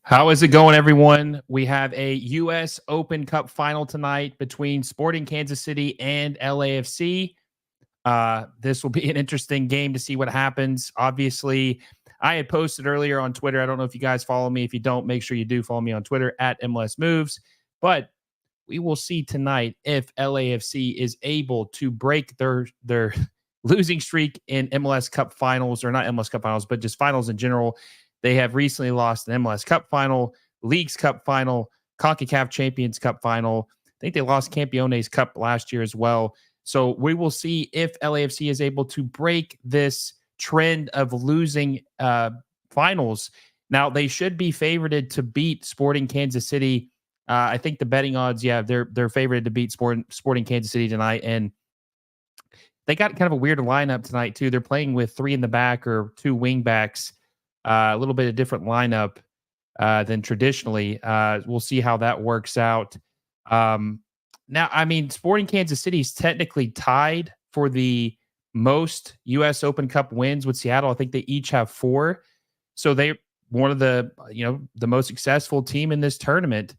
How is it going, everyone? We have a U.S. Open Cup final tonight between Sporting Kansas City and LAFC. This will be an interesting game to see what happens. Obviously, I had posted earlier on Twitter. I don't know if you guys follow me. If you don't, make sure you do follow me on Twitter at MLS Moves. But we will see tonight if LAFC is able to break their losing streak in MLS Cup finals, or not MLS Cup finals, but just finals in general. They have recently lost an MLS Cup final, Leagues Cup final, CONCACAF Champions Cup final. I think they lost Campiones Cup last year as well. So we will see if LAFC is able to break this trend of losing finals. Now, they should be favored to beat Sporting Kansas City. I think the betting odds, they're favored to beat Sporting Kansas City tonight. And they got kind of a weird lineup tonight, too. They're playing with three in the back or two wing backs. A little bit of different lineup than traditionally. We'll see how that works out. Now, I mean, Sporting Kansas City is technically tied for the most U.S. Open Cup wins with Seattle. I think they each have 4. So they're one of the most successful team in this tournament.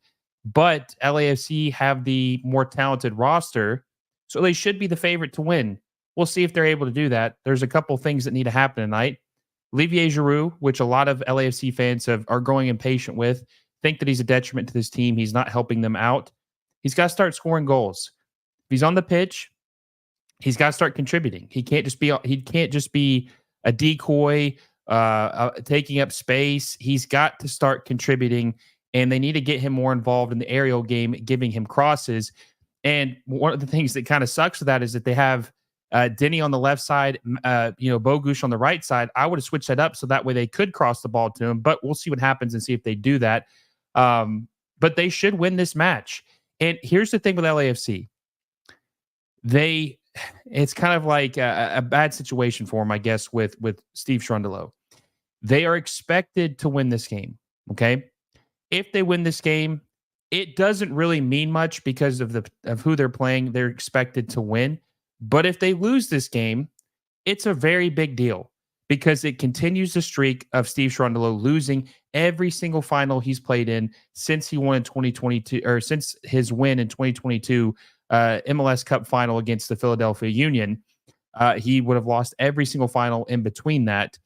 But LAFC have the more talented roster, so they should be the favorite to win. We'll see if they're able to do that. There's a couple things that need to happen tonight. Olivier Giroud, which a lot of LAFC fans are growing impatient with, think that he's a detriment to this team. He's not helping them out. He's got to start scoring goals. If he's on the pitch, he's got to start contributing. He can't just be a decoy, taking up space. He's got to start contributing, and they need to get him more involved in the aerial game, giving him crosses. And one of the things that kind of sucks with that is that they have Denny on the left side, Bogusz on the right side. I would have switched that up so that way they could cross the ball to him, but we'll see what happens and see if they do that. But they should win this match. And here's the thing with LAFC. It's kind of like a bad situation for them, I guess, with Steve Cherundolo. They are expected to win this game, okay? If they win this game, it doesn't really mean much because of who they're playing. They're expected to win. But if they lose this game, it's a very big deal because it continues the streak of Steve Cherundolo losing every single final he's played in since he won in 2022, or since his win in 2022 MLS Cup final against the Philadelphia Union. He would have lost every single final in between that.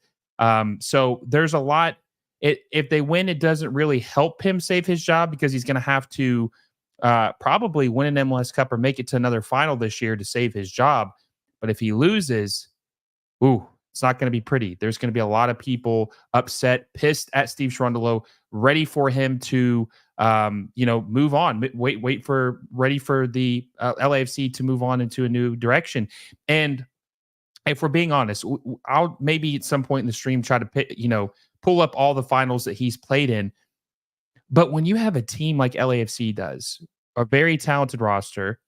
So there's a lot. If they win, it doesn't really help him save his job because he's going to have to probably win an MLS Cup or make it to another final this year to save his job. But if he loses, it's not going to be pretty. There's going to be a lot of people upset, pissed at Steve Cherundolo, ready for him to, move on. Ready for the LAFC to move on into a new direction. And if we're being honest, I'll maybe at some point in the stream try to pull up all the finals that he's played in. But when you have a team like LAFC does, a very talented roster,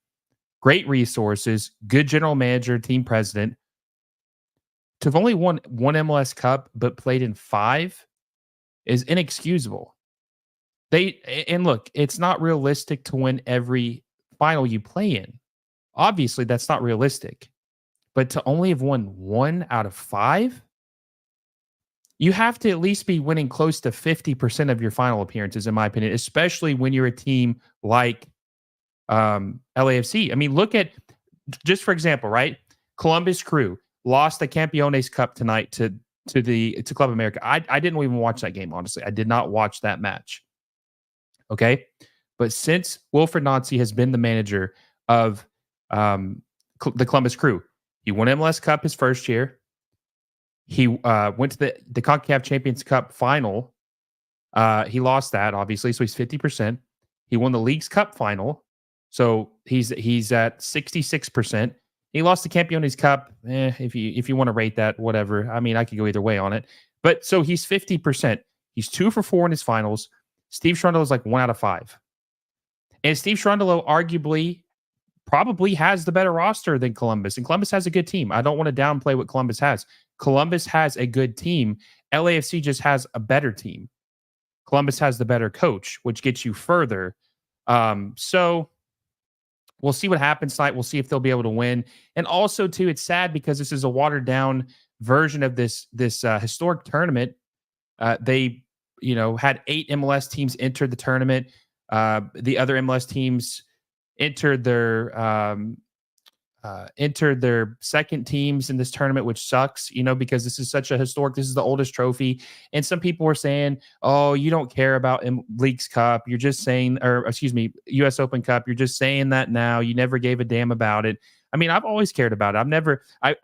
great resources, good general manager, team president, to have only won one MLS Cup but played in 5 is inexcusable. Look, it's not realistic to win every final you play in. Obviously, that's not realistic. But to only have won 1 out of 5, you have to at least be winning close to 50% of your final appearances, in my opinion, especially when you're a team like LAFC. I mean, look at, just for example, right? Columbus Crew lost the Campiones Cup tonight to Club America. I didn't even watch that game, honestly. I did not watch that match. Okay? But since Wilfred Nancy has been the manager of the Columbus Crew, he won MLS Cup his first year. He went to the CONCACAF Champions Cup final. He lost that, obviously, so he's 50%. He won the Leagues Cup final, so he's at 66%. He lost the Campiones Cup. If you want to rate that, whatever. I mean, I could go either way on it. But so he's 50%. He's 2 for 4 in his finals. Steve Cherundolo is like 1 out of 5. And Steve Cherundolo arguably probably has the better roster than Columbus. And Columbus has a good team. I don't want to downplay what Columbus has. Columbus has a good team. LAFC just has a better team. Columbus has the better coach, which gets you further. So we'll see what happens tonight. We'll see if they'll be able to win. And also, too, it's sad because this is a watered-down version of this historic tournament. They had 8 MLS teams enter the tournament. The other MLS teams entered their second teams in this tournament, which sucks, because this is such a this is the oldest trophy. And some people were saying, oh, you don't care about Leagues Cup. You're just saying, or excuse me, US Open Cup. You're just saying that now. You never gave a damn about it. I mean, I've always cared about it.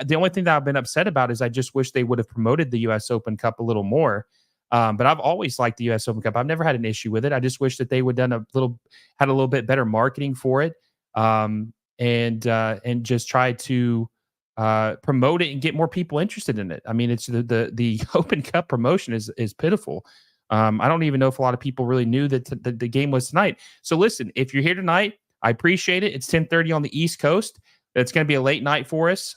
The only thing that I've been upset about is I just wish they would have promoted the US Open Cup a little more. But I've always liked the US Open Cup. I've never had an issue with it. I just wish that they would had a little bit better marketing for it. And just try to promote it and get more people interested in it. I mean, it's the Open Cup promotion is pitiful. I don't even know if a lot of people really knew that the game was tonight. So listen, if you're here tonight, I appreciate it. It's 10:30 on the East Coast. It's going to be a late night for us.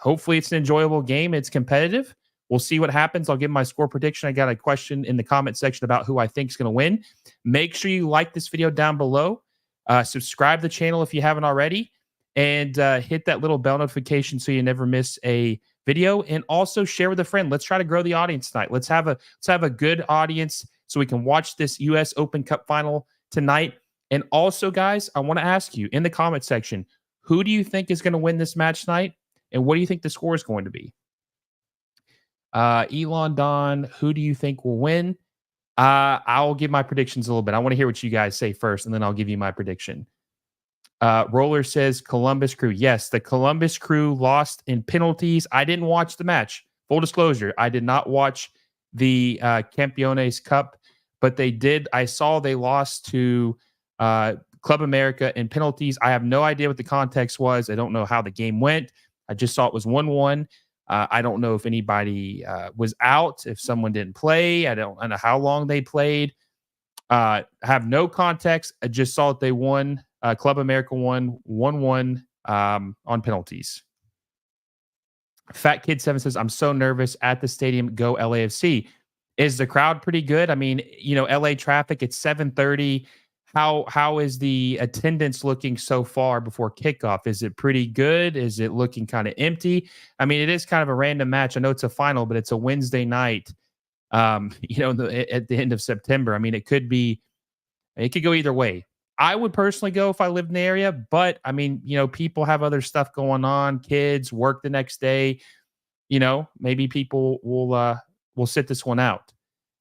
Hopefully it's an enjoyable game. It's competitive. We'll see what happens. I'll give my score prediction. I got a question in the comment section about who I think is going to win. Make sure you like this video down below. Subscribe to the channel if you haven't already, and hit that little bell notification so you never miss a video. And also share with a friend. Let's try to grow the audience tonight. Let's have a good audience so we can watch this US Open Cup final tonight. And also, guys, I want to ask you in the comment section, who do you think is going to win this match tonight, and what do you think the score is going to be? Elon Don, who do you think will win? I'll give my predictions a little bit. I want to hear what you guys say first, and then I'll give you my prediction. Roller says Columbus Crew. Yes, the Columbus Crew lost in penalties. I didn't watch the match. Full disclosure, I did not watch the Campion Cup, but they did. I saw they lost to Club America in penalties. I have no idea what the context was. I don't know how the game went. I just saw it was 1-1. I don't know if anybody was out, if someone didn't play. I don't know how long they played. Have no context. I just saw that they won. Club America won 1-1 on penalties. Fat Kid 7 says, I'm so nervous at the stadium. Go LAFC. Is the crowd pretty good? I mean, LA traffic, it's 7:30. How is the attendance looking so far before kickoff? Is it pretty good? Is it looking kind of empty? I mean, it is kind of a random match. I know it's a final, but it's a Wednesday night, at the end of September. I mean, it could go either way. I would personally go if I lived in the area, but I mean, people have other stuff going on, kids, work the next day. Maybe people will sit this one out.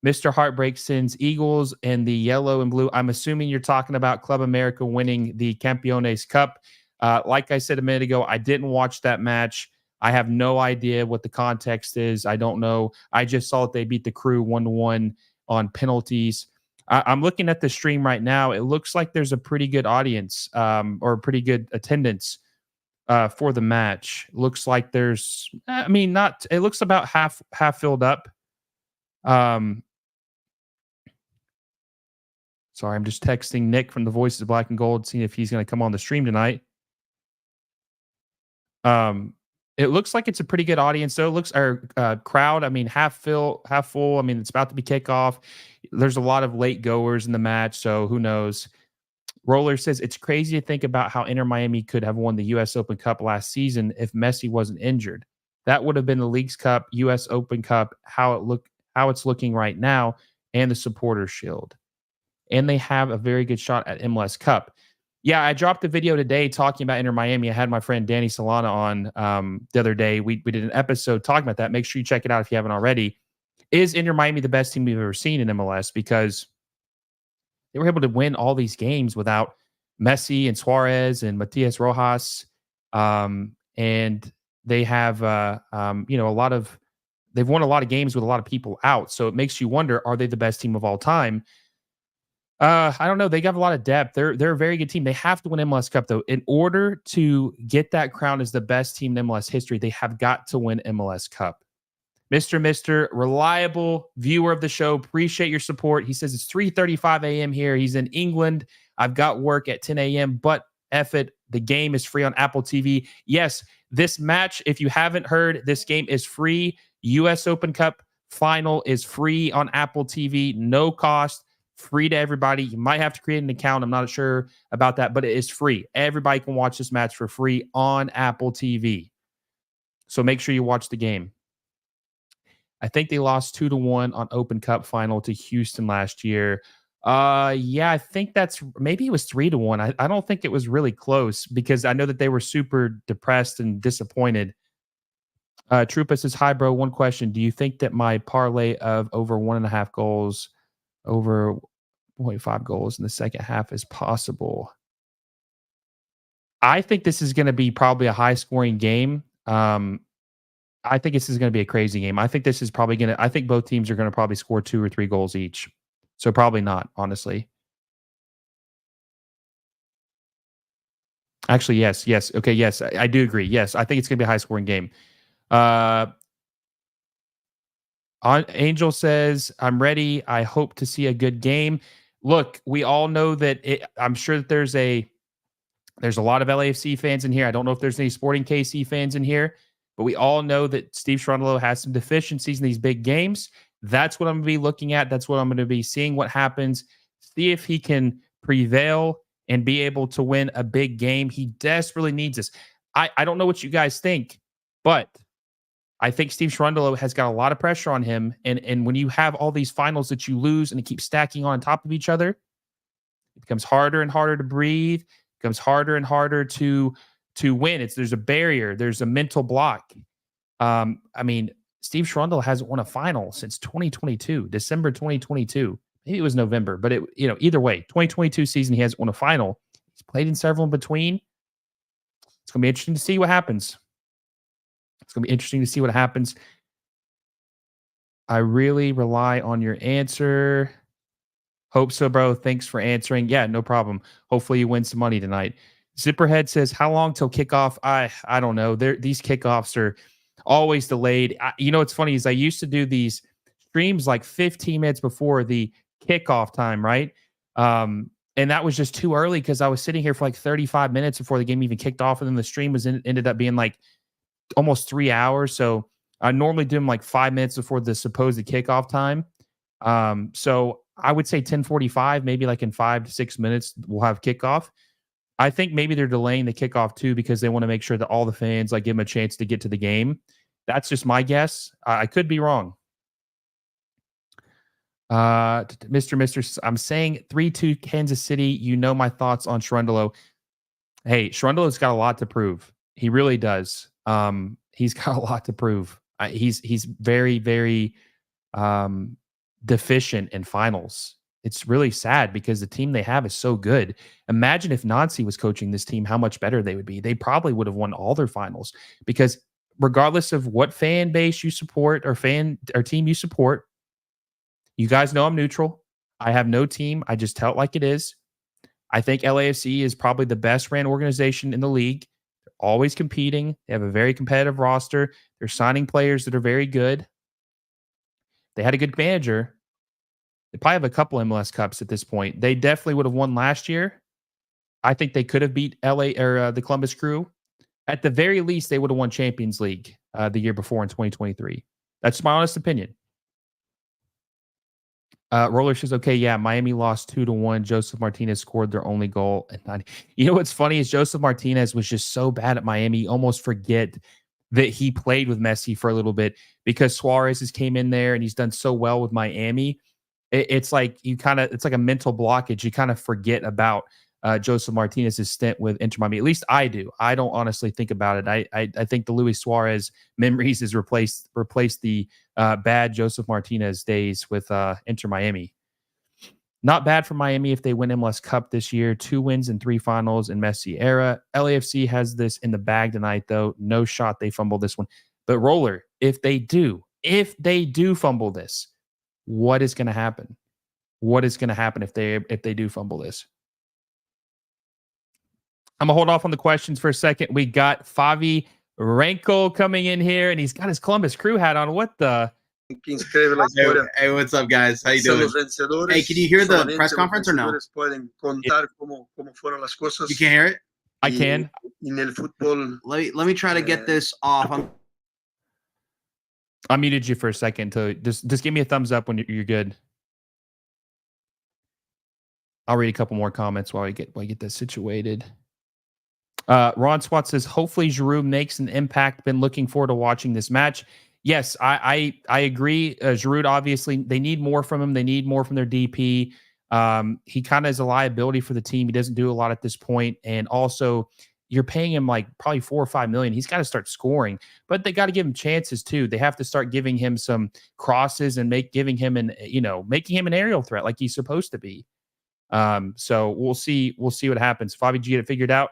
Mr. Heartbreak sends Eagles and the yellow and blue. I'm assuming you're talking about Club America winning the Campeones Cup. Like I said a minute ago, I didn't watch that match. I have no idea what the context is. I don't know. I just saw that they beat the Crew 1-1 on penalties. I'm looking at the stream right now. It looks like there's a pretty good audience or pretty good attendance for the match. Looks like there's, it looks about half filled up. Sorry, I'm just texting Nick from the Voices of Black and Gold, seeing if he's going to come on the stream tonight. It looks like it's a pretty good audience. So it looks crowd. I mean, half full. I mean, it's about to be kickoff. There's a lot of late goers in the match, so who knows? Roller says it's crazy to think about how Inter Miami could have won the U.S. Open Cup last season if Messi wasn't injured. That would have been the Leagues Cup, U.S. Open Cup, how it's looking right now, and the Supporters Shield. And they have a very good shot at MLS Cup. Yeah, I dropped a video today talking about Inter Miami. I had my friend Danny Solana on the other day. We did an episode talking about that. Make sure you check it out if you haven't already. Is Inter Miami the best team we've ever seen in MLS? Because they were able to win all these games without Messi and Suarez and Matias Rojas. And they have, they've won a lot of games with a lot of people out. So it makes you wonder, are they the best team of all time? I don't know. They got a lot of depth. They're a very good team. They have to win MLS Cup, though. In order to get that crown as the best team in MLS history, they have got to win MLS Cup. Mr. Reliable viewer of the show, appreciate your support. He says it's 3:35 a.m. here. He's in England. I've got work at 10 a.m., but F it. The game is free on Apple TV. Yes, this match, if you haven't heard, this game is free. U.S. Open Cup final is free on Apple TV. No cost. Free to everybody. You might have to create an account. I'm not sure about that, but it is free. Everybody can watch this match for free on Apple TV. So make sure you watch the game. I think they lost 2-1 on Open Cup final to Houston last year. Yeah, I think maybe it was 3-1. I don't think it was really close because I know that they were super depressed and disappointed. Trupa says, "Hi, bro. One question: do you think that my parlay of over 1.5 goals, over 0.5 goals in the second half is possible?" I think this is going to be probably a high scoring game. I think this is going to be a crazy game. I think this is probably going to. I think both teams are going to probably score 2 or 3 goals each. So probably not, honestly. Actually, yes. Okay, yes, I do agree. Yes, I think it's going to be a high scoring game. Uh, Angel says, "I'm ready. I hope to see a good game." Look, we all know that. I'm sure that there's a lot of LAFC fans in here. I don't know if there's any Sporting KC fans in here, but we all know that Steve Cherundolo has some deficiencies in these big games. That's what I'm going to be looking at. That's what I'm going to be seeing what happens. See if he can prevail and be able to win a big game. He desperately needs this. I don't know what you guys think, but I think Steve Cherundolo has got a lot of pressure on him. And when you have all these finals that you lose and it keeps stacking on top of each other, it becomes harder and harder to breathe. It becomes harder and harder to win. There's a barrier. There's a mental block. I mean, Steve Cherundolo hasn't won a final since 2022, December 2022. Maybe it was November, but either way, 2022 season, he hasn't won a final. He's played in several in between. It's going to be interesting to see what happens. I really rely on your answer. Hope so, bro. Thanks for answering. Yeah, no problem. Hopefully you win some money tonight. Zipperhead says, "How long till kickoff?" I don't know. These kickoffs are always delayed. What's funny is I used to do these streams like 15 minutes before the kickoff time, right? And that was just too early because I was sitting here for like 35 minutes before the game even kicked off, and then the stream ended up being like almost 3 hours. So I normally do them like 5 minutes before the supposed kickoff time. So I would say 10:45, maybe like in 5 to 6 minutes, we'll have kickoff. I think maybe they're delaying the kickoff too because they want to make sure that all the fans give them a chance to get to the game. That's just my guess. I could be wrong. Mr. I'm saying 3-2 Kansas City. You know my thoughts on Cherundolo. Hey, Cherundolo's got a lot to prove. He really does. He's got a lot to prove. He's very, very deficient in finals. It's really sad because the team they have is so good. Imagine if Nancy was coaching this team, how much better they would be. They probably would have won all their finals because regardless of what fan base you support or team you support, you guys know I'm neutral. I have no team. I just tell it like it is. I think LAFC is probably the best ran organization in the league. They're always competing. They have a very competitive roster. They're signing players that are very good. They had a good manager. They probably have a couple MLS Cups at this point. They definitely would have won last year. I think they could have beat LA or the Columbus Crew. At the very least, they would have won Champions League the year before in 2023. That's my honest opinion. Roller says, "Okay, yeah, Miami lost 2-1. Joseph Martinez scored their only goal." You know what's funny is Joseph Martinez was just so bad at Miami, you almost forget that he played with Messi for a little bit because Suarez has came in there and he's done so well with Miami. It's like it's like a mental blockage. You kind of forget about Joseph Martinez's stint with Inter Miami. At least I do. I don't honestly think about it. I think the Luis Suarez memories has replaced the bad Joseph Martinez days with Inter Miami. Not bad for Miami if they win MLS Cup this year. 2 wins and 3 finals in Messi era. LAFC has this in the bag tonight, though. No shot they fumble this one. But Roller, if they do fumble this, what is going to happen? What is going to happen if they do fumble this? I'm going to hold off on the questions for a second. We got Favi Renkel coming in here, and he's got his Columbus Crew hat on. What the? Hey, what's up, guys? How you doing? Hey, can you hear the press conference or no? You can't hear it? I can. Let me try to get this off. I muted you for a second to just give me a thumbs up when you're good. I'll read a couple more comments while I get this situated. Ron Swat says, "Hopefully Giroud makes an impact. Been looking forward to watching this match." Yes, I agree. Giroud, obviously, they need more from him. They need more from their DP. He kind of is a liability for the team. He doesn't do a lot at this point, and also you're paying him like probably $4 or $5 million. He's got to start scoring, but they got to give him chances too. They have to start giving him some crosses and making him an aerial threat like he's supposed to be. So we'll see what happens. Fabi, did you get it figured out?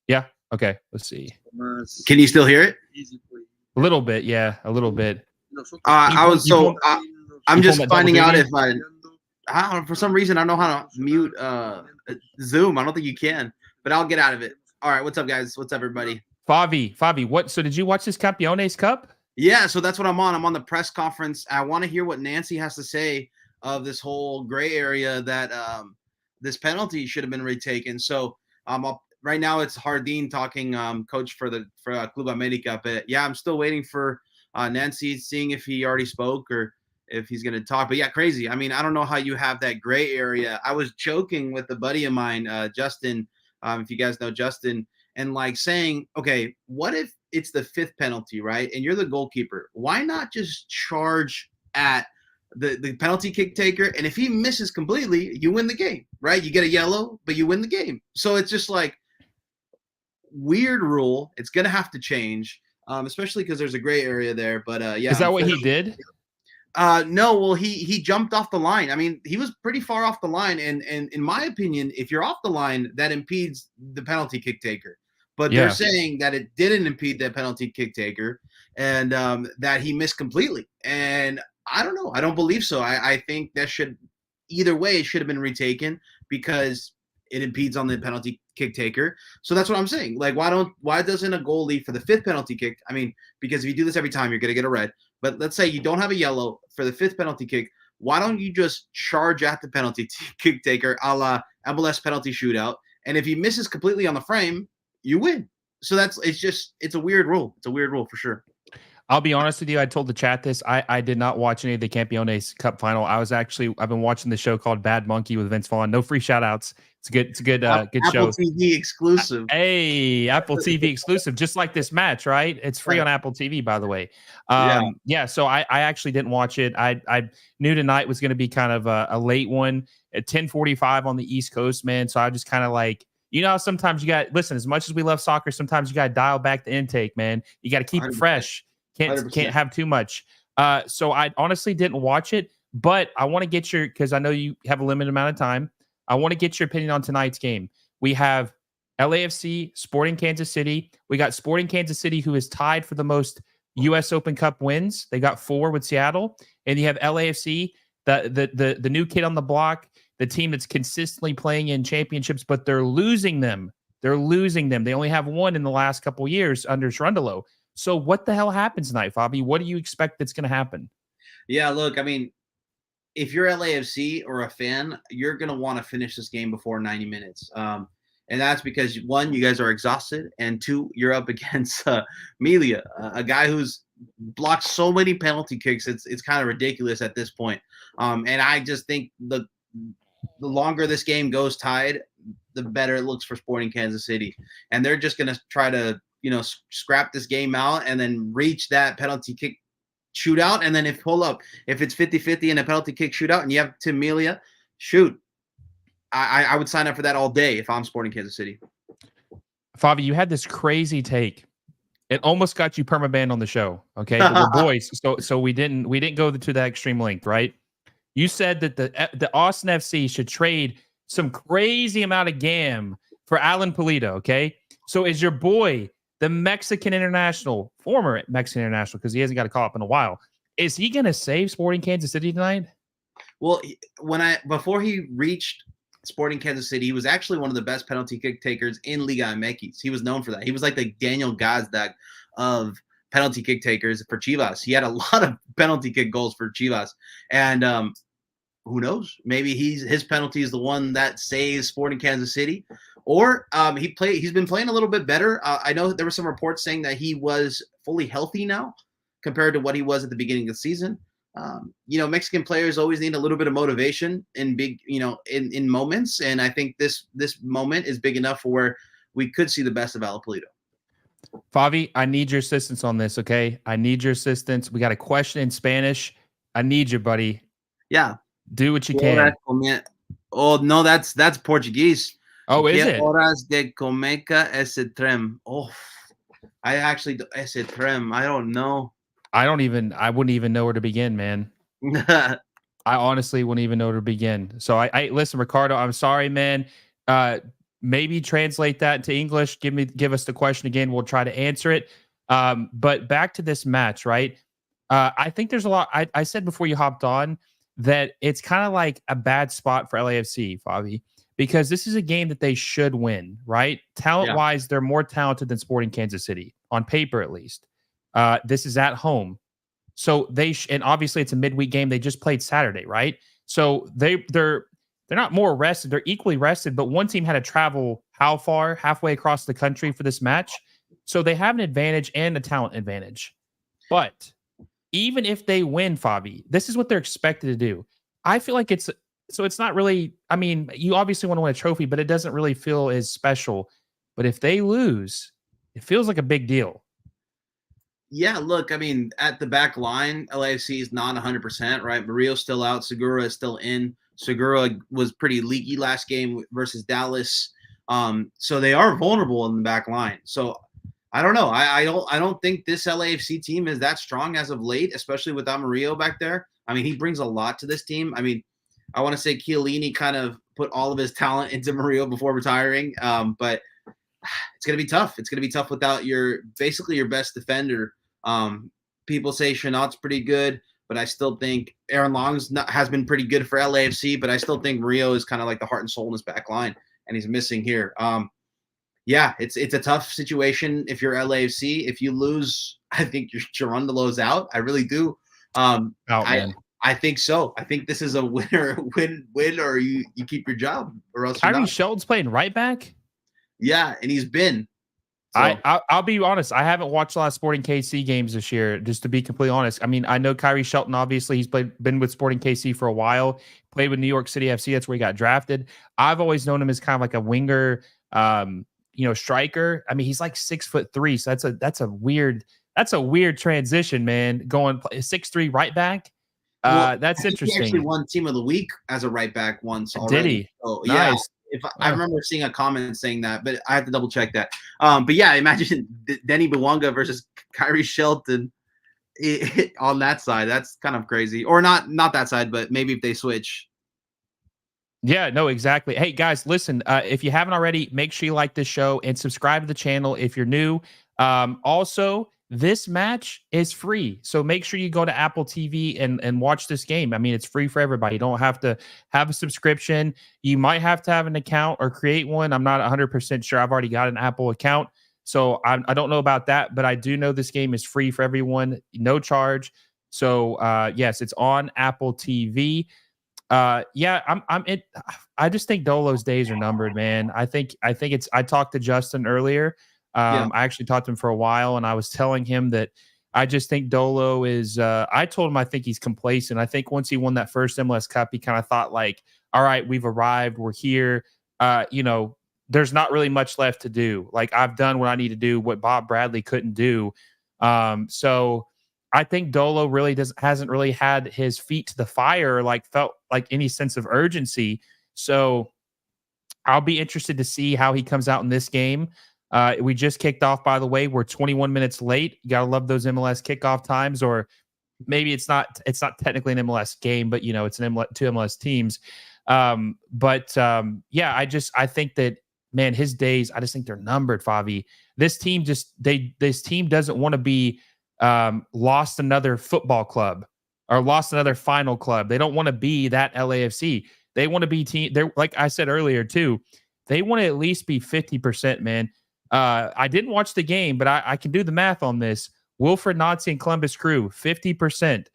Yeah. Okay. Let's see. Can you still hear it? A little bit, yeah, a little bit. I'm just finding out if for some reason I don't know how to mute Zoom. I don't think you can, but I'll get out of it. All right, what's up, guys? What's up, everybody? Fabi, what? So did you watch this Campeones Cup? Yeah, so that's what I'm on. I'm on the press conference. I want to hear what Nancy has to say of this whole gray area that this penalty should have been retaken. So right now it's Hardin talking, coach for Club America. But yeah, I'm still waiting for Nancy, seeing if he already spoke or if he's going to talk. But yeah, crazy. I mean, I don't know how you have that gray area. I was joking with a buddy of mine, Justin, if you guys know Justin, and like saying, okay, what if it's the 5th penalty, right? And you're the goalkeeper. Why not just charge at the penalty kick taker? And if he misses completely, you win the game, right? You get a yellow, but you win the game. So it's just like, weird rule. It's gonna have to change, especially because there's a gray area there. But yeah, is that what he did? No. Well, he jumped off the line. I mean, he was pretty far off the line, and in my opinion, if you're off the line, that impedes the penalty kick taker. But they're saying that it didn't impede the penalty kick taker, and that he missed completely. And I don't know. I don't believe so. I think that either way, it should have been retaken because it impedes on the penalty kick taker. So that's what I'm saying. Like, why doesn't a goalie for the 5th penalty kick? I mean, because if you do this every time, you're going to get a red. But let's say you don't have a yellow for the 5th penalty kick. Why don't you just charge at the penalty kick taker a la MLS penalty shootout? And if he misses completely on the frame, you win. So it's a weird rule. It's a weird rule for sure. I'll be honest with you. I told the chat this. I did not watch any of the Campeones Cup final. I've been watching the show called Bad Monkey with Vince Vaughn. No free shout outs. It's a good show. Apple TV exclusive. Hey, Apple TV exclusive, just like this match, right? It's free on Apple TV, by the way. Yeah. So I actually didn't watch it. I knew tonight was going to be kind of a late one at 10:45 on the East Coast, man. So I just kind of like, sometimes you got, listen, as much as we love soccer, sometimes you got to dial back the intake, man. You got to keep it fresh. Can't have too much. So I honestly didn't watch it, but I want to get because I know you have a limited amount of time. I want to get your opinion on tonight's game. We have LAFC, Sporting Kansas City. We got Sporting Kansas City, who is tied for the most U.S. Open Cup wins. They got 4 with Seattle. And you have LAFC, the new kid on the block, the team that's consistently playing in championships, but they're losing them. They only have 1 in the last couple of years under Shrundalo. So what the hell happens tonight, Fabi? What do you expect that's going to happen? Yeah, look, I mean, if you're LAFC or a fan, you're going to want to finish this game before 90 minutes. And that's because, 1, you guys are exhausted, and 2, you're up against Melia, a guy who's blocked so many penalty kicks. It's kind of ridiculous at this point. And I just think the longer this game goes tied, the better it looks for Sporting Kansas City. And they're just going to try to scrap this game out and then reach that penalty kick shootout. And then if it's 50-50 in a penalty kick shootout and you have Tim Melia, shoot, I would sign up for that all day if I'm Sporting Kansas City. Fabi, you had this crazy take. It almost got you permabanned on the show. Okay, but we're boys, so we didn't go to that extreme length, right? You said that the Austin FC should trade some crazy amount of GAM for Alan Pulido. Okay, so is your boy, the Mexican international, former Mexican international, because he hasn't got a call up in a while, is he going to save Sporting Kansas City tonight? Well, before he reached Sporting Kansas City, he was actually one of the best penalty kick takers in Liga MX. He was known for that. He was like the Daniel Gazdag of penalty kick takers for Chivas. He had a lot of penalty kick goals for Chivas. And who knows? Maybe his penalty is the one that saves Sporting Kansas City. Or he's been playing a little bit better. I know there were some reports saying that he was fully healthy now compared to what he was at the beginning of the season. Mexican players always need a little bit of motivation in in moments. And I think this moment is big enough for where we could see the best of Ala Pulido. Favi, I need your assistance on this, okay? I need your assistance. We got a question in Spanish. I need you, buddy. Yeah. Do what you ¿Qué horas can. Oh no, that's Portuguese. Oh, is ¿Qué it? horas de comeca ese tren? Oh, I actually ese tren. I don't know. I wouldn't even know where to begin, man. I honestly wouldn't even know where to begin. So I listen, Ricardo, I'm sorry, man. Maybe translate that into English. Give us the question again. We'll try to answer it. But back to this match, right? I think there's a lot. I said before you hopped on that it's kind of like a bad spot for LAFC, Favi, because this is a game that they should win, right? Talent wise, they're more talented than Sporting Kansas City, on paper at least. This is at home. So and obviously it's a midweek game. They just played Saturday, right? So they're not more rested. They're equally rested, but one team had to travel how far? Halfway across the country for this match. So they have an advantage and a talent advantage. But even if they win, Fabi, this is what they're expected to do. I feel like it's not really, I mean, you obviously want to win a trophy, but it doesn't really feel as special. But if they lose, it feels like a big deal. Yeah, look, I mean, at the back line, LAFC is not 100%, right? Murillo's still out. Segura is still in. Segura was pretty leaky last game versus Dallas. So they are vulnerable in the back line. So I don't know. I don't think this LAFC team is that strong as of late, especially without Murillo back there. I mean, he brings a lot to this team. I mean, I want to say Chiellini kind of put all of his talent into Murillo before retiring. But it's going to be tough. It's going to be tough without basically your best defender. People say Chanot's pretty good, but I still think Aaron Long's has been pretty good for LAFC, but I still think Murillo is kind of like the heart and soul in his back line, and he's missing here. Yeah, it's a tough situation if you're LAFC. If you lose, I think your Cherundolo's out. I really do. I think so. I think this is a win, or you keep your job, or else Kyrie Shelton's playing right back. Yeah, and he's been. So. I'll be honest. I haven't watched a lot of Sporting KC games this year, just to be completely honest. I mean, I know Kyrie Shelton, obviously, he's been with Sporting KC for a while, played with New York City FC. That's where he got drafted. I've always known him as kind of like a winger, striker. I mean, he's like 6'3", so that's a weird transition, man. Going 6'3" right back. That's interesting. He actually won Team of the Week as a right back once already. Did he? So, nice. I remember seeing a comment saying that, but I have to double check that. But yeah, imagine Denny Bwanga versus Kyrie Shelton on that side. That's kind of crazy. Or not that side, but maybe if they switch. Yeah, no, exactly. Hey, guys, listen, if you haven't already, make sure you like this show and subscribe to the channel if you're new. Also, this match is free. So make sure you go to Apple TV and watch this game. I mean, it's free for everybody. You don't have to have a subscription. You might have to have an account or create one. I'm not 100% sure. I've already got an Apple account. So I don't know about that, but I do know this game is free for everyone. No charge. So yes, it's on Apple TV. Yeah, I just think Dolo's days are numbered, man. I think I talked to Justin earlier. I actually talked to him for a while, and I was telling him that I just think Dolo is I told him I think he's complacent. I think once he won that first MLS Cup, he kind of thought like, all right, we've arrived, we're here. There's not really much left to do. Like, I've done what I need to do, what Bob Bradley couldn't do. So I think Dolo really hasn't really had his feet to the fire, like felt like any sense of urgency. So I'll be interested to see how he comes out in this game. We just kicked off, by the way. We're 21 minutes late. You gotta love those MLS kickoff times, or maybe it's not technically an MLS game, but it's an two MLS teams. Yeah, I think that, man, his days, I just think they're numbered, Favi. This team doesn't want to be lost another football club or lost another final club. They don't want to be that LAFC. They want to be team. They're, like I said earlier too, they want to at least be 50%, man. I didn't watch the game, but I can do the math on this. Wilfred Nancy and Columbus Crew, 50%.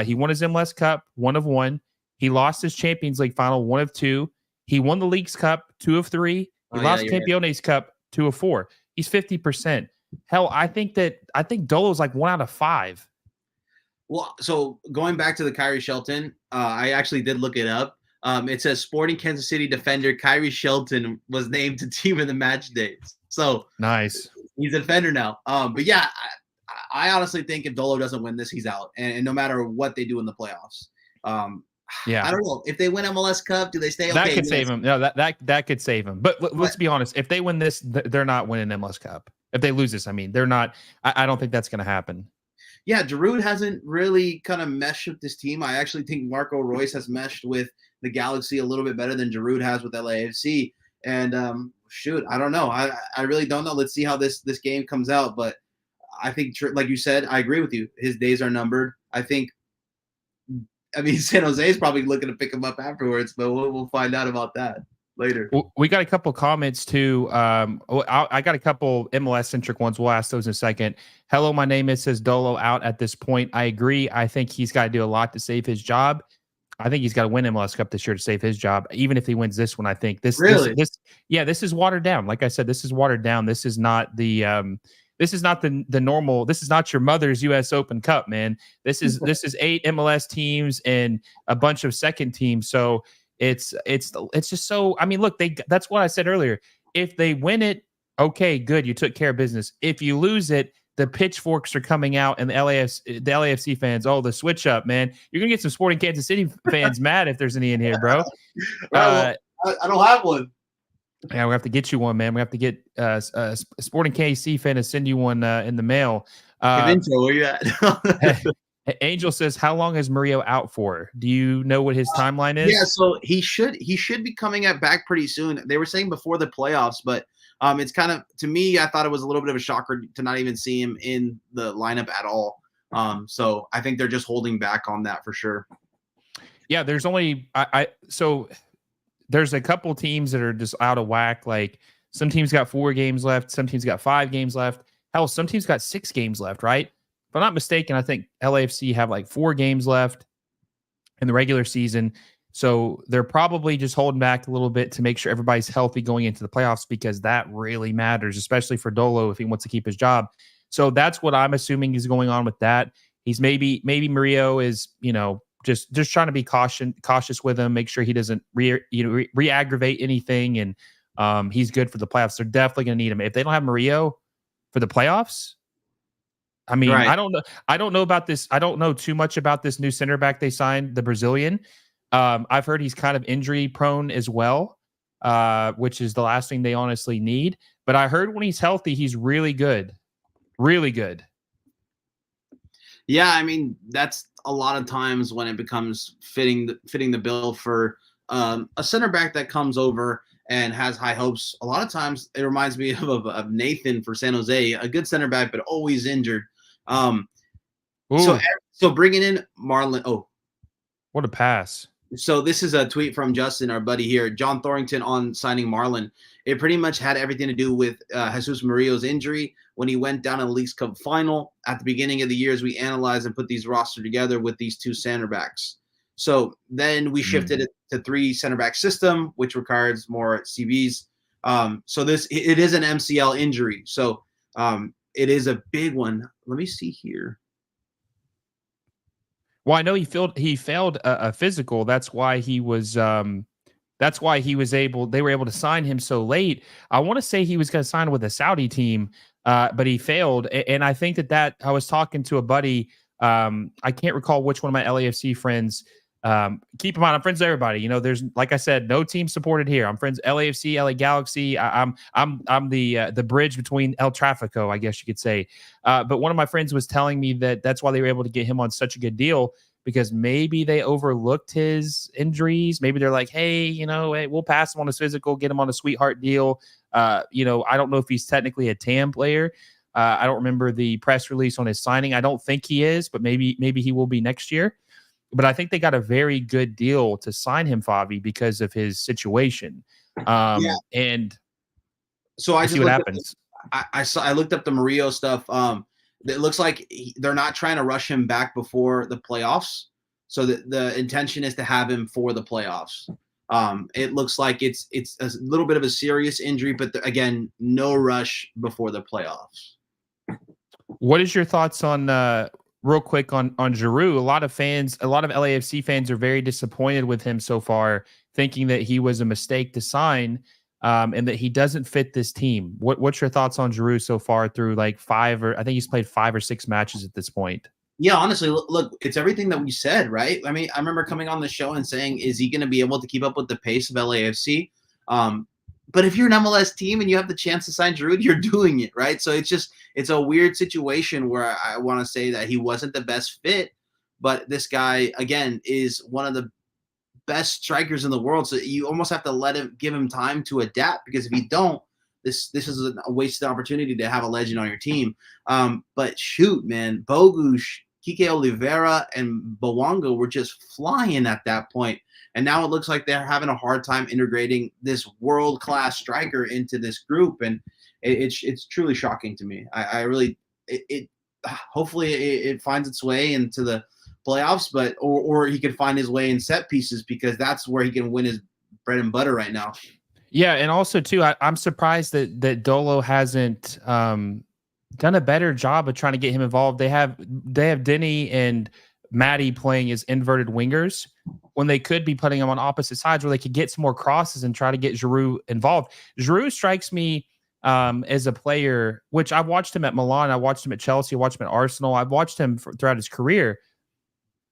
He won his MLS Cup, 1 of 1. He lost his Champions League final, 1 of 2. He won the League's Cup, 2 of 3. He lost Campione's Cup, 2 of 4. He's 50%. Hell, I think Dolo's like 1 out of 5. Well, so going back to the Kyrie Shelton, I actually did look it up. It says Sporting Kansas City defender Kyrie Shelton was named to team of the match days. So nice. He's a defender now. But yeah, I honestly think if Dolo doesn't win this, he's out, and no matter what they do in the playoffs. Yeah, I don't know if they win MLS Cup, do they stay? that Okay, could save him. No, that could save him. But let's be honest. If they win this, they're not winning MLS Cup. If they lose this, I mean, they're not. I don't think that's going to happen. Yeah, Giroud hasn't really kind of meshed with this team. I actually think Marco Reus has meshed with the Galaxy a little bit better than Giroud has with LAFC. And shoot, I don't know. I really don't know. Let's see how this game comes out. But I think, like you said, I agree with you. His days are numbered. I mean, San Jose is probably looking to pick him up afterwards, but we'll find out about that later. We got a couple comments too. I got a couple MLS-centric ones. We'll ask those in a second. Hello, my name is says Dolo out at this point. I agree. I think he's got to do a lot to save his job. I think he's got to win MLS Cup this year to save his job. Even if he wins this one, I think this is watered down. Like I said, this is watered down. This is not the normal. This is not your mother's U.S. Open Cup, man. This is 8 MLS teams and a bunch of second teams. So it's just so. I mean, look, that's what I said earlier. If they win it, okay, good, you took care of business. If you lose it, the pitchforks are coming out, and the LAFC fans, the switch up, man. You're gonna get some Sporting Kansas City fans mad if there's any in here, bro. I don't have one. Yeah, we have to get you one, man. We have to get a Sporting KC fan to send you one in the mail. Where you at? Angel says, "How long is Murillo out for? Do you know what his timeline is?" Yeah, so he should be coming back pretty soon. They were saying before the playoffs, but it's kind of, to me, I thought it was a little bit of a shocker to not even see him in the lineup at all. So I think they're just holding back on that for sure. Yeah, there's only so there's a couple teams that are just out of whack. Like some teams got 4 games left, some teams got 5 games left. Hell, some teams got 6 games left, right? If I'm not mistaken, I think LAFC have like 4 games left in the regular season. So they're probably just holding back a little bit to make sure everybody's healthy going into the playoffs, because that really matters, especially for Dolo if he wants to keep his job. So that's what I'm assuming is going on with that. He's maybe Murillo is, just trying to be cautious with him, make sure he doesn't re-aggravate anything, and he's good for the playoffs. They're definitely going to need him. If they don't have Murillo for the playoffs, I mean, right. I don't know about this. I don't know too much about this new center back they signed, the Brazilian. I've heard he's kind of injury prone as well, which is the last thing they honestly need. But I heard when he's healthy, he's really good. Really good. Yeah, I mean, that's a lot of times when it becomes fitting the bill for a center back that comes over and has high hopes. A lot of times it reminds me of Nathan for San Jose, a good center back, but always injured. So bringing in Marlon. Oh, what a pass. So this is a tweet from Justin, our buddy here. John Thorrington on signing Marlon. It pretty much had everything to do with Jesus Murillo's injury when he went down in the Leagues Cup final. At the beginning of the year, as we analyzed and put these roster together with these 2 center backs. So then we shifted it to 3 center back system, which requires more CVs. So it is an MCL injury. So it is a big one. Let me see here. Well, I know he failed a physical. That's why he was they were able to sign him so late. I want to say he was going to sign with a Saudi team, but he failed. And I think that I was talking to a buddy. I can't recall which one of my LAFC friends. Keep in mind, I'm friends with everybody. There's, like I said, no team supported here. I'm friends LAFC, LA Galaxy. I'm the bridge between El Trafico, I guess you could say. But one of my friends was telling me that that's why they were able to get him on such a good deal, because maybe they overlooked his injuries. Maybe they're like, hey, we'll pass him on his physical, get him on a sweetheart deal. I don't know if he's technically a TAM player. I don't remember the press release on his signing. I don't think he is, but maybe he will be next year. But I think they got a very good deal to sign him, Favi, because of his situation. And so I see what happens. I looked up the Murillo stuff. It looks like they're not trying to rush him back before the playoffs. So the intention is to have him for the playoffs. It looks like it's a little bit of a serious injury, but again, no rush before the playoffs. What is your thoughts on real quick on Giroud? A lot of LAFC fans are very disappointed with him so far, thinking that he was a mistake to sign. and that he doesn't fit this team. What's your thoughts on Giroud so far through like I think he's played 5 or 6 matches at this point? Yeah, honestly, look, it's everything that we said, right? I mean, I remember coming on the show and saying, is he going to be able to keep up with the pace of LAFC? But if you're an MLS team and you have the chance to sign Giroud, you're doing it, right? So it's a weird situation where I want to say that he wasn't the best fit, but this guy, again, is one of the best strikers in the world. So you almost have to give him time to adapt, because if you don't, this is a wasted opportunity to have a legend on your team. But shoot, man, Bogusz, Kike Oliveira, and Bowanga were just flying at that point. And now it looks like they're having a hard time integrating this world-class striker into this group. And it's truly shocking to me. Hopefully it finds its way into the playoffs, but or he can find his way in set pieces, because that's where he can win his bread and butter right now. Yeah, and also too, I'm surprised that Dolo hasn't done a better job of trying to get him involved. They have Denny and Maddie playing as inverted wingers when they could be putting them on opposite sides where they could get some more crosses and try to get Giroud involved. Giroud strikes me as a player, which I've watched him at Milan, I watched him at Chelsea, I watched him at Arsenal, I've watched him throughout his career.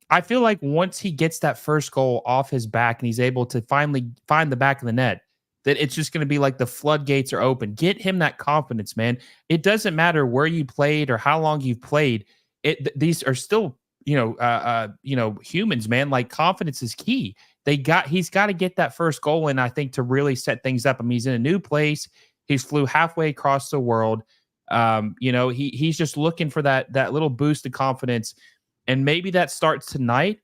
I feel like once he gets that first goal off his back and he's able to finally find the back of the net, that it's just going to be like the floodgates are open. Get him that confidence, man. It doesn't matter where you played or how long you've played. These are still, humans, man. Like, confidence is key. He's got to get that first goal in, I think, to really set things up. I mean, he's in a new place. He's flew halfway across the world. He's just looking for that little boost of confidence. And maybe that starts tonight,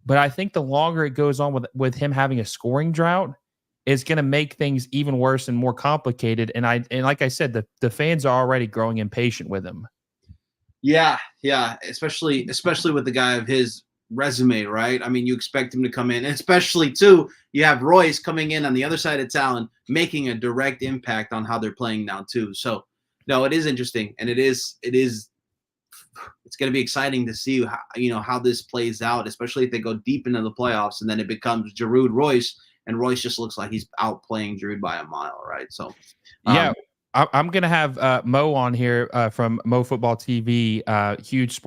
but I think the longer it goes on with him having a scoring drought, is going to make things even worse and more complicated. And like I said, the fans are already growing impatient with him. Yeah, especially with the guy of his resume, right? I mean, you expect him to come in, especially too, you have Royce coming in on the other side of town, making a direct impact on how they're playing now too. So, no, it is interesting, and it's going to be exciting to see how this plays out, especially if they go deep into the playoffs and then it becomes Giroud, Royce, and Royce just looks like he's outplaying Giroud by a mile, right? So, yeah, I'm going to have Mo on here from Mo Football TV, huge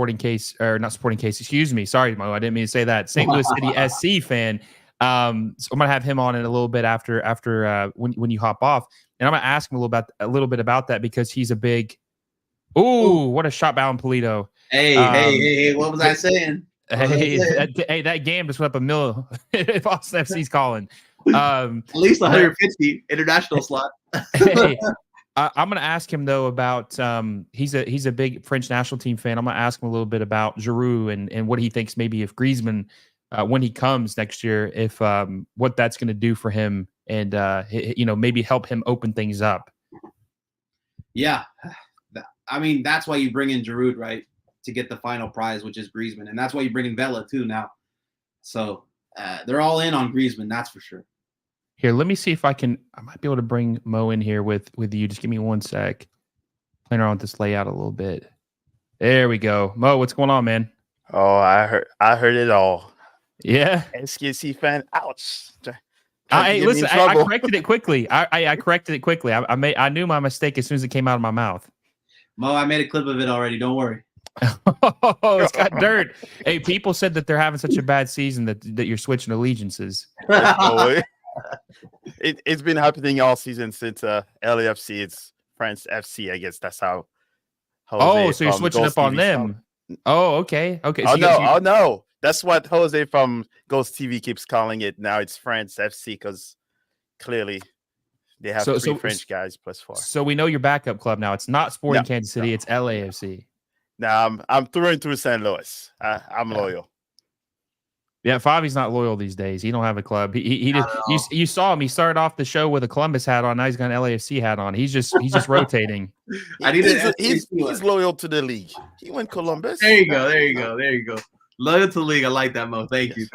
excuse me. Sorry, Mo, I didn't mean to say that. St. Louis City SC fan. So I'm going to have him on in a little bit after when you hop off, and I'm going to ask him a little bit about that, because he's a big. Ooh, what a shot by Polito. Hey, what was I saying? That game just went up a mill if Austin FC's calling. At least 150 international slot. Hey, I'm going to ask him though about he's a big French national team fan. I'm going to ask him a little bit about Giroud and what he thinks maybe if Griezmann when he comes next year, if what that's going to do for him, and maybe help him open things up. Yeah, I mean, that's why you bring in Giroud, right, to get the final prize, which is Griezmann, and that's why you bring in Vela too now. So they're all in on Griezmann, that's for sure. Here, let me see if I might be able to bring Mo in here with you. Just give me one sec. Playing around with this layout a little bit. There we go. Mo, what's going on, man? Oh, I heard it all. Yeah. SKC fan, ouch. Listen, I corrected it quickly. I corrected it quickly. I knew my mistake as soon as it came out of my mouth. Mo, I made a clip of it already. Don't worry. Oh, it's got dirt. Hey, people said that they're having such a bad season that you're switching allegiances. It's been happening all season since LAFC. It's France FC, I guess that's how. Jose so you're switching up on them. Oh, okay. So no. That's what Jose from Ghost TV keeps calling it. Now it's France FC because clearly they have three French guys plus 4. So we know your backup club now. It's not Sporting Kansas City. It's LAFC. No, I'm through and through St. Louis. I'm loyal. Yeah, Fabi's not loyal these days. He don't have a club. He just you saw him. He started off the show with a Columbus hat on. Now he's got an LAFC hat on. He's just rotating. He's loyal to the league. He went Columbus. There you go. Loyal to the league. I like that, Mo. Thank you.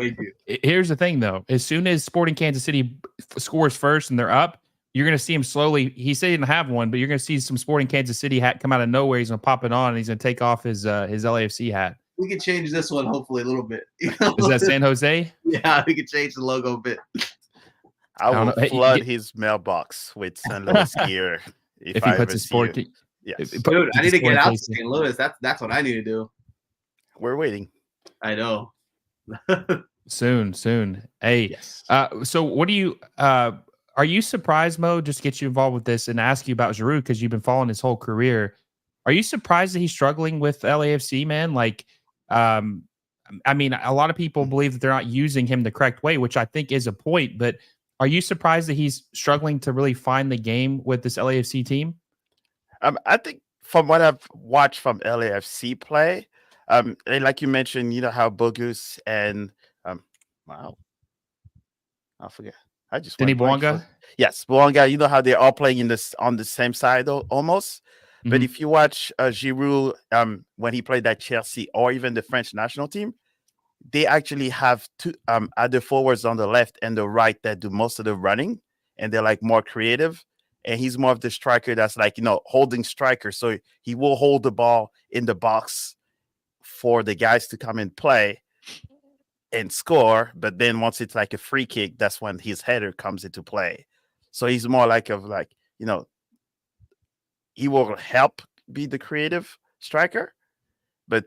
Here's the thing, though. As soon as Sporting Kansas City scores first and they're up, you're going to see him slowly. He said he didn't have one, but you're going to see some Sporting Kansas City hat come out of nowhere. He's going to pop it on, and he's going to take off his LAFC hat. We can change this one, hopefully, a little bit. Is that San Jose? Yeah, we can change the logo a bit. I don't will know. Hey, flood his mailbox with St. Louis gear if I he puts ever his see sport, it. Yes, Dude, I need to get out to Casey. St. Louis. That's what I need to do. we're waiting. I know. Soon. Hey, Yes. so what do you are you surprised, Mo, just to get you involved with this and ask you about Giroud because you've been following his whole career. Are you surprised that he's struggling with LAFC, man? Like, I mean, a lot of people believe that they're not using him the correct way, which I think is a point, but are you surprised that he's struggling to really find the game with this LAFC team? I think from what I've watched from LAFC play, and like you mentioned, you know how Bogus and wow, I forget. I just Denis went blank Bouanga? yes, Bouanga. You know how they're all playing in this on the same side almost. But Mhm. if you watch Giroud, when he played at Chelsea or even the French national team, they actually have two other forwards on the left and the right that do most of the running, and they're like more creative. And he's more of the striker that's like, you know, holding striker. So he will hold the ball in the box for the guys to come and play and score. But then once it's like a free kick, that's when his header comes into play. So he's more like you know, he will help be the creative striker, but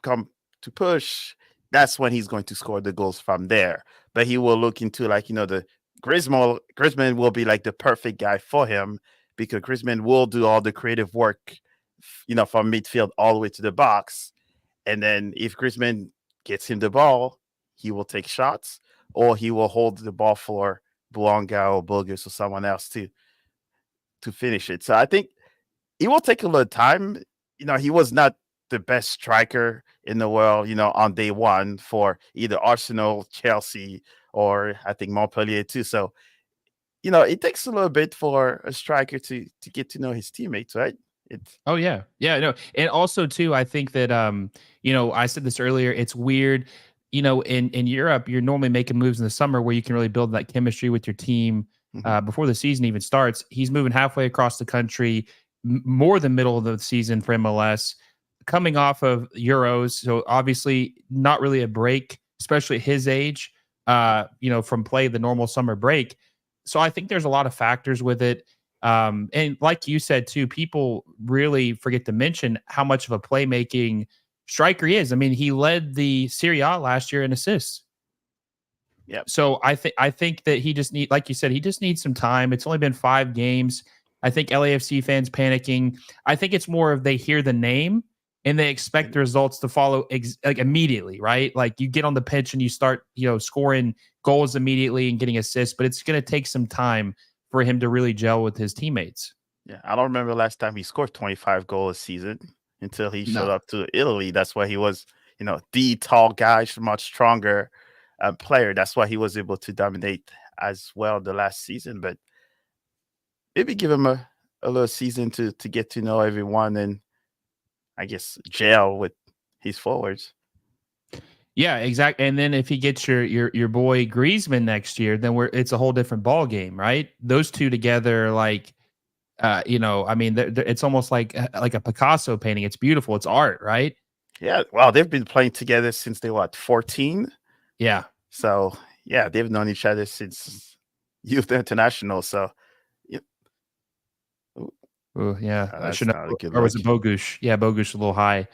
come to push, that's when he's going to score the goals from there. But he will look into like, you know, the Griezmann will be like the perfect guy for him because Griezmann will do all the creative work, you know, from midfield all the way to the box. And then if Griezmann gets him the ball, he will take shots or he will hold the ball for Bouanga or Bogus or someone else to finish it. So I think it will take a little time. You know, he was not the best striker in the world, you know, on day one for either Arsenal, Chelsea, or I think Montpellier too. So, you know, it takes a little bit for a striker to get to know his teammates, right? It's Oh yeah, no, and also too, I think that you know, I said this earlier. It's weird, you know, in Europe, you're normally making moves in the summer where you can really build that chemistry with your team mhm. before the season even starts. He's moving halfway across the country, more than middle of the season for MLS, coming off of Euros, so obviously not really a break, especially at his age. You know, from play the normal summer break. So I think there's a lot of factors with it. And like you said too, people really forget to mention how much of a playmaking striker he is. I mean, he led the Serie A last year in assists. Yep. So I think that he just like you said, he just needs some time. It's only been 5 games. I think LAFC fans panicking. I think it's more of they hear the name and they expect the results to follow like immediately, right? Like you get on the pitch and you start, you know, scoring goals immediately and getting assists, but it's going to take some time for him to really gel with his teammates. Yeah, I don't remember the last time he scored 25 goals a season until he showed No. up to Italy. That's why he was, you know, the tall guy, much stronger player. That's why he was able to dominate as well the last season. But maybe give him a little season to get to know everyone and I guess gel with his forwards. Yeah, exactly. And then if he gets your boy Griezmann next year, then it's a whole different ball game, right? Those two together, like, you know, I mean, it's almost like a Picasso painting. It's beautiful. It's art, right? Yeah, wow, they've been playing together since they 14. Yeah. So yeah, they've known each other since youth international. So yeah, Ooh, yeah. I that's should know. not a good Or look. was it Bogush? Yeah, Bogush a little high.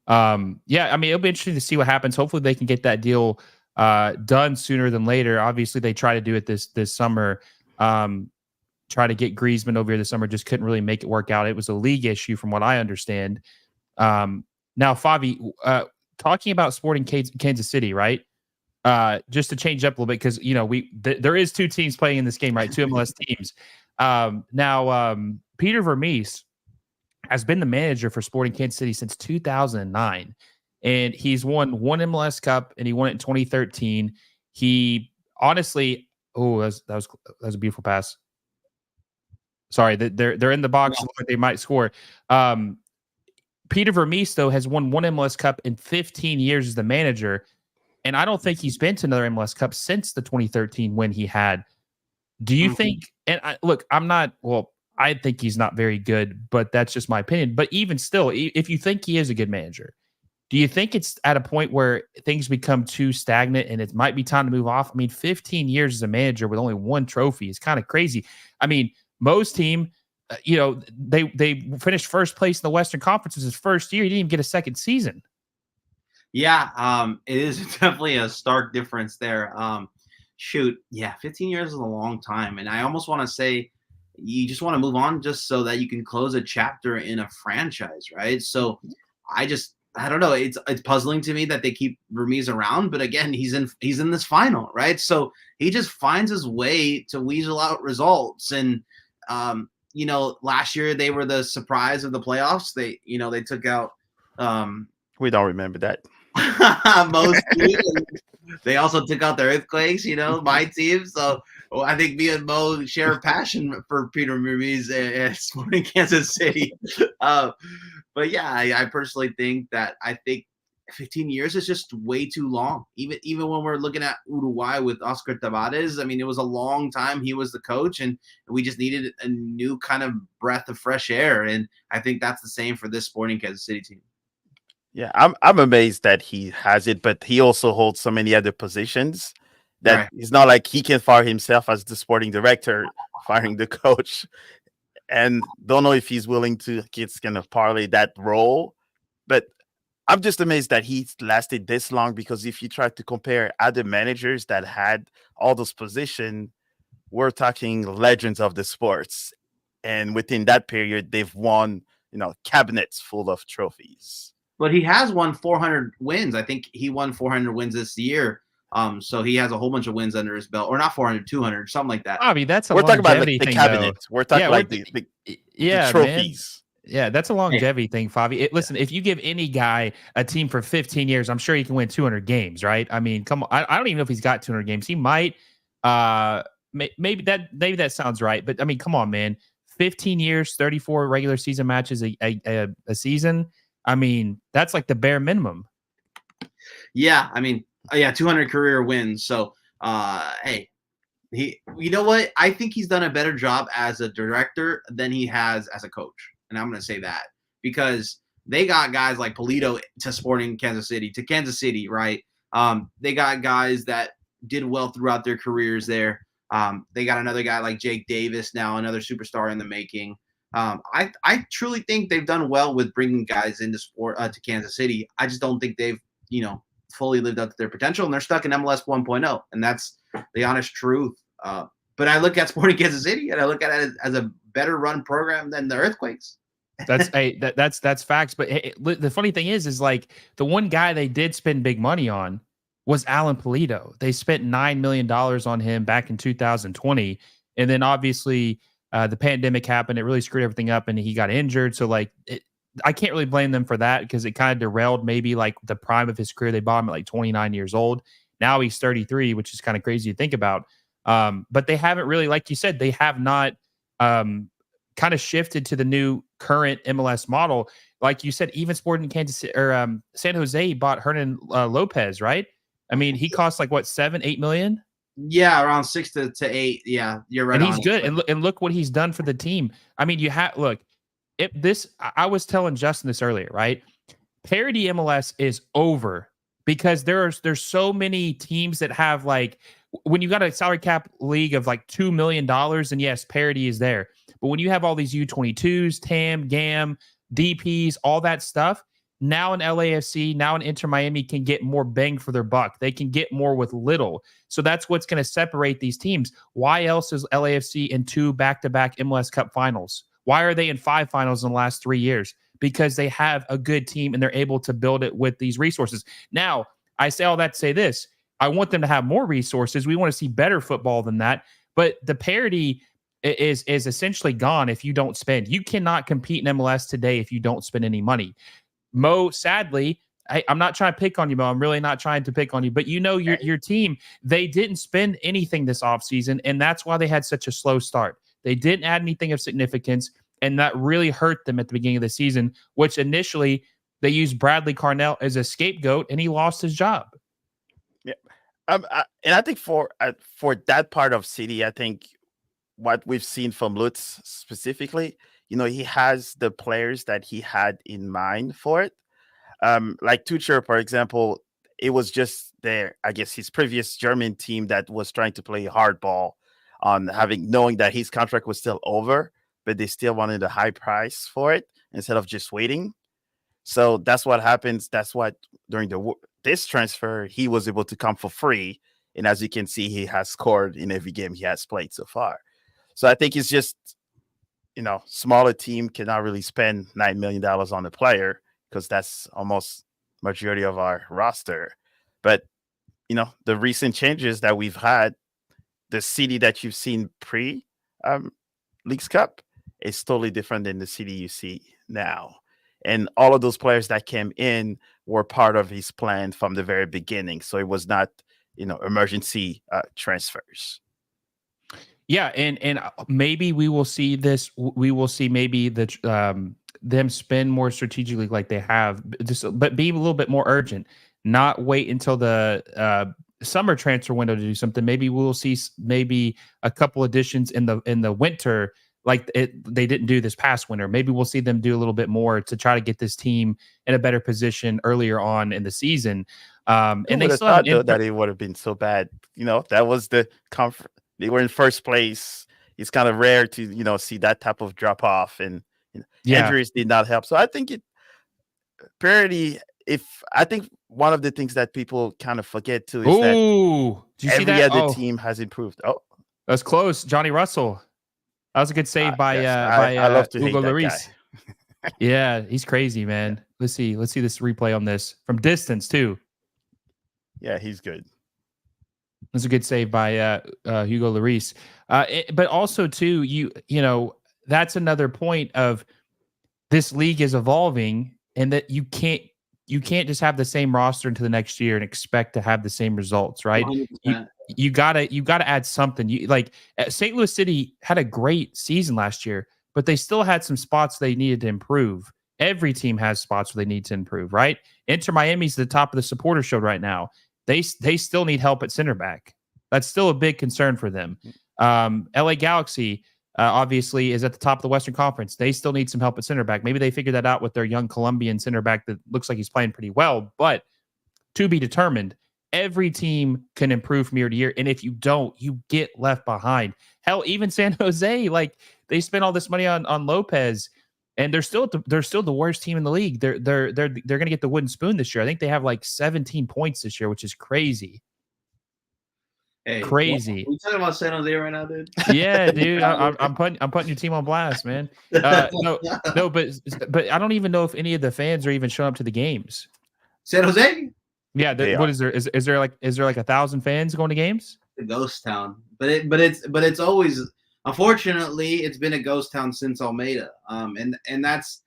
Yeah, I mean, it'll be interesting to see what happens. Hopefully they can get that deal done sooner than later. Obviously, they try to do it this summer. Try to get Griezmann over here this summer, just couldn't really make it work out. It was a league issue from what I understand. Now, Favi, talking about Sporting Kansas City, right? Just to change up a little bit, because you know there is 2 teams playing in this game, right? 2 MLS teams. Now, Peter Vermees has been the manager for Sporting Kansas City since 2009, and he's won 1 MLS Cup, and he won it in 2013. He honestly, that was a beautiful pass. Sorry, they're in the box. No. They might score. Peter Vermees, though, has won 1 MLS Cup in 15 years as the manager, and I don't think he's been to another MLS Cup since the 2013 when he had. Do you think? And look, I'm not. Well, I think he's not very good, but that's just my opinion. But even still, if you think he is a good manager, Do you think it's at a point where things become too stagnant and it might be time to move off? I mean, 15 years as a manager with only one trophy is kind of crazy. I mean, Mo's team, they finished first place in the Western Conference his first year. He didn't even get a second season. Yeah, it is definitely a stark difference there. 15 years is a long time, and I almost want to say you just want to move on just so that you can close a chapter in a franchise, right? So I don't know. It's puzzling to me that they keep Vermees around, but again, he's in this final, right? So he just finds his way to weasel out results. And last year they were the surprise of the playoffs. They took out we don't remember that. most teams. They also took out the Earthquakes, my team. So I think me and Mo share a passion for Peter Vermees at Sporting Kansas City. But yeah, I personally think 15 years is just way too long. Even when we're looking at Uruguay with Oscar Tabarez, I mean, it was a long time he was the coach, and we just needed a new kind of breath of fresh air. And I think that's the same for this Sporting Kansas City team. Yeah, I'm amazed that he has it, but he also holds so many other positions that Right. It's not like he can fire himself as the sporting director, firing the coach. And don't know if he's willing to kind of parlay that role. But I'm just amazed that he lasted this long, because if you try to compare other managers that had all those positions, we're talking legends of the sports. And within that period, they've won, cabinets full of trophies. But he has won 400 wins. I think he won 400 wins this year. So he has a whole bunch of wins under his belt, or not 400, 200, something like that. I mean, that's a We're talking about longevity the thing, cabinet. though. We're talking Yeah, like the trophies. Man. Yeah, that's a longevity thing, Favi. Listen, if you give any guy a team for 15 years, I'm sure he can win 200 games, right? I mean, come on. I don't even know if he's got 200 games. He might. Maybe that sounds right. But I mean, come on, man. 15 years, 34 regular season matches a season. I mean, that's like the bare minimum. Yeah, I mean, 200 career wins. So, hey, you know what? I think he's done a better job as a director than he has as a coach. And I'm going to say that because they got guys like Polito to Sporting Kansas City, right? They got guys that did well throughout their careers there. They got another guy like Jake Davis now, another superstar in the making. I truly think they've done well with bringing guys into sport to Kansas City. I just don't think they've, fully lived up to their potential, and they're stuck in MLS 1.0, and that's the honest truth. But I look at Sporting Kansas City, and I look at it as a better run program than the Earthquakes. That's facts. But the funny thing is like the one guy they did spend big money on was Alan Polito. They spent $9 million on him back in 2020, and then obviously the pandemic happened. It really screwed everything up, and he got injured. So I can't really blame them for that because it kind of derailed maybe like the prime of his career. They bought him at like 29 years old. Now he's 33, which is kind of crazy to think about. But they haven't really, like you said, they have not kind of shifted to the new current MLS model. Like you said, even Sporting Kansas or San Jose bought Hernan Lopez, right? I mean, he costs like what, 7-8 million? Yeah, around 6 to 8. Yeah, you're right. And he's good. And look what he's done for the team. I mean, I was telling Justin this earlier, right? Parity MLS is over because there's so many teams that have like, when you got a salary cap league of like $2 million, and yes, parity is there. But when you have all these U22s, TAM, GAM, DPs, all that stuff, now an LAFC, now an Inter Miami can get more bang for their buck. They can get more with little. So that's what's going to separate these teams. Why else is LAFC in 2 back-to-back MLS Cup finals? Why are they in 5 finals in the last 3 years? Because they have a good team and they're able to build it with these resources. Now, I say all that to say this. I want them to have more resources. We want to see better football than that. But the parity is essentially gone if you don't spend. You cannot compete in MLS today if you don't spend any money. Mo, sadly, I'm not trying to pick on you, Mo. I'm really not trying to pick on you. But your team, they didn't spend anything this offseason, and that's why they had such a slow start. They didn't add anything of significance, and that really hurt them at the beginning of the season, which initially they used Bradley Carnell as a scapegoat, and he lost his job. Yeah. And I think for that part of City, I think what we've seen from Lutz specifically, he has the players that he had in mind for it. Like Tuchel, for example, it was just I guess his previous German team that was trying to play hardball on knowing that his contract was still over, but they still wanted a high price for it instead of just waiting. So that's what happens. That's what during this transfer, he was able to come for free. And as you can see, he has scored in every game he has played so far. So I think it's just, smaller team cannot really spend $9 million on a player because that's almost majority of our roster. But, the recent changes that we've had, the city that you've seen Leagues Cup is totally different than the city you see now. And all of those players that came in were part of his plan from the very beginning. So it was not, emergency transfers. Yeah, and maybe we will see this. We will see maybe them spend more strategically like they have, but be a little bit more urgent. Not wait until the summer transfer window to do something. Maybe we'll see maybe a couple additions in the winter like they didn't do this past winter. Maybe we'll see them do a little bit more to try to get this team in a better position earlier on in the season. And they still thought that it would have been so bad. That was the comfort. They were in first place. It's kind of rare to see that type of drop off, and injuries did not help. So I think I think one of the things that people kind of forget too is that every other team has improved. Oh, that's close. Johnny Russell. That was a good save by I love to Hugo hate that Lloris. guy. Yeah, he's crazy, man. Yeah. Let's see this replay on this from distance too. Yeah, he's good. That's a good save by Hugo Lloris. But also too, that's another point of this league is evolving, and that you can't just have the same roster into the next year and expect to have the same results, right? You gotta add something. St. Louis City had a great season last year, but they still had some spots they needed to improve. Every team has spots where they need to improve, right? Inter Miami's the top of the supporter shield right now. They still need help at center back. That's still a big concern for them. LA Galaxy obviously is at the top of the Western Conference. They still need some help at center back. Maybe they figured that out with their young Colombian center back that looks like he's playing pretty well, but to be determined. Every team can improve from year to year, and if you don't, you get left behind. Hell, even San Jose, they spent all this money on Lopez, and they're still the worst team in the league. They're going to get the wooden spoon this year. I think they have 17 points this year, which is crazy. Hey, crazy. We talking about San Jose right now, dude? Yeah, dude. I'm putting your team on blast, man. No, but I don't even know if any of the fans are even showing up to the games. San Jose? Yeah. What is there? Is there 1,000 fans going to games? A ghost town, but it's always, unfortunately, it's been a ghost town since Almeida. And that's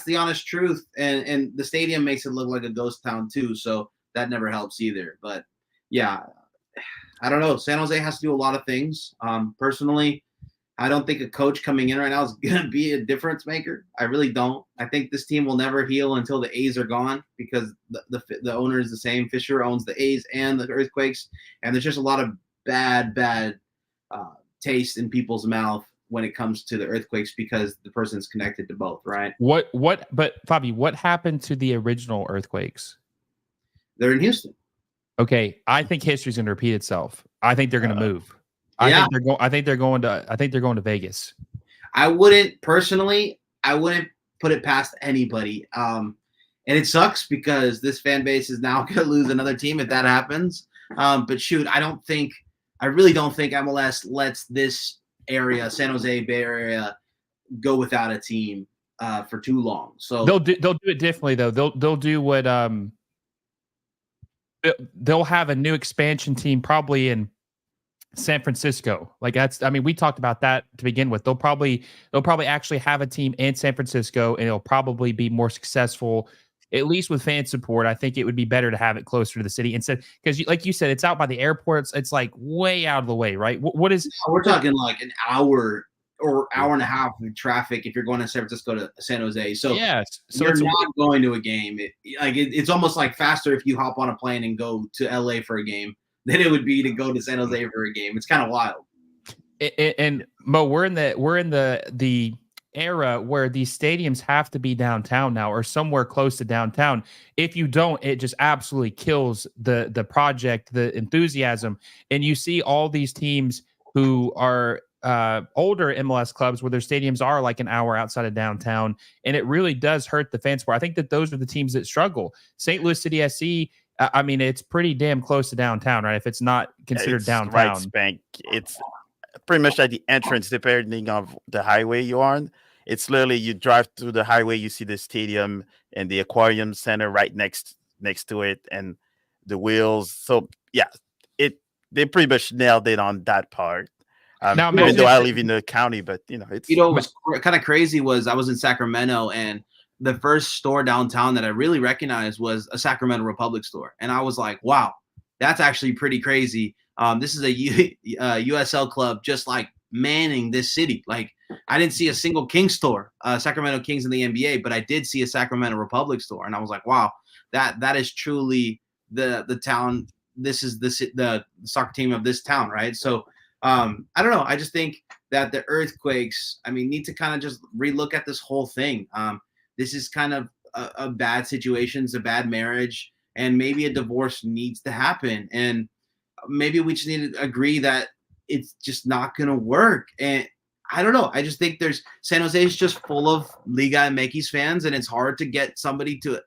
the honest truth. And the stadium makes it look like a ghost town too. So that never helps either. But yeah, I don't know. San Jose has to do a lot of things. Personally, I don't think a coach coming in right now is going to be a difference maker. I really don't. I think this team will never heal until the A's are gone, because the owner is the same. Fisher owns the A's and the Earthquakes, and there's just a lot of bad taste in people's mouth when it comes to the Earthquakes because the person's connected to both, right? But Fabi, what happened to the original Earthquakes? They're in Houston. Okay, I think history's going to repeat itself. I think they're going to move. I think they're going to Vegas. I wouldn't put it past anybody. And it sucks because this fan base is now going to lose another team if that happens. But shoot, I really don't think MLS lets this area, San Jose Bay Area, go without a team for too long. So they'll do it differently though. They'll do what they'll have a new expansion team probably in San Francisco. We talked about that to begin with. They'll probably actually have a team in San Francisco, and it'll probably be more successful, at least with fan support. I think it would be better to have it closer to the city instead, because like you said, it's out by the airports. It's way out of the way, right? What is? We're talking like an hour or hour and a half of traffic if you're going to San Francisco to San Jose. So yes, so you're not going to a game. It's almost like faster if you hop on a plane and go to LA for a game than it would be to go to San Jose for a game. It's kind of wild. And Mo, we're in the era where these stadiums have to be downtown now or somewhere close to downtown. If you don't, it just absolutely kills the project, the enthusiasm. And you see all these teams who are older MLS clubs where their stadiums are like an hour outside of downtown, and it really does hurt the fan sport. I think that those are the teams that struggle. St. Louis City SC, I mean, it's pretty damn close to downtown, right? If it's not considered downtown. Right, Spank. It's pretty much at the entrance, depending on the highway you're on. It's literally you drive through the highway, you see the stadium and the aquarium center right next to it, and the wheels. So yeah, they pretty much nailed it on that part. Now, even though I live in the county, but it's what was kind of crazy was I was in Sacramento, and the first store downtown that I really recognized was a Sacramento Republic store, and I was like, wow, that's actually pretty crazy. This is a USL club just like manning this city. Like, I didn't see a single King store, Sacramento Kings in the NBA, but I did see a Sacramento Republic store, and I was like, wow, that is truly the town. This is the soccer team of this town, right? So I don't know. I just think that the earthquakes, I mean, need to kind of just relook at this whole thing. This is kind of a bad situation. It's a bad marriage, and maybe a divorce needs to happen. And maybe we just need to agree that it's just not going to work. And I don't know. I just think San Jose is just full of Liga MX fans, and it's hard to get somebody to,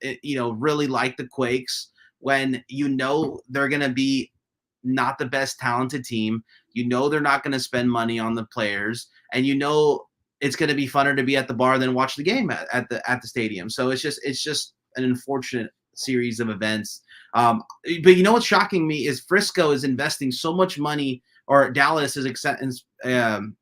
really like the Quakes when they're going to be not the best talented team. They're not going to spend money on the players, and it's going to be funner to be at the bar than watch the game at the stadium. So it's just an unfortunate series of events. But what's shocking me is Frisco is investing so much money, or Dallas is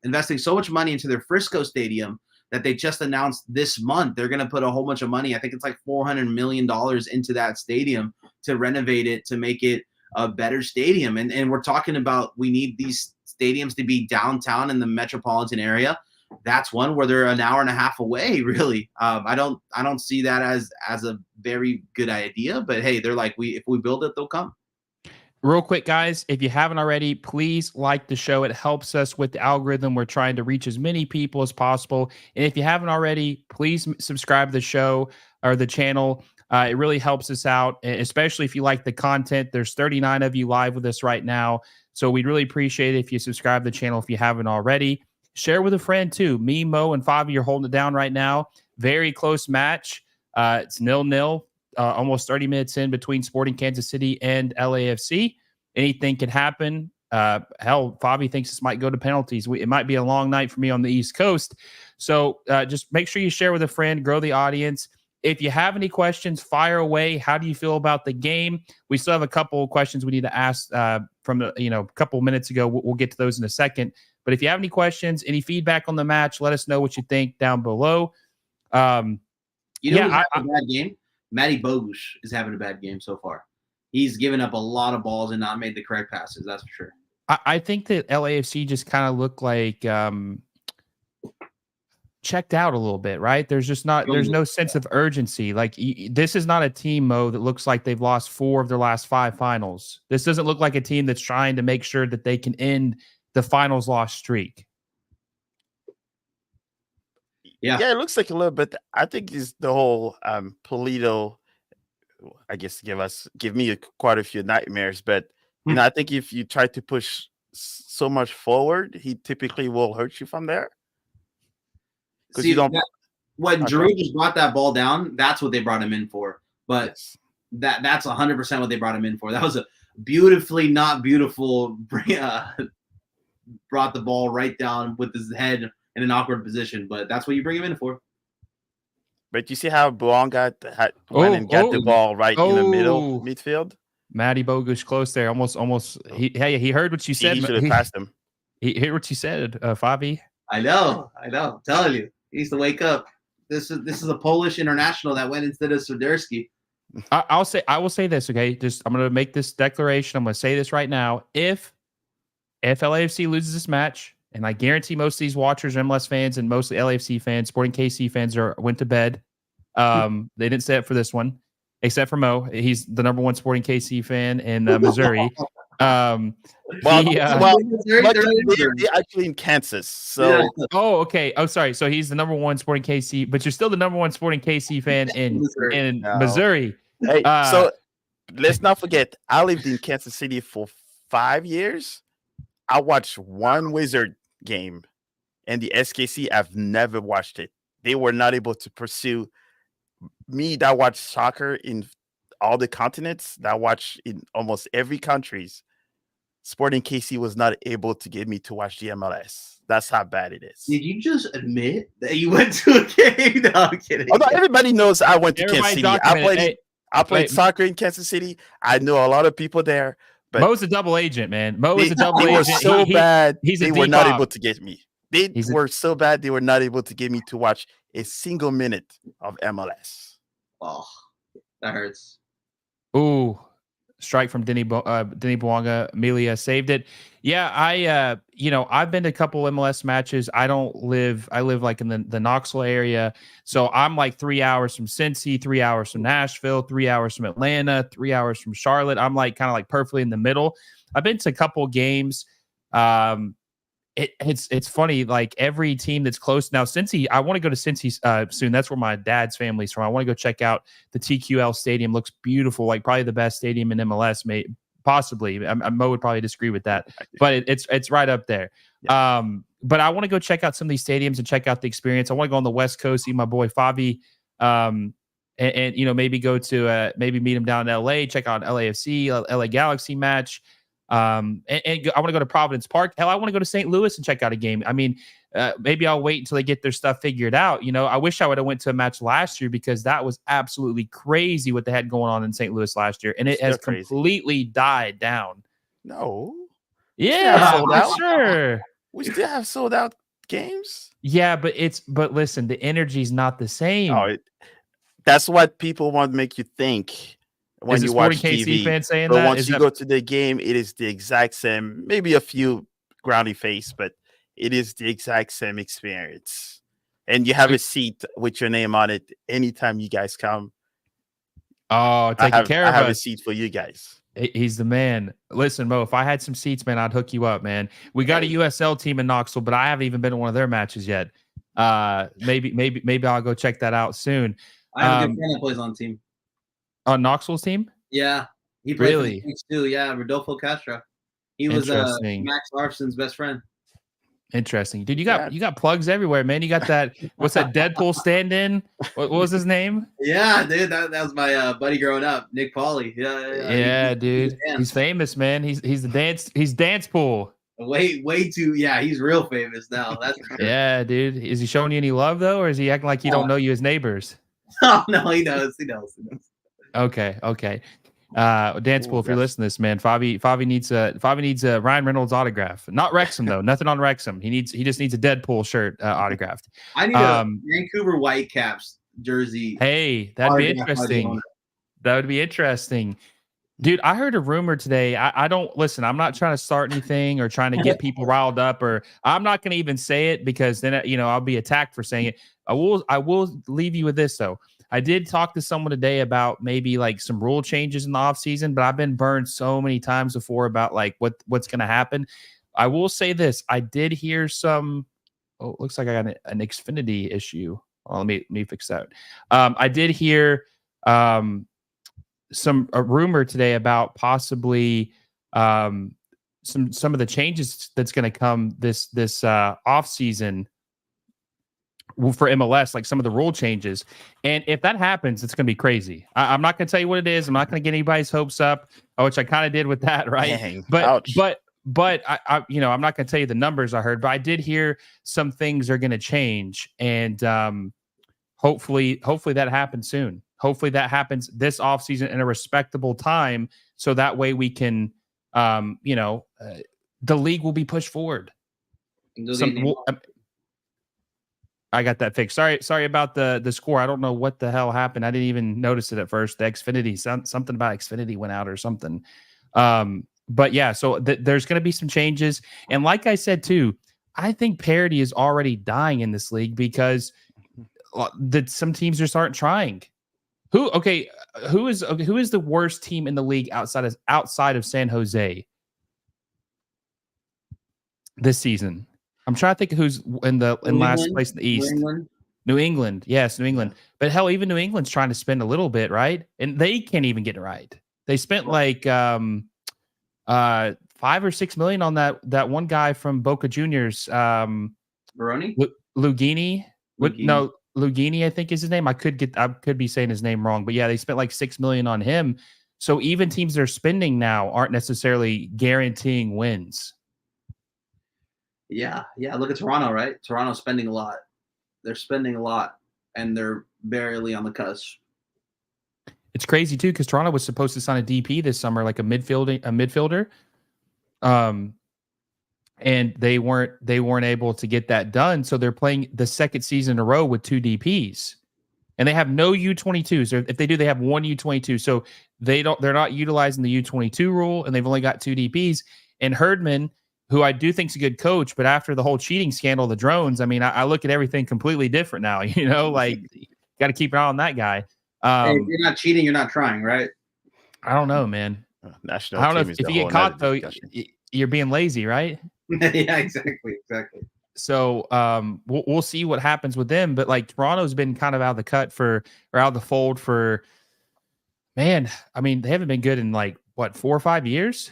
investing so much money into their Frisco stadium that they just announced this month they're going to put a whole bunch of money. I think it's like $400 million into that stadium to renovate it, to make it a better stadium. And we're talking about, we need these stadiums to be downtown in the metropolitan area. That's one where they're an hour and a half away, really. I don't see that as a very good idea, but hey, they're like, if we build it, they'll come. Real quick, guys, if you haven't already, please like the show. It helps us with the algorithm. We're trying to reach as many people as possible. And if you haven't already, please subscribe to the show or the channel. It really helps us out, especially if you like the content. There's 39 of you live with us right now. So we'd really appreciate it if you subscribe to the channel if you haven't already. Share with a friend too. Me, Mo, and Fabi are holding it down right now. Very close match. It's 0-0. Almost 30 minutes in between Sporting Kansas City and LAFC. Anything can happen. Hell, Fabi thinks this might go to penalties. It might be a long night for me on the East Coast. So just make sure you share with a friend, grow the audience. If you have any questions, fire away. How do you feel about the game? We still have a couple of questions we need to ask from a couple of minutes ago. We'll get to those in a second. But if you have any questions, any feedback on the match, let us know what you think down below. Who's having a bad game? Matty Bogusz is having a bad game so far. He's given up a lot of balls and not made the correct passes. That's for sure. I think that LAFC just kind of looked like checked out a little bit, right? There's no sense of urgency. Like, this is not a team, Mo, that looks like they've lost 4 of their last 5 finals. This doesn't look like a team that's trying to make sure that they can end the finals loss streak. Yeah, it looks like a little bit. I think is the whole Polito, I guess, give me quite a few nightmares. But I think if you try to push so much forward, he typically will hurt you from there. Because you don't. When Giroud just brought that ball down, that's what they brought him in for. But that's 100% what they brought him in for. That was a beautifully not beautiful. Brought the ball right down with his head in an awkward position, but that's what you bring him in for. But you see how Buon got the ball right in the middle midfield? Matty Bogusz close there. Almost. He heard what you said. He should have passed him. He heard what you said, Fabi. I know. I'm telling you. He needs to wake up. This is a Polish international that went instead of Soderski. I will say this, okay? I'm going to make this declaration. I'm going to say this right now. If LAFC loses this match, and I guarantee most of these watchers are MLS fans and mostly LAFC fans, Sporting KC fans went to bed. They didn't say it for this one, except for Mo. He's the #1 Sporting KC fan in Missouri. Well, he, well, They're they're actually in Kansas. So oh, okay. Oh, sorry. So he's the number one Sporting KC, but you're still the number one Sporting KC fan in No. Missouri. hey, so let's not forget, I lived in Kansas City for 5 years. I watched one Wizard game, and the SKC, I've never watched it. They were not able to pursue me that watch soccer in all the continents, that watch in almost every countries. Sporting KC was not able to get me to watch the MLS. That's how bad it is. Did you just admit that you went to a game? No, I'm kidding. Although everybody knows I went to Kansas City. Documented. I played soccer in Kansas City. I know a lot of people there. But Mo's a double agent, man. Mo is a double agent. Were so bad. They were not able to get me. They were so bad. They were not able to get me to watch a single minute of MLS. Oh, that hurts. Ooh, strike from Denny Bouanga. Amelia saved it. Yeah, I've been to a couple MLS matches. I live like in the Knoxville area. So I'm like 3 hours from Cincy, 3 hours from Nashville, 3 hours from Atlanta, 3 hours from Charlotte. I'm like kind of like perfectly in the middle. I've been to a couple games. It's funny, like every team that's close now. Cincy, I want to go to Cincy soon. That's where my dad's family's from. I want to go check out the TQL Stadium. Looks beautiful, like probably the best stadium in MLS. Possibly, Mo would probably disagree with that, but it's right up there. Yeah. But I want to go check out some of these stadiums and check out the experience. I want to go on the West Coast, see my boy Fabi, and maybe go to maybe meet him down in LA, check out LAFC, LA Galaxy match. And I want to go to Providence Park. Hell, I want to go to St. Louis and check out a game. I mean, maybe I'll wait until they get their stuff figured out. I wish I would have went to a match last year because that was absolutely crazy what they had going on in St. Louis last year, and it has completely died down. No, yeah, for sure. We still have sold out games. Yeah, but listen, the energy's not the same. Oh, that's what people want to make you think. When you watch TV, fan saying but that? once you go to the game, it is the exact same. Maybe a few groundy face, but it is the exact same experience. And you have a seat with your name on it anytime you guys come. Oh, taking care of us. I have a seat for you guys. He's the man. Listen, Mo, if I had some seats, man, I'd hook you up, man. We got a USL team in Knoxville, but I haven't even been to one of their matches yet. Maybe I'll go check that out soon. I have a good friend that plays on the team. On Knoxville's team? Yeah. He played for the Kings too. Yeah, Rodolfo Castro. He was Max Larson's best friend. Interesting. Dude, you got plugs everywhere, man. You got that, what's that Deadpool stand-in? What was his name? Yeah, dude. That was my buddy growing up, Nick Pauly. Yeah, dude. He's famous, man. He's Dance Pool. Way too, yeah, he's real famous now. That's for sure. Yeah, dude. Is he showing you any love though, or is he acting like you don't know you as neighbors? Oh no, he knows. Okay. Dance Pool, if you're listening to this, man, Fabi needs a Ryan Reynolds autograph. Not Wrexham though. Nothing on Wrexham. He just needs a Deadpool shirt autographed. I need a Vancouver Whitecaps jersey. Hey, that'd be interesting. That would be interesting. Dude, I heard a rumor today. I don't listen. I'm not trying to start anything or trying to get people riled up, or I'm not going to even say it because then I'll be attacked for saying it. I will leave you with this though. I did talk to someone today about maybe like some rule changes in the offseason, but I've been burned so many times before about like what's going to happen. I will say this. I did hear some. Oh, it looks like I got an Xfinity issue. Well, let me fix that. I did hear a rumor today about possibly some of the changes that's going to come this off season for MLS, like some of the rule changes. And if that happens, it's going to be crazy. I'm not going to tell you what it is. I'm not going to get anybody's hopes up, which I kind of did with that, right? Dang, but ouch. but I I'm not going to tell you the numbers I heard, but I did hear some things are going to change, and hopefully that happens soon. Hopefully that happens this offseason in a respectable time, so that way we can, the league will be pushed forward. I got that fixed. Sorry about the score. I don't know what the hell happened. I didn't even notice it at first. The Xfinity, something about Xfinity went out or something. But yeah, so there's going to be some changes. And like I said too, I think parity is already dying in this league because some teams just aren't trying. Who is the worst team in the league outside of San Jose? this season. I'm trying to think of who's in last place in the East. New England. Yes, New England. Yeah. But hell, even New England's trying to spend a little bit, right? And they can't even get it right. They spent like $5 or $6 million on that one guy from Boca Juniors. Baroni? Lugini. No, Lugini, I think is his name. I could be saying his name wrong, but yeah, they spent like $6 million on him. So even teams that are spending now aren't necessarily guaranteeing wins. Yeah. Look at Toronto, right? Toronto's spending a lot. They're spending a lot, and they're barely on the cusp. It's crazy too, because Toronto was supposed to sign a DP this summer, like a midfielder. And they weren't able to get that done. So they're playing the second season in a row with 2 DPs. And they have no U22s. If they do, they have one U22. So they're not utilizing the U22 rule, and they've only got 2 DPs. And Herdman, who I do think is a good coach, but after the whole cheating scandal, the drones, I mean, I look at everything completely different now. Like got to keep an eye on that guy. Hey, if you're not cheating, you're not trying, right? I don't know, man. National I don't know team if you get caught though, you're being lazy, right? Yeah, exactly. So we'll see what happens with them. But like Toronto's been kind of out of the fold for, man. I mean, they haven't been good in like what 4 or 5 years.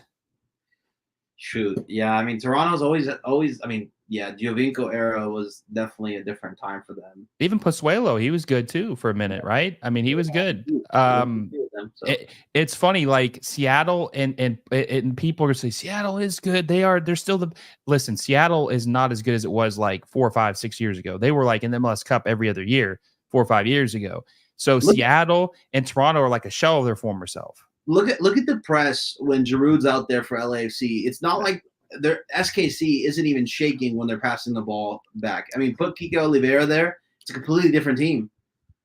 Shoot, yeah. I mean, Toronto's always. I mean, yeah. Giovinco era was definitely a different time for them. Even Pozuelo, he was good too for a minute, right? I mean, he was good. It's funny, like Seattle and people are saying Seattle is good. They're still listen. Seattle is not as good as it was like 4, 5, 6 years ago. They were like in the MLS Cup every other year 4 or 5 years ago. So Seattle and Toronto are like a shell of their former self. Look at the press when Giroud's out there for LAFC. It's not like their SKC isn't even shaking when they're passing the ball back. I mean, put Kike Oliveira there, it's a completely different team.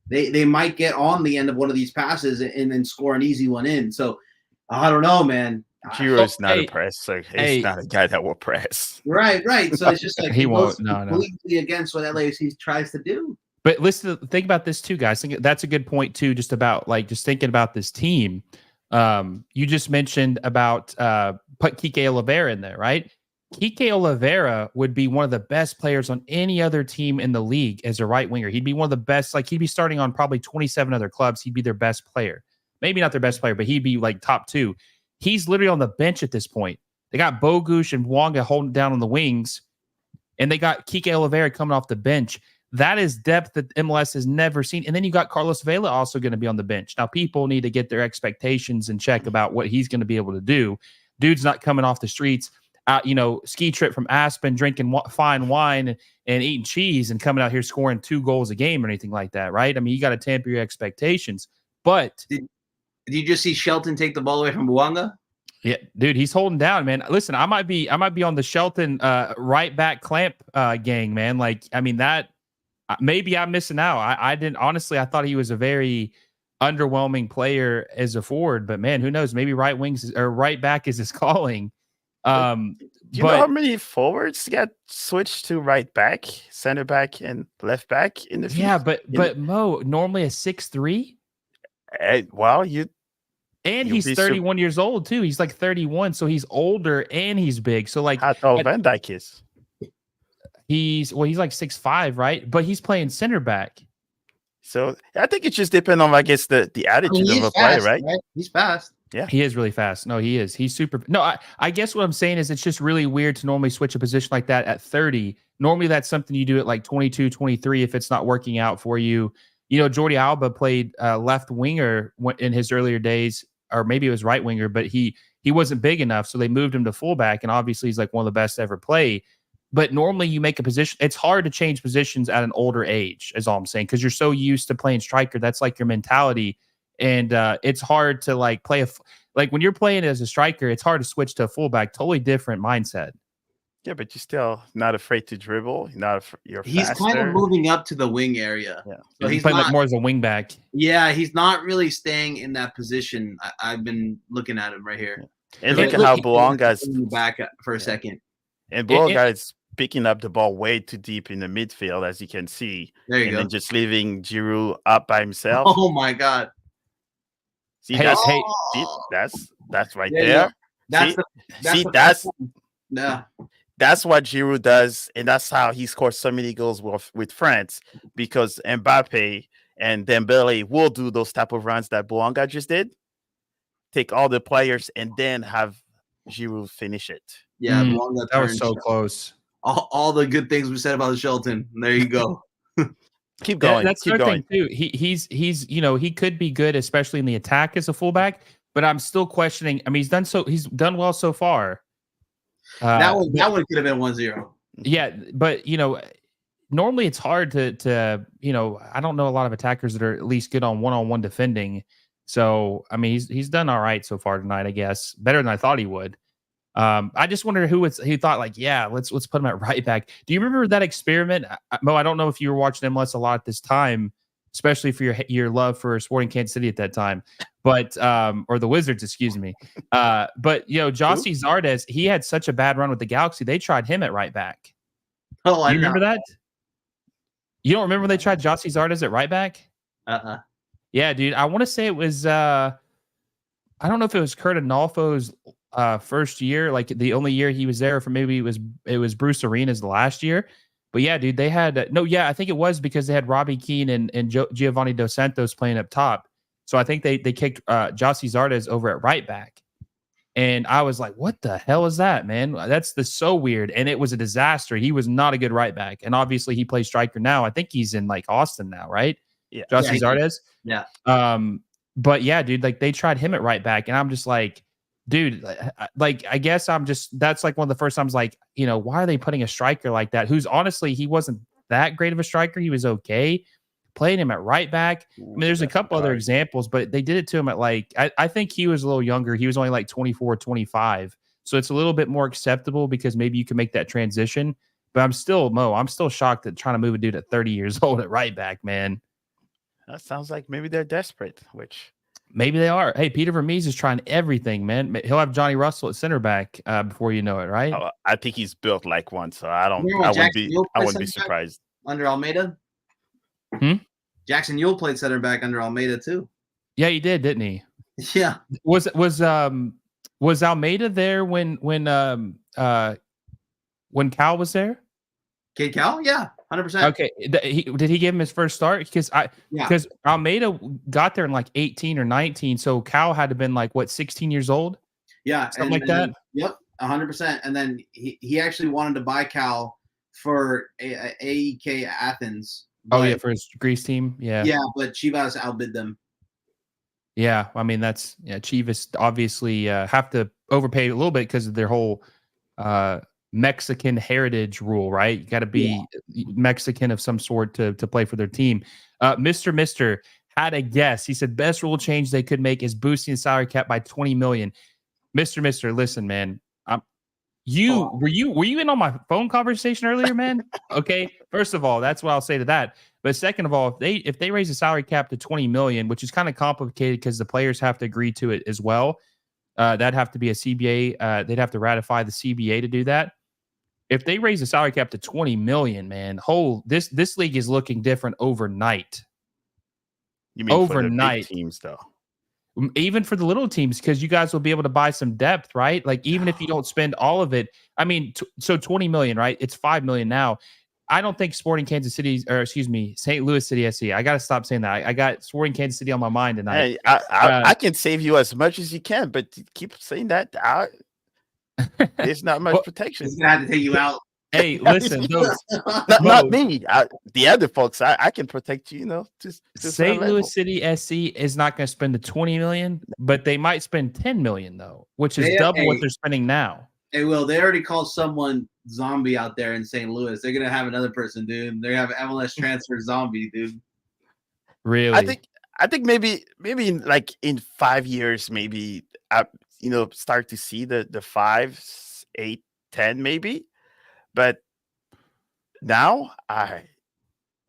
They might get on the end of one of these passes and then score an easy one in. So I don't know, man. Giroud's not a presser. He's not a guy that will press. Right. So it's just like he won't. No. Completely against what LAFC tries to do. But listen, think about this too, guys. That's a good point too. Just thinking about this team. You just mentioned about put Kike Oliveira in there, right? Kike Oliveira would be one of the best players on any other team in the league as a right winger. He'd be one of the best. Like he'd be starting on probably 27 other clubs. He'd be their best player. Maybe not their best player, but he'd be like top 2. He's literally on the bench at this point. They got Bogusz and Wonga holding down on the wings, and they got Kike Oliveira coming off the bench. That is depth that MLS has never seen. And then you got Carlos Vela also going to be on the bench. Now, people need to get their expectations in check about what he's going to be able to do. Dude's not coming off the streets, ski trip from Aspen, drinking fine wine and eating cheese and coming out here scoring 2 goals a game or anything like that, right? I mean, you got to temper your expectations. But did you just see Shelton take the ball away from Bouanga? Yeah, dude, he's holding down, man. Listen, I might be on the Shelton right back clamp gang, man. Like, I mean, that maybe I'm missing out. I didn't honestly. I thought he was a very underwhelming player as a forward, but man, who knows? Maybe right back is his calling. Do you know how many forwards got switched to right back, center back, and left back in the field? Yeah, but Mo, normally a 6'3". And he's 31 years old too. He's like 31, so he's older and he's big. So like, how tall Van Dijk is? He's like 6'5", right? But he's playing center back. So I think it just depends on, I guess, the attitude of a player, right? He's fast. Yeah, he is really fast. No, he is. He's super. No, I guess what I'm saying is it's just really weird to normally switch a position like that at 30. Normally that's something you do at like 22, 23 if it's not working out for you. Jordi Alba played left winger in his earlier days, or maybe it was right winger, but he wasn't big enough, so they moved him to fullback, and obviously he's like one of the best to ever play. But normally you make a position. It's hard to change positions at an older age, is all I'm saying, because you're so used to playing striker. That's like your mentality. And it's hard to like play like when you're playing as a striker, it's hard to switch to a fullback. Totally different mindset. Yeah, but you're still not afraid to dribble. He's kind of moving up to the wing area. Yeah, so he's playing like more as a wing back. Yeah, he's not really staying in that position. I've been looking at him right here. Yeah. And look at how Bouanga's back for a second. And Bouanga is picking up the ball way too deep in the midfield, as you can see. There you go. And then just leaving Giroud up by himself. Oh my God! See, that's right there. That's that's what Giroud does, and that's how he scores so many goals with France, because Mbappe and Dembele will do those type of runs that Bouanga just did. Take all the players and then have Giroud finish it. Yeah, that was so close. All the good things we said about Shelton. There you go. Keep going. That's keep the going. thing too. He's he could be good, especially in the attack as a fullback. But I'm still questioning. I mean, he's done well so far. That one could have been 1-0. Yeah, but normally it's hard to I don't know a lot of attackers that are at least good on one-on-one defending. So I mean, he's done all right so far tonight, I guess, better than I thought he would. I just wonder who thought like, yeah, let's put him at right back. Do you remember that experiment, Mo? I don't know if you were watching MLS a lot at this time, especially for your love for Sporting Kansas City at that time, but or the Wizards, excuse me. But Jossie Zardes, he had such a bad run with the Galaxy. They tried him at right back. Oh, I you remember that? You don't remember when they tried Jossie Zardes at right back? Yeah, dude. I want to say it was I don't know if it was Kurt Anolfo's first year, like the only year he was there, for maybe it was Bruce Arena's the last year. But yeah, dude, they had I think it was because they had Robbie Keane and Giovanni Dos Santos playing up top. So I think they kicked Jossie Zardes over at right back. And I was like, what the hell is that, man? That's so weird. And it was a disaster. He was not a good right back. And obviously he plays striker now. I think he's in like Austin now, right? Yeah. Jossie Zardes. Yeah. But yeah, dude, like they tried him at right back. And I'm just like, dude, like I guess that's like one of the first times, like, why are they putting a striker like that? Who's honestly, he wasn't that great of a striker. He was okay. Playing him at right back. I mean, there's a couple other examples, but they did it to him at like, I think he was a little younger. He was only like 24, 25. So it's a little bit more acceptable because maybe you can make that transition. But I'm still shocked at trying to move a dude at 30 years old at right back, man. That sounds like maybe they're desperate, which maybe they are. Hey, Peter Vermees is trying everything, man. He'll have Johnny Russell at center back before you know it, right? I think he's built like one, so I wouldn't be surprised. Under Almeida? Jackson Yule played center back under Almeida too. Yeah, he did, didn't he? Yeah. Was Almeida there when Cal was there? Kid Cal? Yeah, 100%. Okay. Did he give him his first start? Because Almeida got there in like 18 or 19, so Cal had to have been like, what, 16 years old? Yeah. Something like that? Yep, 100%. And then he actually wanted to buy Cal for AEK Athens. But, for his Greece team? Yeah. Yeah, but Chivas outbid them. Yeah, I mean, Chivas obviously have to overpay a little bit because of their whole Mexican heritage rule, right? You got to be Mexican of some sort to play for their team. Mr. had a guess. He said best rule change they could make is boosting the salary cap by 20 million. Mr. Listen, man. Were you in on my phone conversation earlier, man? Okay. First of all, that's what I'll say to that. But second of all, if they raise the salary cap to 20 million, which is kind of complicated because the players have to agree to it as well. That'd have to be a CBA. They'd have to ratify the CBA to do that. If they raise the salary cap to 20 million, man, this league is looking different overnight. You mean overnight? For the big teams, though? Even for the little teams, because you guys will be able to buy some depth, right? Like even if you don't spend all of it, I mean, so 20 million, right? It's 5 million now. I don't think Sporting Kansas City, St. Louis City SC. I got to stop saying that. I got Sporting Kansas City on my mind tonight. Hey, I can save you as much as you can, but keep saying that. There's not much protection. He's gonna have to take you out. Hey, listen, not me. The other folks, I can protect you. St. Louis City SC is not going to spend the 20 million, but they might spend 10 million though, which is double what they're spending now. Hey, Will, they already called someone zombie out there in St. Louis. They're gonna have another person, dude. They have MLS transfer zombie, dude. Really? I think maybe in 5 years, maybe start to see the 5, 8, 10 maybe. But now I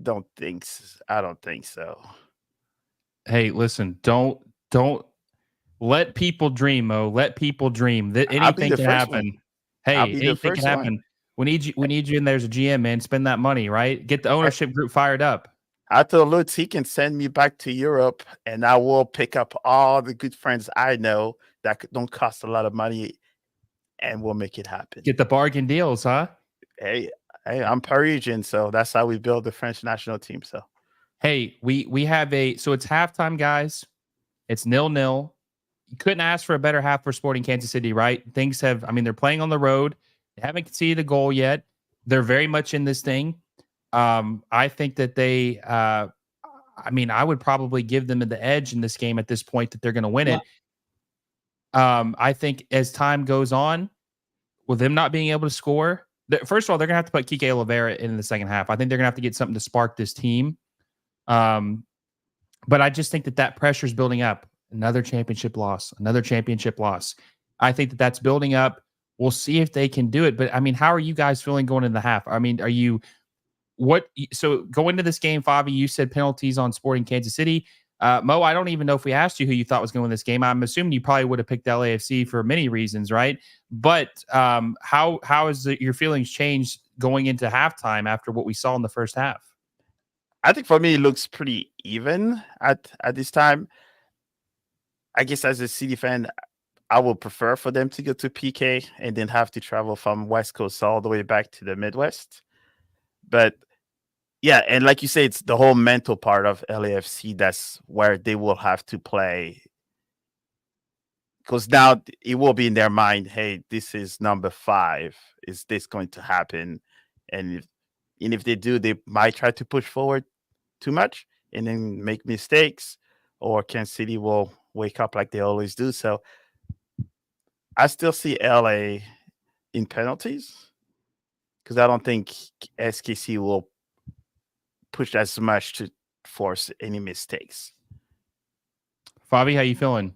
don't think so. Hey, listen, don't let people dream, Mo. Let people dream. Anything can happen. Hey, anything can happen. We need you in there as a GM, man. Spend that money, right? Get the ownership group fired up. I told Lutz he can send me back to Europe, and I will pick up all the good friends I know that don't cost a lot of money and we'll make it happen. Get the bargain deals, huh? Hey, I'm Parisian, so that's how we build the French national team. So, hey, we have so it's halftime, guys. It's 0-0. You couldn't ask for a better half for Sporting Kansas City, right? Things have, I mean, they're playing on the road. They haven't conceded a goal yet. They're very much in this thing. I think that they, I mean, I would probably give them the edge in this game at this point that they're going to win it. I think as time goes on, with them not being able to score, first of all, they're going to have to put Kike Oliveira in the second half. I think they're going to have to get something to spark this team. But I just think that pressure is building up. Another championship loss. I think that that's building up. We'll see if they can do it. But I mean, how are you guys feeling going into the half? I mean, so going into this game, Fabi, you said penalties on Sporting Kansas City. Mo, I don't even know if we asked you who you thought was going to win this game. I'm assuming you probably would have picked LAFC for many reasons, right? But how has your feelings changed going into halftime after what we saw in the first half? I think for me, it looks pretty even at this time. I guess as a City fan, I would prefer for them to go to PK and then have to travel from West Coast all the way back to the Midwest. But yeah, and like you say, it's the whole mental part of LAFC. That's where they will have to play. Because now it will be in their mind, hey, this is number 5. Is this going to happen? And if they do, they might try to push forward too much and then make mistakes. Or Kansas City will wake up like they always do. So I still see LA in penalties because I don't think SKC will push as much to force any mistakes. Fabi, how you feeling?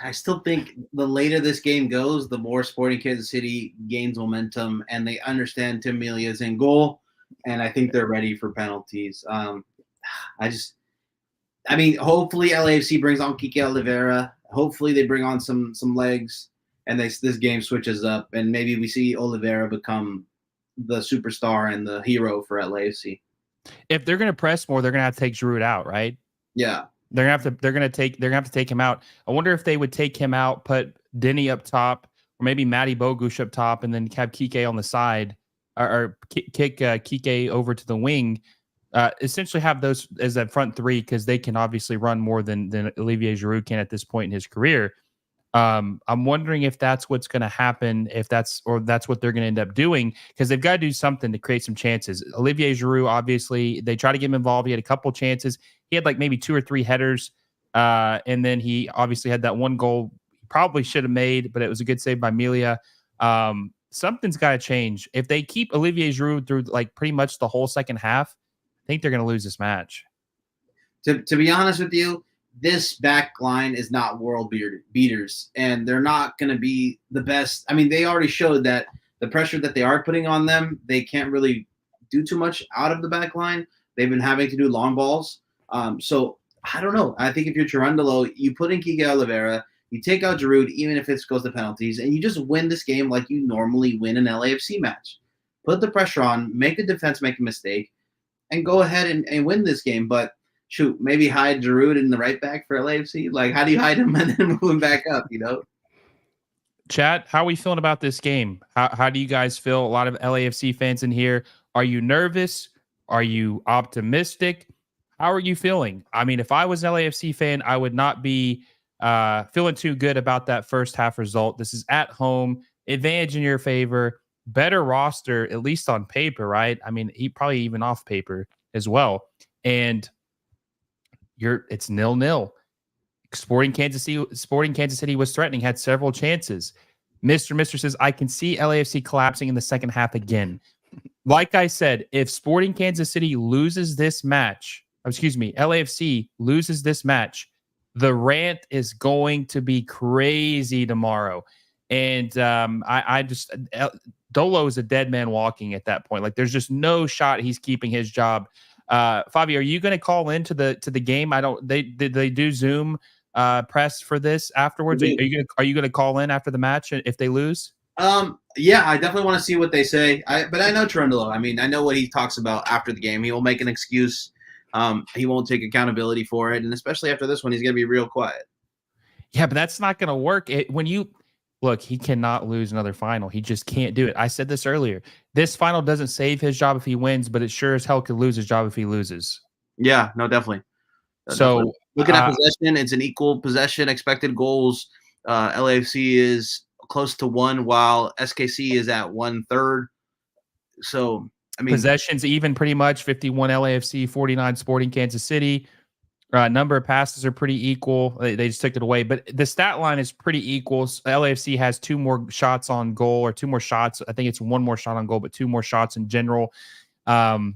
I still think the later this game goes, the more Sporting Kansas City gains momentum, and they understand Tim Melia's in goal, and I think they're ready for penalties. I mean, hopefully LAFC brings on Kike Oliveira. Hopefully they bring on some legs, and this game switches up, and maybe we see Oliveira become the superstar and the hero for LAFC. If they're going to press more, they're going to have to take Giroud out, right? Yeah. They're gonna have to take him out. I wonder if they would take him out, put Denny up top, or maybe Matty Bogusz up top, and then have Kike on the side, or kick Kike over to the wing. Essentially, have those as that front three because they can obviously run more than Olivier Giroud can at this point in his career. I'm wondering if that's what's going to happen, that's what they're going to end up doing because they've got to do something to create some chances. Olivier Giroud, obviously, they try to get him involved. He had a couple chances. He had like maybe 2 or 3 headers, and then he obviously had that one goal he probably should have made, but it was a good save by Melia. Something's got to change. If they keep Olivier Giroud through like pretty much the whole second half, I think they're going to lose this match. To be honest with you, this back line is not world beaters, and they're not going to be the best. I mean, they already showed that the pressure that they are putting on them, they can't really do too much out of the back line. They've been having to do long balls. So I don't know. I think if you're Cherundolo, you put in Kike Oliveira, you take out Giroud, even if it goes to penalties, and you just win this game like you normally win an LAFC match. Put the pressure on, make the defense make a mistake, and go ahead and win this game. But shoot, maybe hide Giroud in the right back for LAFC. Like, how do you hide him and then move him back up, you know? Chat, how are we feeling about this game? How do you guys feel? A lot of LAFC fans in here. Are you nervous? Are you optimistic? How are you feeling? I mean, if I was an LAFC fan, I would not be feeling too good about that first half result. This is at home, advantage in your favor, better roster, at least on paper, right? I mean, he probably even off paper as well. And it's 0-0. Sporting Kansas City was threatening, had several chances. Mr. says, I can see LAFC collapsing in the second half again. Like I said, if Sporting Kansas City loses this match, LAFC loses this match, the rant is going to be crazy tomorrow. And Dolo is a dead man walking at that point. Like, there's just no shot he's keeping his job. Fabi, are you going to call into the game? Did they do Zoom press for this afterwards? Are you going to call in after the match if they lose? Yeah, I definitely want to see what they say. But I know Cherundolo. I mean, I know what he talks about after the game. He will make an excuse. He won't take accountability for it, and especially after this one, he's going to be real quiet. Yeah, but that's not going to work. look, he cannot lose another final. He just can't do it. I said this earlier. This final doesn't save his job if he wins, but it sure as hell could lose his job if he loses. Yeah, no, definitely. So looking at possession, it's an equal possession. Expected goals, LAFC is close to 1, while SKC is at 1/3. So, I mean, possessions even pretty much 51 LAFC, 49 Sporting Kansas City. Number of passes are pretty equal. They just took it away, but the stat line is pretty equal. LAFC has 2 more shots on goal, or 2 more shots. I think it's 1 more shot on goal, but 2 more shots in general. I'm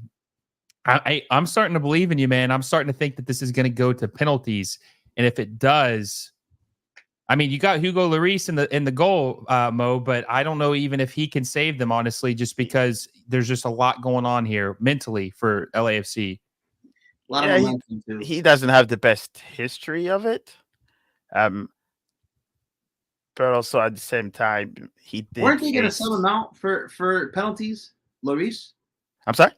starting to believe in you, man. I'm starting to think that this is going to go to penalties, and if it does, I mean, you got Hugo Lloris in the goal, Mo, but I don't know even if he can save them, honestly, just because there's just a lot going on here mentally for LAFC. A lot of momentum too. He doesn't have the best history of it. But also at the same time, he did. Weren't they going to sub him out for penalties, Lloris? I'm sorry?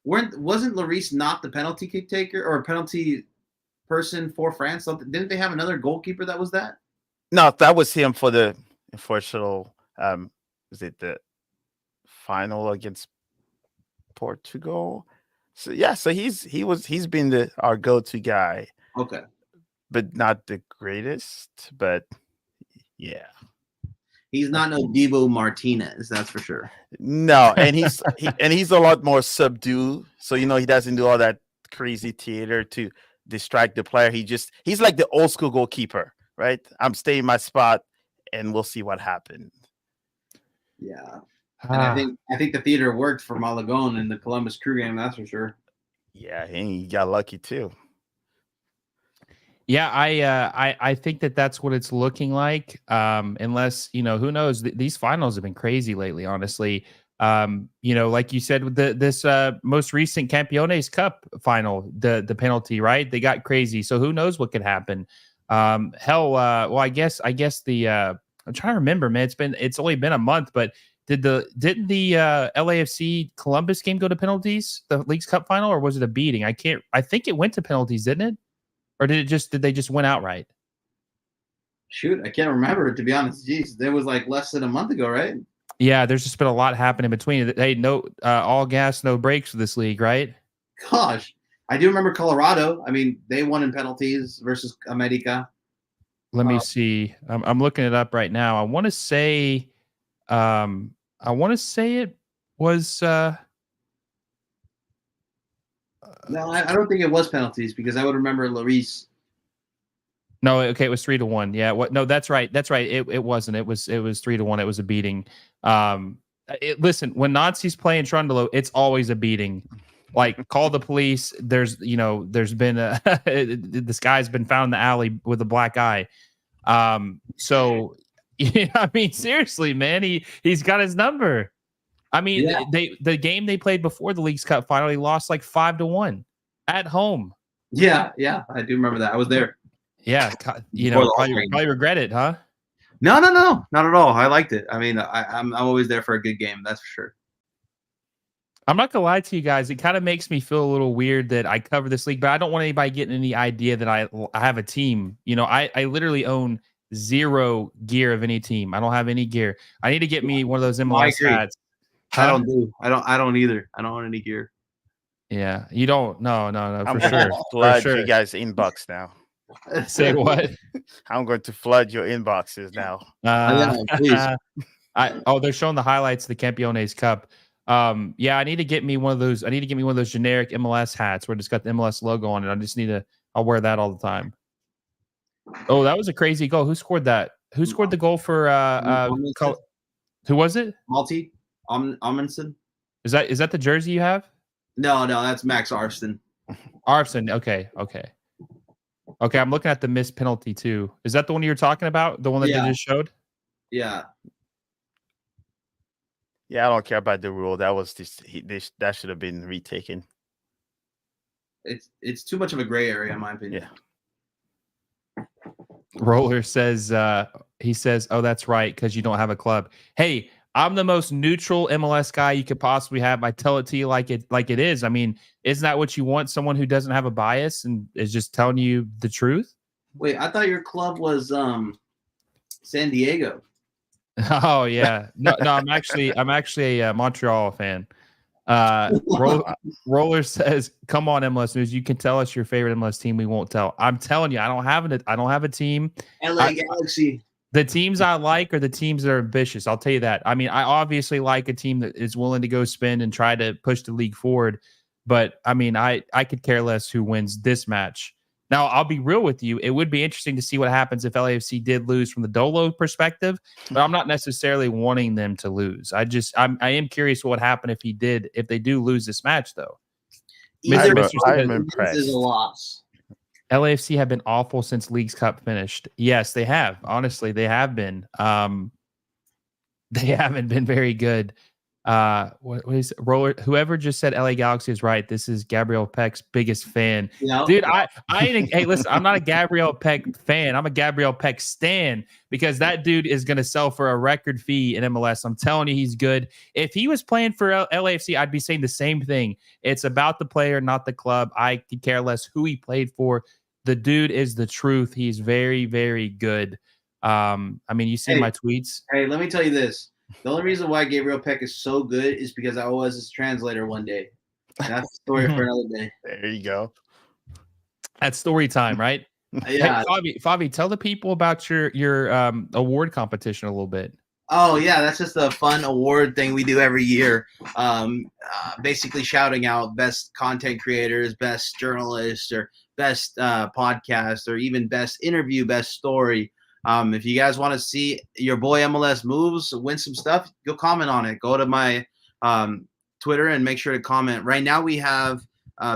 Wasn't Lloris not the penalty kick taker or penalty person for France? Didn't they have another goalkeeper that was that? No, that was him for the unfortunate. Was it the final against Portugal? So yeah, so he's been our go-to guy. Okay, but not the greatest. But yeah, he's not no Divo Martinez, that's for sure. No, and he's a lot more subdued. So he doesn't do all that crazy theater to distract the player. He's like the old school goalkeeper. Right, I'm staying my spot, and we'll see what happens. Yeah, and I think the theater worked for Malagón in the Columbus Crew game. That's for sure. Yeah, and he got lucky too. Yeah, I think that's what it's looking like. Unless who knows? These finals have been crazy lately, honestly. Like you said with this most recent Campeones Cup final, the penalty, right? They got crazy. So who knows what could happen? Well, I guess the I'm trying to remember, man. It's only been a month, but didn't the LAFC Columbus game go to penalties, the Leagues Cup final, or was it a beating? I think it went to penalties, didn't it? Or did they just win outright? Shoot, I can't remember, to be honest. Jeez, there was like less than a month ago, right? Yeah, there's just been a lot happening between. Hey, no, all gas, no brakes for this league, right? Gosh. I do remember Colorado. I mean, they won in penalties versus America. Let me see. I'm looking it up right now. I want to say it was. No, I don't think it was penalties because I would remember Lloris. No, okay, it was 3-1. Yeah, no, that's right. That's right. It wasn't. It was 3-1. It was a beating. Listen, when Nazis play in Trundle, it's always a beating. Like, call the police. There's been this guy's been found in the alley with a black eye. So I mean, seriously, man, he's got his number. I mean, the game they played before the Leagues Cup final, he lost like 5-1 at home. Yeah, I do remember that. I was there. Yeah, probably regret it, huh? No, not at all. I liked it. I mean, I'm always there for a good game. That's for sure. I'm not gonna lie to you guys. It kind of makes me feel a little weird that I cover this league, but I don't want anybody getting any idea that I have a team. I literally own 0 gear of any team. I don't have any gear. I need to get me one of those MLS hats. Huh? I don't either. I don't own any gear. Yeah, you don't. No, I'm for gonna sure. flood you guys' inbox now. Say what? I'm going to flood your inboxes now. Please. They're showing the highlights of the Campeones Cup. I need to get me one of those. I need to get me one of those generic MLS hats where it's got the MLS logo on it. I'll wear that all the time. Oh, that was a crazy goal. Who scored that? Who scored the goal for who was it? Malti Amundsen. Is that the jersey you have? No, that's Max Arston. Arston. Okay. I'm looking at the missed penalty too. Is that the one you were talking about? The one that they just showed? Yeah. Yeah, I don't care about the rule. That was that should have been retaken. It's too much of a gray area, in my opinion. Yeah. Roller says he says, "Oh, that's right, because you don't have a club." Hey, I'm the most neutral MLS guy you could possibly have. I tell it to you like it is. I mean, isn't that what you want? Someone who doesn't have a bias and is just telling you the truth? Wait, I thought your club was San Diego. Oh yeah, no, I'm actually a Montreal fan. Roller says, "Come on, MLS News. You can tell us your favorite MLS team. We won't tell." I'm telling you, I don't have a team. LA Galaxy. The teams I like are the teams that are ambitious. I'll tell you that. I mean, I obviously like a team that is willing to go spend and try to push the league forward. But I mean, I could care less who wins this match. Now, I'll be real with you. It would be interesting to see what happens if LAFC did lose from the Dolo perspective, but I'm not necessarily wanting them to lose. I am curious what would happen if they do lose this match, though. I'm impressed. Is a loss. LAFC have been awful since Leagues Cup finished. Yes, they have. Honestly, they have been. They haven't been very good. What is Roller? Whoever just said LA Galaxy is right. This is Gabriel Peck's biggest fan. Dude, hey, listen, I'm not a Gabriel Peck fan. I'm a Gabriel Peck stan because that dude is going to sell for a record fee in MLS. I'm telling you, he's good. If he was playing for LAFC, I'd be saying the same thing. It's about the player, not the club. I could care less who he played for. The dude is the truth. He's very, very good. I mean, you see my tweets. Hey, let me tell you this. The only reason why Gabriel Peck is so good is because I was his translator one day. And that's a story for another day. There you go. That's story time, right? Yeah. Hey, Fabi, tell the people about your award competition a little bit. Oh, yeah. That's just a fun award thing we do every year. Basically shouting out best content creators, best journalists, or best podcast, or even best interview, best story. If you guys want to see your boy MLS moves, win some stuff, go comment on it. Go to my Twitter and make sure to comment. Right now we have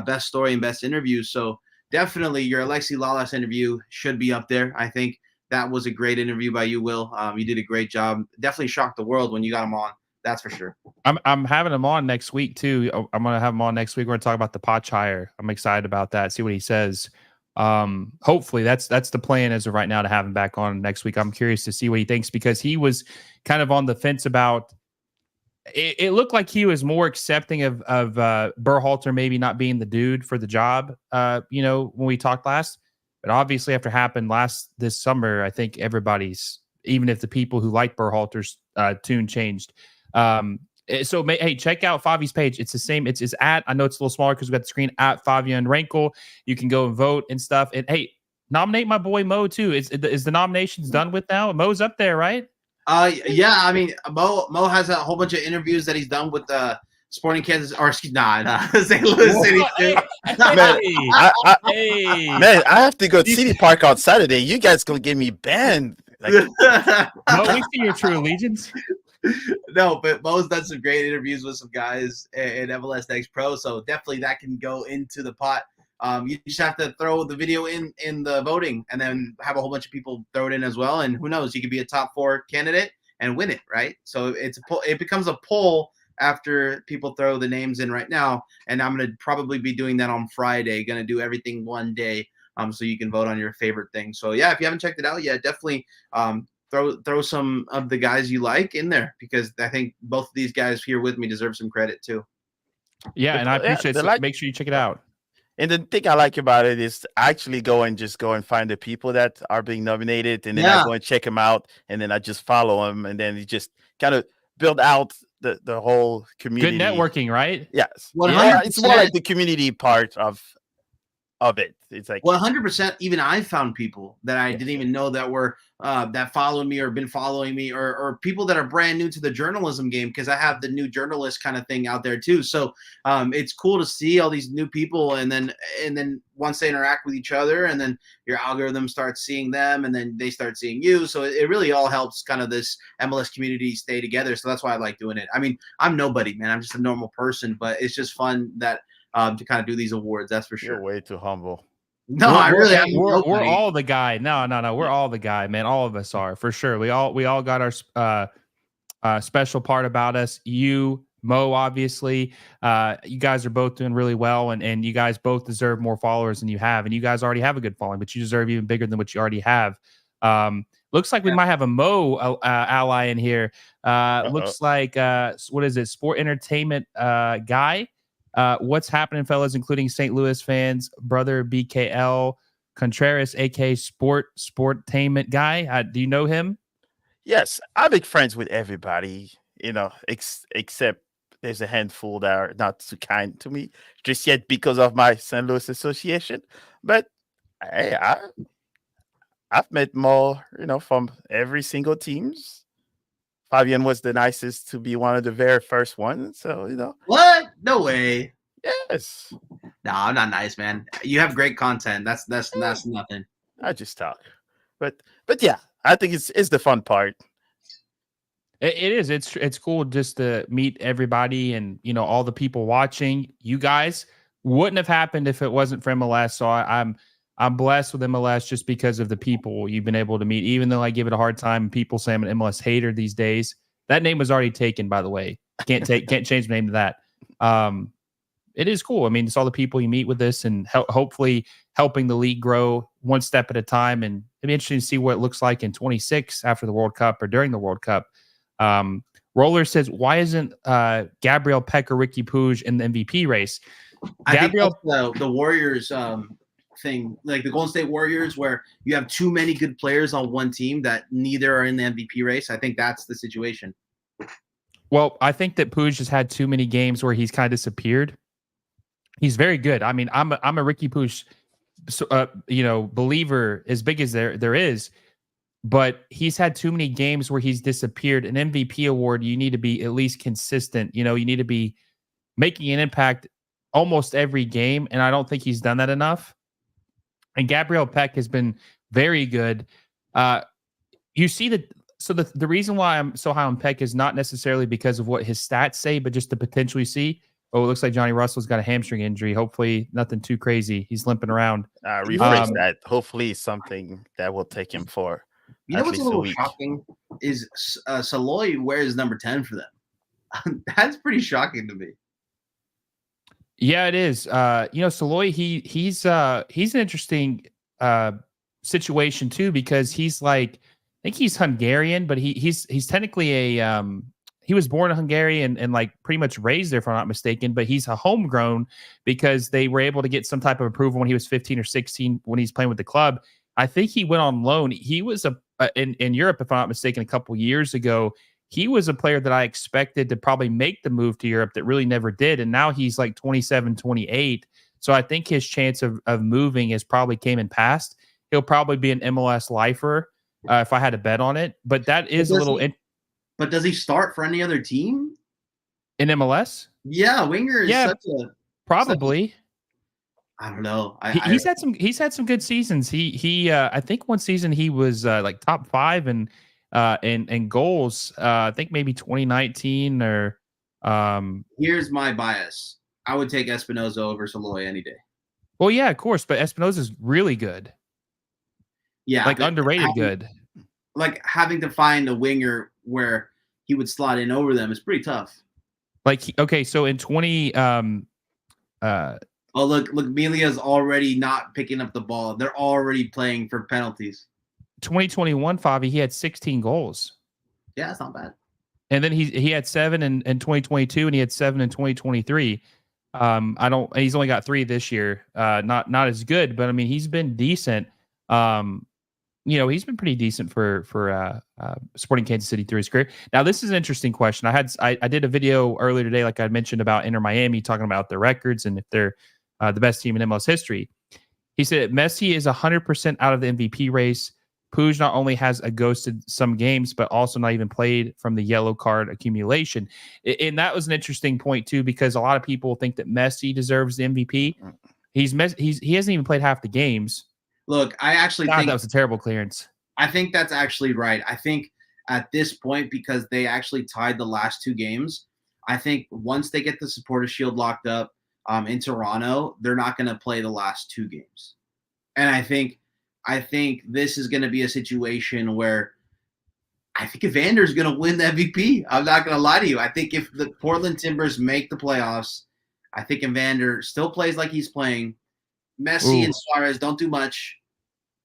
best story and best interview. So definitely your Alexi Lalas interview should be up there. I think that was a great interview by you, Will. You did a great job. Definitely shocked the world when you got him on. That's for sure. I'm having him on next week too. I'm going to have him on next week. We're going to talk about the Potch hire. I'm excited about that. See what he says. Hopefully that's the plan as of right now to have him back on next week. I'm curious to see what he thinks because he was kind of on the fence about it. Looked like he was more accepting of Berhalter maybe not being the dude for the job, when we talked last. But obviously after happened this summer, I think everybody's, even if the people who like Berhalter's tune changed. So, hey, check out Favi's page. It's the same. It's at, I know it's a little smaller because we got the screen at Favi and Rankle. You can go and vote and stuff. And hey, nominate my boy Mo too. Is the nominations done with now? Mo's up there, right? Yeah. I mean, Mo has a whole bunch of interviews that he's done with Sporting Kansas, or excuse, St. Louis City. Man, I have to go to City Park on Saturday. You guys gonna get me banned? Like, Mo, we see your true allegiance. No, but Mo's done some great interviews with some guys in MLS Next Pro, so definitely that can go into the pot. You just have to throw the video in the voting, and then have a whole bunch of people throw it in as well. And who knows, you could be a top 4 candidate and win it, right? So it becomes a poll after people throw the names in right now, and I'm gonna probably be doing that on Friday. Gonna do everything one day, so you can vote on your favorite thing. So yeah, if you haven't checked it out yet, definitely throw some of the guys you like in there, because I think both of these guys here with me deserve some credit too. Yeah, and I appreciate it. Make sure you check it out. And the thing I like about it is actually go and find the people that are being nominated, and then I go and check them out, and then I just follow them, and then you just kind of build out the whole community. Good networking, right? Yes. Yeah, it's more like the community part of it. It's like 100%. Even I found people that I didn't even know that were that followed me or been following me, or people that are brand new to the journalism game, because I have the new journalist kind of thing out there too. So it's cool to see all these new people, and then once they interact with each other, and then your algorithm starts seeing them, and then they start seeing you. So it really all helps kind of this MLS community stay together. So that's why I like doing it. I mean, I'm nobody, man. I'm just a normal person, but it's just fun that to kind of do these awards. That's for sure. You're way too humble. No, we're all the guy. No. We're all the guy, man. All of us are, for sure. We all got our special part about us. You, Mo, obviously, you guys are both doing really well, and you guys both deserve more followers than you have, and you guys already have a good following, but you deserve even bigger than what you already have. Looks like we might have a Mo ally in here. Looks like what is it? Sport entertainment guy. What's happening, fellas, including St. Louis fans, brother BKL Contreras, aka Sportainment guy. Do you know him? Yes, I make friends with everybody, except there's a handful that are not too kind to me just yet because of my St. Louis association. But hey, I've met more, from every single teams. Fabian was the nicest to be one of the very first ones. So, What? No way. yes, No, I'm not nice, man. You have great content. That's nothing. I just talk. But yeah, I think it's the fun part. It is. It's cool just to meet everybody and all the people watching. You guys wouldn't have happened if it wasn't for MLS. So I'm blessed with MLS just because of the people you've been able to meet. Even though I give it a hard time, people say I'm an MLS hater these days. That name was already taken, by the way. Can't change the name to that. It is cool. I mean, it's all the people you meet with this, and hopefully helping the league grow one step at a time. And it'd be interesting to see what it looks like in 26 after the World Cup or during the World Cup. Roller says, why isn't Gabriel Peck or Ricky Puig in the MVP race? I think that's the Warriors thing, like the Golden State Warriors, where you have too many good players on one team that neither are in the MVP race. I think that's the situation. Well, I think that Puig has had too many games where he's kind of disappeared. He's very good. I mean, I'm a Ricky Puig, believer as big as there is. But he's had too many games where he's disappeared. An MVP award, you need to be at least consistent. You need to be making an impact almost every game, and I don't think he's done that enough. And Gabriel Peck has been very good. You see that. So the reason why I'm so high on Peck is not necessarily because of what his stats say, but just the potential you see. Oh, it looks like Johnny Russell's got a hamstring injury. Hopefully nothing too crazy. He's limping around. Rephrase that. Hopefully something that will take him for. You know what's a little shocking is Saloy wears number 10 for them. That's pretty shocking to me. Yeah, it is. Saloy, he's an interesting situation too, because he's like, I think he's Hungarian, but he's technically he was born in Hungary and like pretty much raised there, if I'm not mistaken, but he's a homegrown because they were able to get some type of approval when he was 15 or 16 when he's playing with the club. I think he went on loan. He was in Europe, if I'm not mistaken, a couple years ago. He was a player that I expected to probably make the move to Europe that really never did. And now he's like 27, 28. So I think his chance of moving has probably came and passed. He'll probably be an MLS lifer if I had to bet on it. But that is a little... But does he start for any other team? In MLS? Yeah, winger is probably. I don't know. He's had some good seasons. He I think one season he was like top 5 in goals. I think maybe 2019 or. Here's my bias. I would take Espinoza over Saloy any day. Well, yeah, of course, but Espinoza's really good. Yeah, like underrated good. Like having to find a winger where he would slot in over them is pretty tough. Like so in 20 oh, look, Melia's already not picking up the ball. They're already playing for penalties. 2021, Fabi, he had 16 goals. Yeah, that's not bad. And then he had 7 in 2022, and he had 7 in 2023. He's only got 3 this year. Not as good, but I mean, he's been decent. He's been pretty decent for Sporting Kansas City through his career. Now, this is an interesting question. I did a video earlier today, like I mentioned, about Inter Miami, talking about their records and if they're the best team in MLS history. He said Messi is 100% out of the MVP race. Puig not only has a ghosted some games, but also not even played from the yellow card accumulation. And that was an interesting point too, because a lot of people think that Messi deserves the MVP. He hasn't even played half the games. Look, I actually think that was a terrible clearance. I think that's actually right. I think at this point, because they actually tied the last 2 games, I think once they get the Supporters' Shield locked up in Toronto, they're not going to play the last 2 games. And I think this is going to be a situation where I think Evander's going to win the MVP. I'm not going to lie to you. I think if the Portland Timbers make the playoffs, I think Evander still plays like he's playing. Messi and Suarez don't do much.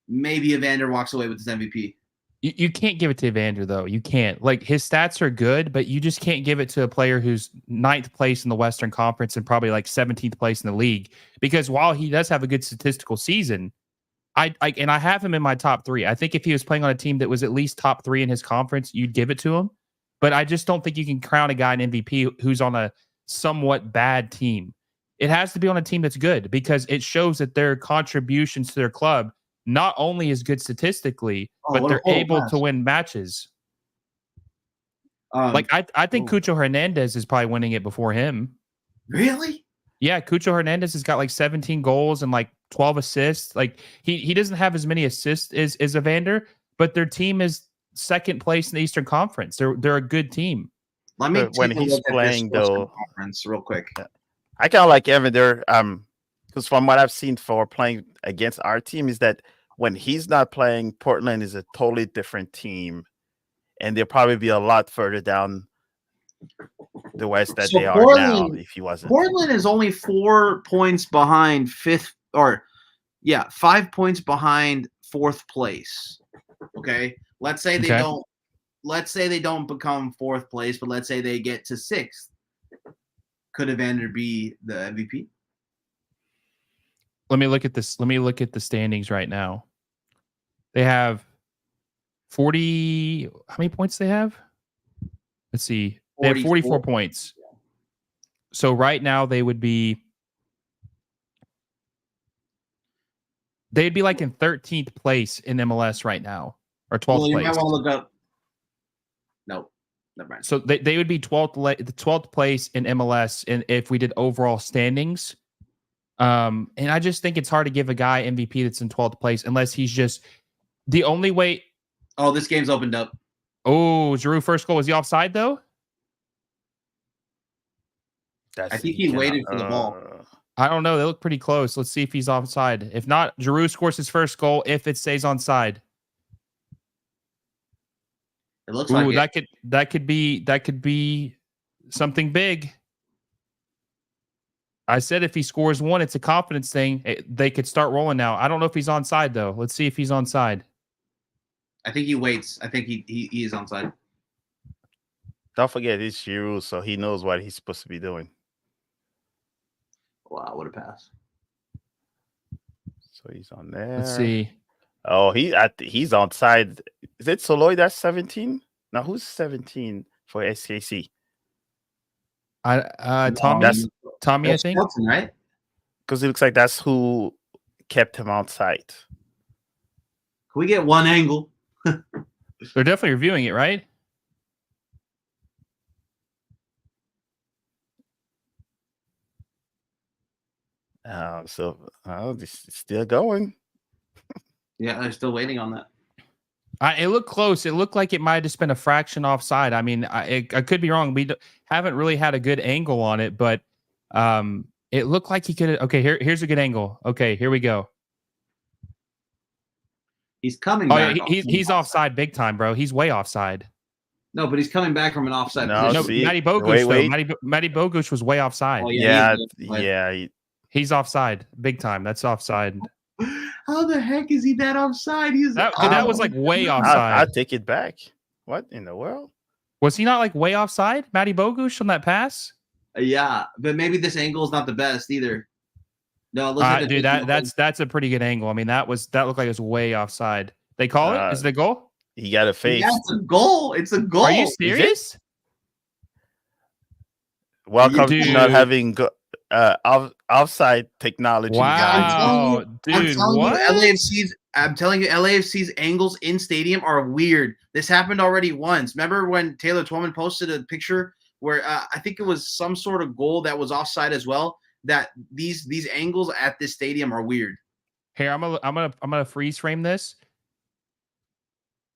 Maybe Evander walks away with his MVP. You can't give it to Evander, though. You can't. Like, his stats are good, but you just can't give it to a player who's 9th place in the Western Conference and probably like 17th place in the league. Because while he does have a good statistical season, I have him in my top 3. I think if he was playing on a team that was at least top 3 in his conference, you'd give it to him. But I just don't think you can crown a guy an MVP who's on a somewhat bad team. It has to be on a team that's good because it shows that their contributions to their club not only is good statistically, but they're able to win matches. I think Cucho Hernandez is probably winning it before him. Really? Yeah, Cucho Hernandez has got like 17 goals and like 12 assists. Like he doesn't have as many assists as Evander, but their team is second place in the Eastern Conference. They're a good team. Let me when he's playing though, conference real quick. I kind of like Evander, because from what I've seen for playing against our team is that when he's not playing, Portland is a totally different team, and they'll probably be a lot further down the West that they are now. If he wasn't, Portland is only 4 points behind 5 points behind 4th place. Okay, let's say they don't. Let's say they don't become 4th place, but let's say they get to 6th. Could Evander be the MVP? Let me look at this. Let me look at the standings right now. They have 40. How many points they have? Let's see. They have 44 points. So right now they'd be like in 13th place in MLS right now, or 12th place. You might want to look up. No, never mind. So they would be 12th place in MLS, and if we did overall standings. And I just think it's hard to give a guy MVP that's in 12th place unless he's just the only way. Oh, this game's opened up. Oh, Giroud first goal. Was he offside though? I think he waited for the ball. I don't know. They look pretty close. Let's see if he's offside. If not, Giroud scores his first goal if it stays onside. It looks like that could be something big. I said if he scores one, it's a confidence thing. They could start rolling now. I don't know if he's onside though. Let's see if he's onside. I think he waits. I think he is onside. Don't forget it's Giroud, so he knows what he's supposed to be doing. Wow, what a pass! So he's on there. Let's see. Oh, he's onside. Is it Soloy that's 17? Now who's 17 for SKC? Tommy, I think. Shelton, right? Because it looks like that's who kept him outside. Can we get one angle? They're definitely reviewing it, right? This is still going. Yeah, they're still waiting on that. It looked close. It looked like it might have just been a fraction offside. I mean, I could be wrong. We haven't really had a good angle on it, but it looked like he could. Okay, here's a good angle. Okay, here we go. He's coming back. Yeah, he's offside big time, bro. He's way offside. No, but he's coming back from an offside position. Matty Bogusz, Matty Bogusz was way offside. Oh, yeah. He's offside big time. That's offside. How the heck is he that offside? That was like way offside. I'll take it back. What in the world? Was he not like way offside, Matty Bogusz, on that pass? Yeah, but maybe this angle is not the best either. No, dude, that's a pretty good angle. I mean, that looked like it was way offside. They call it? Is it a goal? He got a face. Yeah, it's a goal. It's a goal. Are you serious? Welcome to not having offside technology. Wow, dude, what? I'm telling you, LAFC's angles in stadium are weird. This happened already once. Remember when Taylor Twellman posted a picture where I think it was some sort of goal that was offside as well? That these angles at this stadium are weird. Here, I'm gonna freeze frame this.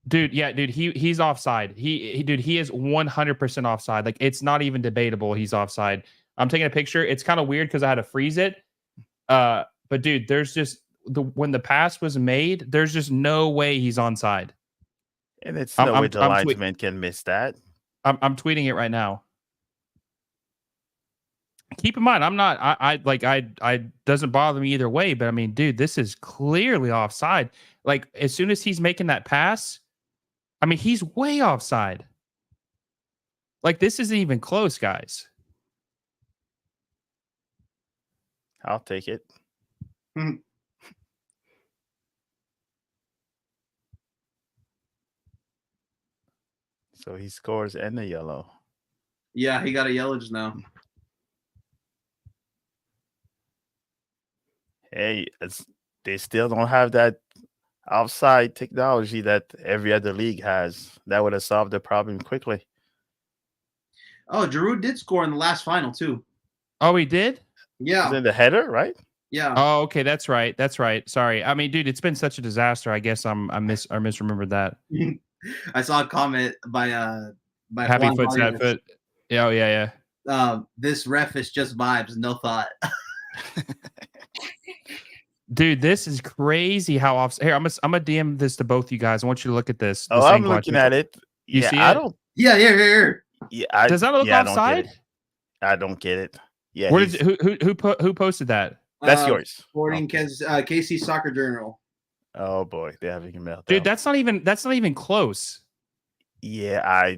Dude, yeah, dude, he's offside. He is 100% offside. Like, it's not even debatable he's offside. I'm taking a picture. It's kind of weird because I had to freeze it. But dude, there's just when the pass was made, there's just no way he's onside. And it's no way the linesman can miss that. I'm tweeting it right now. Keep in mind, I'm not. I doesn't bother me either way. But I mean, dude, this is clearly offside. Like, as soon as he's making that pass, I mean, he's way offside. Like, this isn't even close, guys. I'll take it. So he scores and a yellow. Yeah, he got a yellow just now. Hey, they still don't have that offside technology that every other league has. That would have solved the problem quickly. Oh, Giroud did score in the last final too. Oh, he did? Yeah. Is it the header, right? Yeah. Oh, okay, that's right. That's right. Sorry. I mean, dude, it's been such a disaster. I guess I misremembered that. I saw a comment by Happy Juan foot, sad Vargas. foot. Yeah, oh, yeah. This ref is just vibes, no thought. Dude, this is crazy how off. Here, I'm gonna DM this to both you guys. I want you to look at this. Oh, I'm looking at it. You see I it? don't. Yeah. Yeah, Does that look offside? I don't get it. Yeah, Where did who posted that? that's yours. Sporting KC Soccer Journal. Oh boy, they're having a meltdown. Dude, that's not even close. Yeah.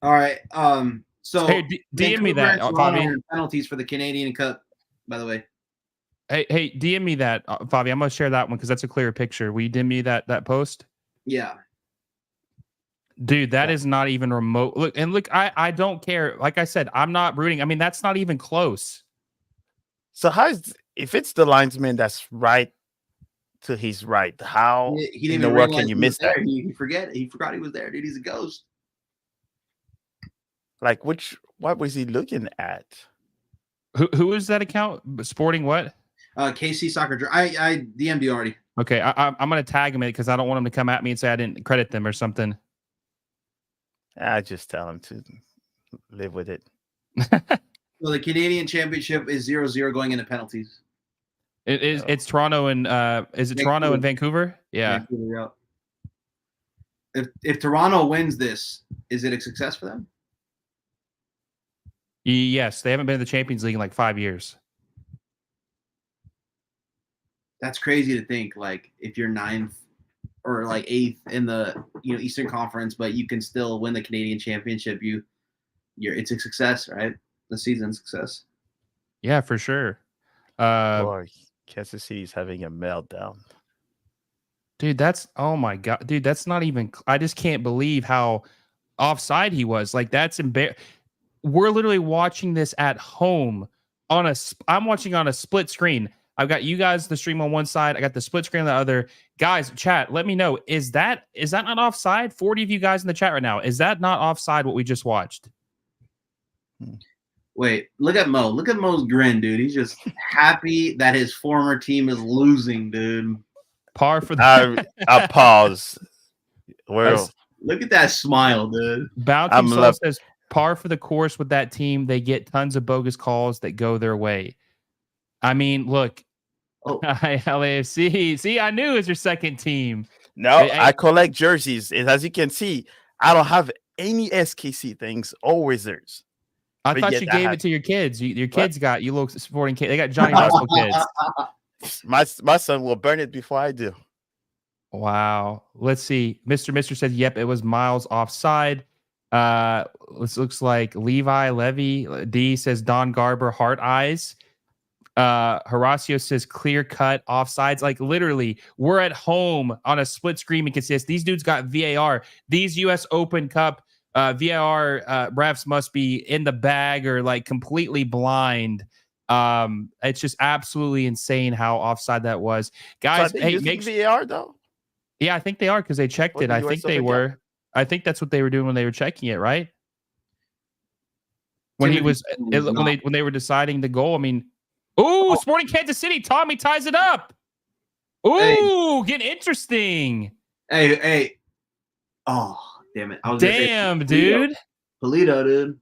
All right. So Hey, DM me that, Bobby. Penalties for the Canadian Cup, by the way. Hey, DM me that, Bobby. I'm gonna share that one because that's a clearer picture. Will you DM me that post? Yeah. Dude, that is not even remote. Look, I don't care. Like I said, I'm not rooting. I mean, that's not even close. So if it's the linesman that's right to his right, how He didn't in the even world realize can you he miss was there. that? He forgot he was there, dude. He's a ghost. Like what was he looking at? Who is that account? Sporting what? KC Soccer Journal. I DM'd you already. Okay, I'm gonna tag him in it because I don't want him to come at me and say I didn't credit them or something. I just tell him to live with it. So the Canadian Championship is 0-0 going into penalties. It's Toronto and is it Toronto and Vancouver? Yeah. Vancouver, yeah. If Toronto wins this, is it a success for them? Yes, they haven't been in the Champions League in like 5 years. That's crazy to think. Like if you're 9th or like 8th in the Eastern Conference, but you can still win the Canadian Championship, it's a success, right? The season's success. Yeah, for sure. Boy, Kansas City's having a meltdown. Dude, oh my God. Dude, that's not even, I just can't believe how offside he was. Like that's embarrassing. We're literally watching this at home I'm watching on a split screen. I've got you guys the stream on one side. I got the split screen on the other. Guys, chat, let me know. Is that not offside? 40 of you guys in the chat right now. Is that not offside what we just watched? Wait, look at Mo. Look at Mo's grin, dude. He's just happy that his former team is losing, dude. Par for the I pause. Look at that smile, dude. Bounty Soul says par for the course with that team. They get tons of bogus calls that go their way. I mean, look, LAFC. See, I knew it was your second team. No, I collect jerseys. And as you can see, I don't have any SKC things or Wizards. I thought you gave it to your kids. Your kids got you little sporting kids. They got Johnny Knoxville kids. My son will burn it before I do. Wow. Let's see. Mr. said, yep, it was Miles offside. This looks like Levy D says Don Garber heart eyes. Horacio says clear cut offsides. Like literally, we're at home on a split screen. We can see this. These dudes got VAR. These US Open Cup VAR refs must be in the bag or like completely blind. It's just absolutely insane how offside that was, guys. So hey, make VAR though. Yeah, I think they are because they checked it. I think they were. I think that's what they were doing when they were checking it, right? When he was when they were deciding the goal. I mean, Sporting Kansas City. Tommy ties it up. Getting interesting. Hey. Oh, damn it. Damn, dude. Polito, dude.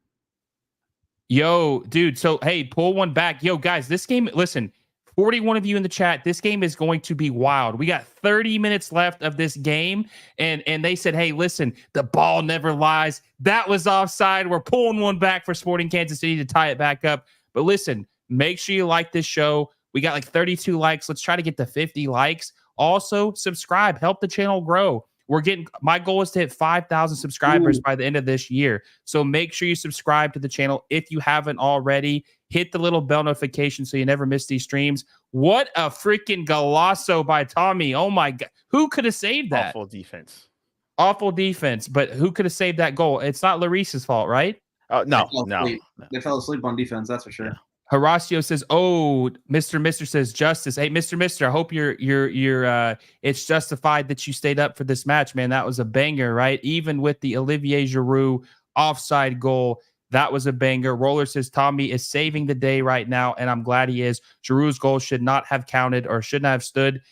Yo, dude. So, hey, pull one back. Yo, guys, this game, listen, 41 of you in the chat, this game is going to be wild. We got 30 minutes left of this game, and they said, hey, listen, the ball never lies. That was offside. We're pulling one back for Sporting Kansas City to tie it back up. But listen, make sure you like this show. We got like 32 likes. Let's try to get to 50 likes. Also, subscribe. Help the channel grow. My goal is to hit 5,000 subscribers by the end of this year. So make sure you subscribe to the channel if you haven't already. Hit the little bell notification so you never miss these streams. What a freaking golazo by Tommy. Oh my God. Who could have saved that? Awful defense. Awful defense, but who could have saved that goal? It's not Lloris's fault, right? Oh no, They fell asleep on defense. That's for sure. Yeah. Horacio says, "Oh, Mister says justice. Hey, Mister, I hope you're it's justified that you stayed up for this match, man. That was a banger, right? Even with the Olivier Giroud offside goal, that was a banger." Roller says, "Tommy is saving the day right now, and I'm glad he is. Giroud's goal should not have counted or shouldn't have stood."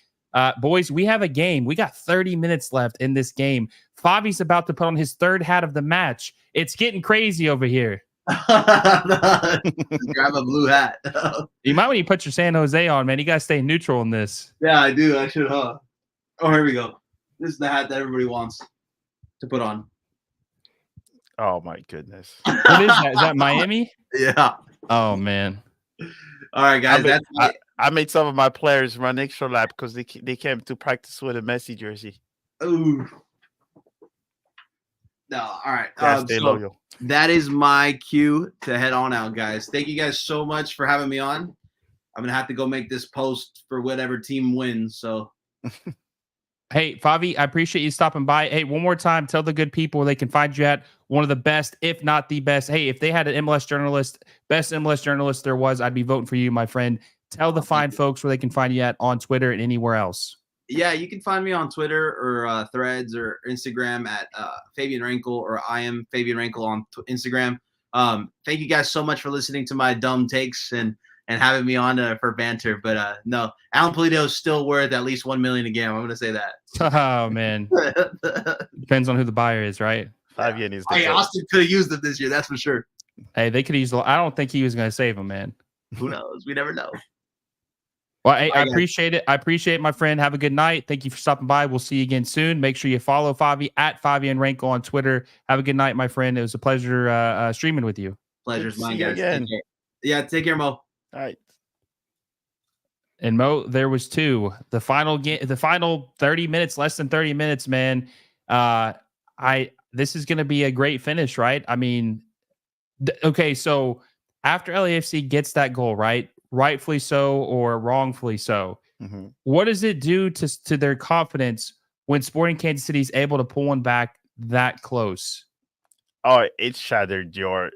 Boys, we have a game. We got 30 minutes left in this game. Favi's about to put on his third hat of the match. It's getting crazy over here. Grab a blue hat. You might when you put your San Jose on, man. You gotta stay neutral in this. Yeah, I do. I should, huh? Oh, here we go. This is the hat that everybody wants to put on. Oh my goodness. What is that? Is that Miami? Yeah. Oh man. All right, guys. I made some of my players run extra lap because they came to practice with a Messi jersey. Ooh. No, all right. Stay loyal. That is my cue to head on out, guys. Thank you guys so much for having me on. I'm gonna have to go make this post for whatever team wins. So, hey, Favi, I appreciate you stopping by. Hey, one more time, tell the good people where they can find you at. One of the best, if not the best. Hey, if they had an MLS journalist, best MLS journalist there was, I'd be voting for you, my friend. Tell the fine folks where they can find you at on Twitter and anywhere else. Yeah, you can find me on Twitter or Threads or Instagram at Fabian Rankel, or I am Fabian Rankel on Instagram. Thank you guys so much for listening to my dumb takes and having me on for banter. But no, Alan Polito is still worth at least $1 million a game. I'm going to say that. Oh man, depends on who the buyer is, right? Fabian is. Hey, Austin could have used it this year. That's for sure. Hey, they could use. I don't think he was going to save him, man. Who knows? We never know. Well, hey, I appreciate it. I appreciate it, my friend. Have a good night. Thank you for stopping by. We'll see you again soon. Make sure you follow Favi at Fabian Rankel on Twitter. Have a good night, my friend. It was a pleasure streaming with you. Pleasure's mine, guys. Take care. Yeah, take care, Mo. All right. And Mo, there was two. The final game, the final 30 minutes, less than 30 minutes, man. This is going to be a great finish, right? I mean, okay, so after LAFC gets that goal, right? Rightfully so or wrongfully so. Mm-hmm. What does it do to their confidence when Sporting Kansas City is able to pull one back that close? Oh, it shattered your.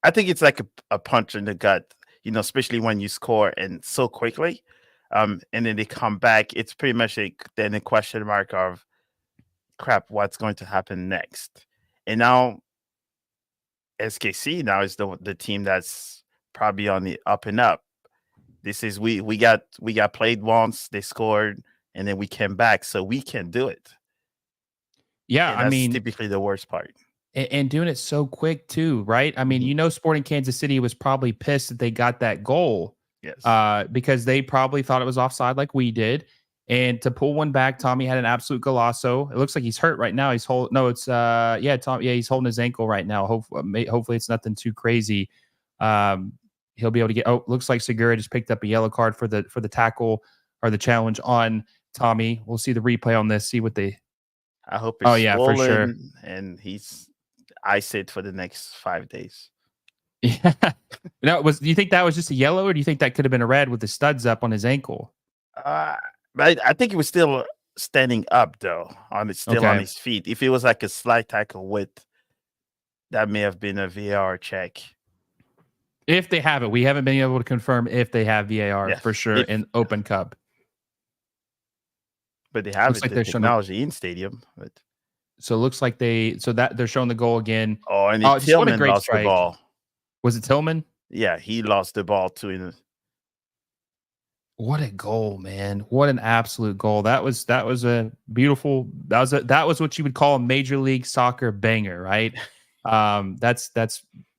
I think it's like a punch in the gut, especially when you score and so quickly, and then they come back. It's pretty much then a question mark of, crap, what's going to happen next? And now, SKC now is the team that's probably on the up and up. This is we got played once, they scored, and then we came back, so we can do it. Yeah, I mean, typically the worst part. And doing it so quick too, right? I mean, Sporting Kansas City was probably pissed that they got that goal. Yes. Because they probably thought it was offside like we did. And to pull one back, Tommy had an absolute golazo. It looks like he's hurt right now. He's he's holding his ankle right now. Hopefully it's nothing too crazy. He'll be able to get. Oh, looks like Segura just picked up a yellow card for the tackle or the challenge on Tommy. We'll see the replay on this. See what they. I hope. It's for sure. And he's iced for the next 5 days. Yeah. Do you think that was just a yellow, or do you think that could have been a red with the studs up on his ankle? But I think he was still standing up though, on his feet. If it was like a slight tackle width, that may have been a VAR check. If they have it, we haven't been able to confirm if they have VAR for sure in Open Cup. But they have the technology in stadium. But so it looks like they're showing the goal again. Oh, and Tillman lost the ball. Was it Tillman? Yeah, he lost the ball too. What a goal, man! What an absolute goal! That was a beautiful. That was what you would call a Major League Soccer banger, right? That's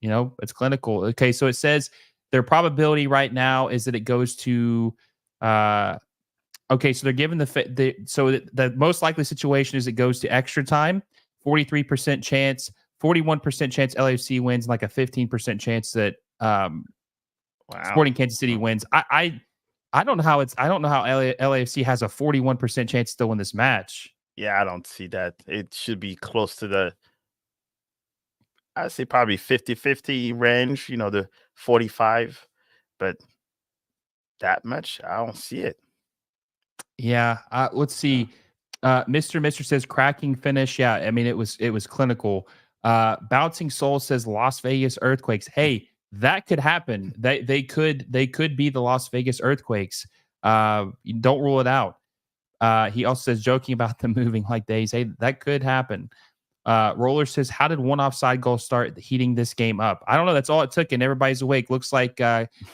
it's clinical. Okay, so it says their probability right now is that it goes to. Okay, so they're given the most likely situation is it goes to extra time, 43% chance, 41% chance LAFC wins, like a 15% chance that Sporting Kansas City wins. I don't know how LAFC has a 41% chance to still win this match. Yeah, I don't see that. It should be close to I'd say probably 50-50 range, the 45, but that much, I don't see it. Yeah, let's see. Mr. says cracking finish. Yeah, I mean it was clinical. Bouncing Soul says Las Vegas Earthquakes. Hey, that could happen. They could be the Las Vegas Earthquakes. Don't rule it out. He also says joking about them moving like days. Hey, that could happen. Roller says, how did one offside goal start heating this game up? I don't know. That's all it took, and everybody's awake. Looks like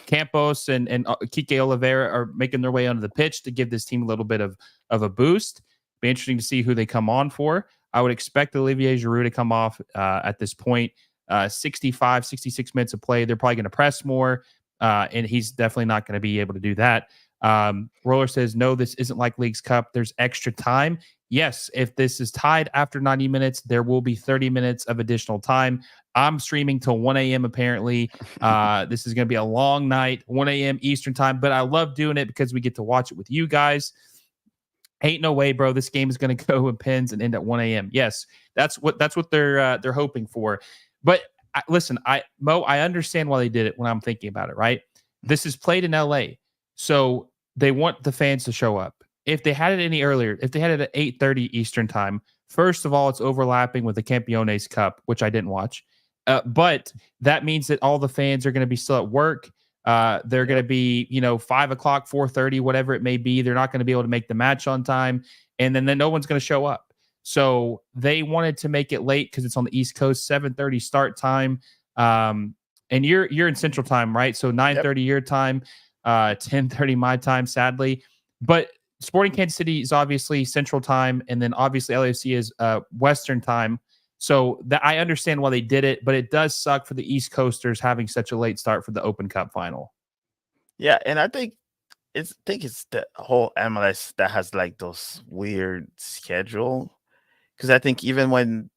Campos and Kike Oliveira are making their way onto the pitch to give this team a little bit of a boost. Be interesting to see who they come on for. I would expect Olivier Giroud to come off at this point. 65, 66 minutes of play. They're probably going to press more, and he's definitely not going to be able to do that. Roller says, no, this isn't like Leagues Cup. There's extra time. Yes, if this is tied after 90 minutes, there will be 30 minutes of additional time. I'm streaming till 1 a.m. apparently. This is going to be a long night, 1 a.m. Eastern time, but I love doing it because we get to watch it with you guys. Ain't no way, bro. This game is going to go in pins and end at 1 a.m. Yes, that's what they're hoping for. But listen, Mo, I understand why they did it when I'm thinking about it, right? This is played in LA, so they want the fans to show up. If they had it any earlier, if they had it at 8:30 Eastern time, first of all, it's overlapping with the Campion Cup, which I didn't watch. But that means that all the fans are going to be still at work. They're going to be, 5 o'clock, 4:30, whatever it may be. They're not going to be able to make the match on time. And then no one's going to show up. So they wanted to make it late because it's on the East Coast, 7:30 start time. And you're in Central time, right? So 9:30 your time, 10:30 my time, sadly. But Sporting Kansas City is obviously Central time, and then obviously LAFC is Western time. So I understand why they did it, but it does suck for the East Coasters having such a late start for the Open Cup final. Yeah, and I think it's the whole MLS that has like those weird schedule. Because I think even when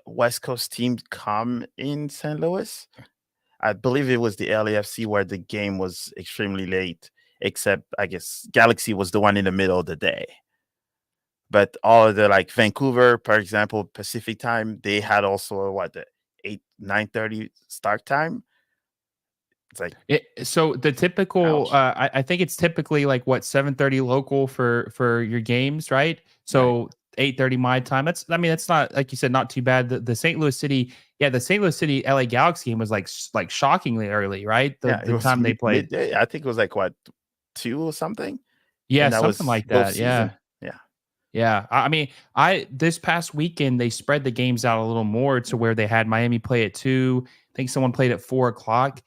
West Coast teams come in St. Louis, I believe it was the LAFC where the game was extremely late. Except I guess Galaxy was the one in the middle of the day. But all of the like Vancouver, for example, Pacific time, they had also the 9:30 start time. It's like so the typical I think it's typically like 7:30 local for your games, right? So 8:30 my time. That's not, like you said, not too bad. The St. Louis City, the St. Louis City LA Galaxy game was like shockingly early, right? The time they played. Midday. I think it was like 2 or something. Yeah, something like that. Yeah. Yeah. I mean, this past weekend they spread the games out a little more to where they had Miami play at 2. I think someone played at 4 o'clock.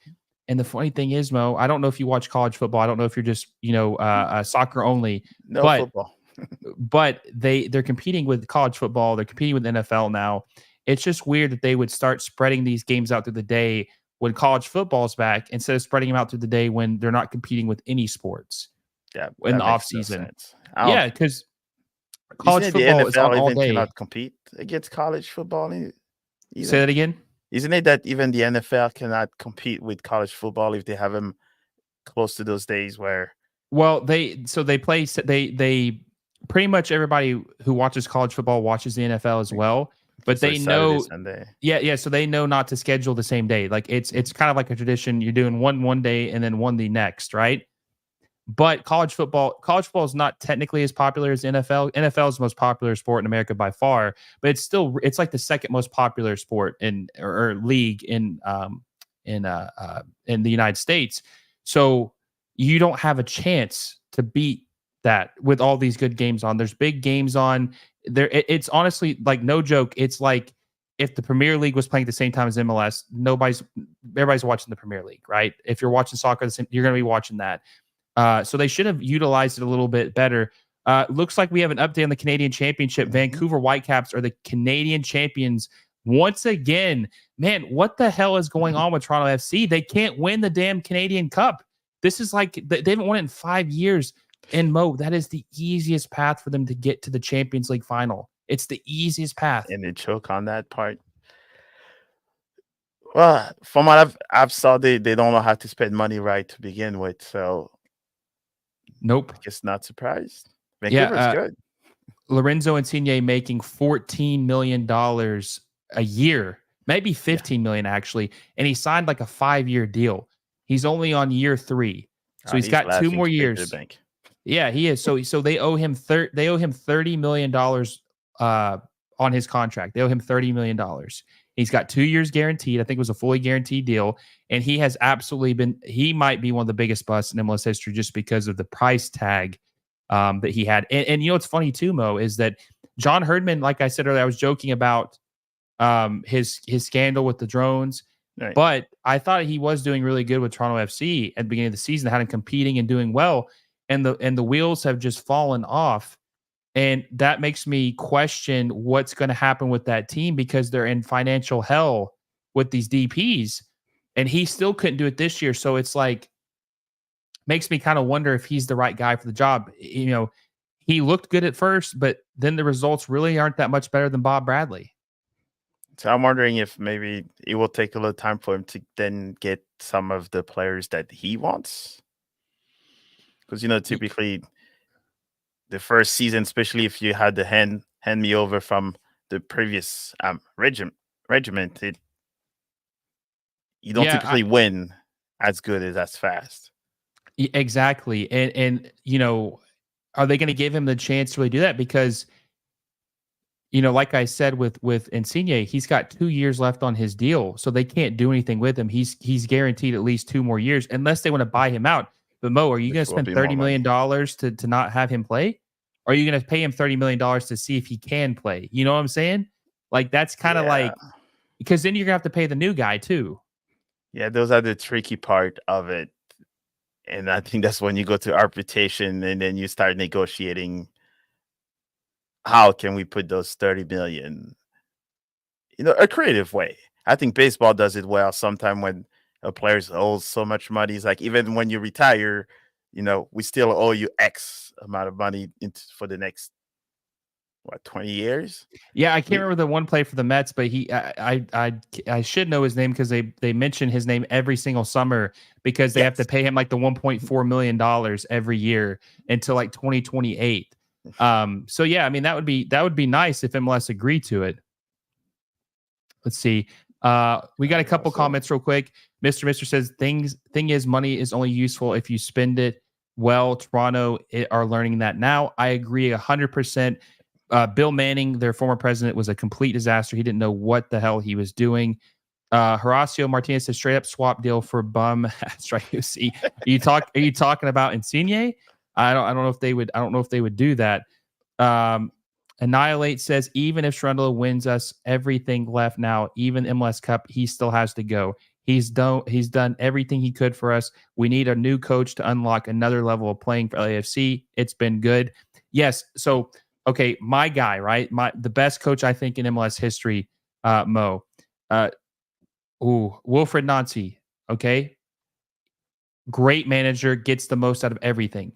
And the funny thing is, Mo, I don't know if you watch college football. I don't know if you're just soccer only. Football. But they're competing with college football. They're competing with NFL now. It's just weird that they would start spreading these games out through the day when college football's back instead of spreading them out through the day when they're not competing with any sports. Yeah, in the off season. Yeah, because college football is on all day. Cannot compete against college football. Either. Say that again. Isn't it that even the NFL cannot compete with college football if they have them close to those days where? Well, they pretty much everybody who watches college football watches the NFL as well. But so they know, Sunday. Yeah. So they know not to schedule the same day. Like it's kind of like a tradition. You're doing one day and then one the next, right? But college football is not technically as popular as NFL. NFL is the most popular sport in America by far, but it's like the second most popular sport or league in the United States. So you don't have a chance to beat that with all these good games on. There's big games on there. It's honestly like no joke. It's like if the Premier League was playing at the same time as MLS, everybody's watching the Premier League, right? If you're watching soccer, you're going to be watching that. So they should have utilized it a little bit better. Looks like we have an update on the Canadian Championship. Vancouver Whitecaps are the Canadian champions once again. Man, what the hell is going on with Toronto FC? They can't win the damn Canadian Cup. This is like they haven't won it in 5 years. And Mo, that is the easiest path for them to get to the Champions League final. It's the easiest path. And they choke on that part. Well, from what I've saw, they don't know how to spend money right to begin with. So, nope. I guess not surprised. Vancouver's good. Lorenzo Insigne making $14 million a year, maybe $15 million actually, and he signed like a 5-year deal. He's only on year 3, so he's got 2 more years. Yeah, he is. So they owe him $30 million on his contract. They owe him $30 million. He's got 2 years guaranteed. I think it was a fully guaranteed deal. And he has absolutely he might be one of the biggest busts in MLS history just because of the price tag that he had. And you know what's funny too, Mo, is that John Herdman, like I said earlier, I was joking about his scandal with the drones. Right. But I thought he was doing really good with Toronto FC at the beginning of the season, had him competing and doing well. And the wheels have just fallen off. And that makes me question what's going to happen with that team because they're in financial hell with these DPs. And he still couldn't do it this year. So it's like, makes me kind of wonder if he's the right guy for the job. You know, he looked good at first, but then the results really aren't that much better than Bob Bradley. So I'm wondering if maybe it will take a little time for him to then get some of the players that he wants. Because, you know, typically the first season, especially if you had the hand me over from the previous regiment, you don't typically win as good as fast. Exactly. And you know, are they going to give him the chance to really do that? Because, you know, like I said with Insigne, he's got 2 years left on his deal, so they can't do anything with him. He's guaranteed at least 2 more years unless they want to buy him out. But Mo, are you going to spend $30 million to not have him play? Or are you going to pay him $30 million to see if he can play? You know what I'm saying? Like, that's kind of like, because then you're going to have to pay the new guy too. Yeah, those are the tricky part of it. And I think that's when you go to arbitration and then you start negotiating. How can we put those 30 million, you know, a creative way? I think baseball does it well. Sometimes when a player's owes so much money, it's like, even when you retire, you know, we still owe you X amount of money for the next, 20 years? Yeah, I can't remember the one play for the Mets, but I should know his name because they mention his name every single summer because they have to pay him like the $1.4 million every year until like 2028. So yeah, I mean that would be nice if MLS agreed to it. Let's see. We got a couple comments real quick. Mr. says thing is money is only useful if you spend it well. Toronto are learning that now. I agree 100%. Bill Manning, their former president, was a complete disaster. He didn't know what the hell he was doing. Horacio Martinez says straight up swap deal for bum. That's right. You see, are you talking about Insigne? I don't know if they would do that. Annihilate says even if Shrundle wins us everything left now, even MLS Cup, he still has to go. He's done everything he could for us. We need a new coach to unlock another level of playing for LAFC. It's been good. Yes. So, okay, my guy, right? The best coach I think in MLS history, Mo. Wilfred Nancy. Okay. Great manager, gets the most out of everything.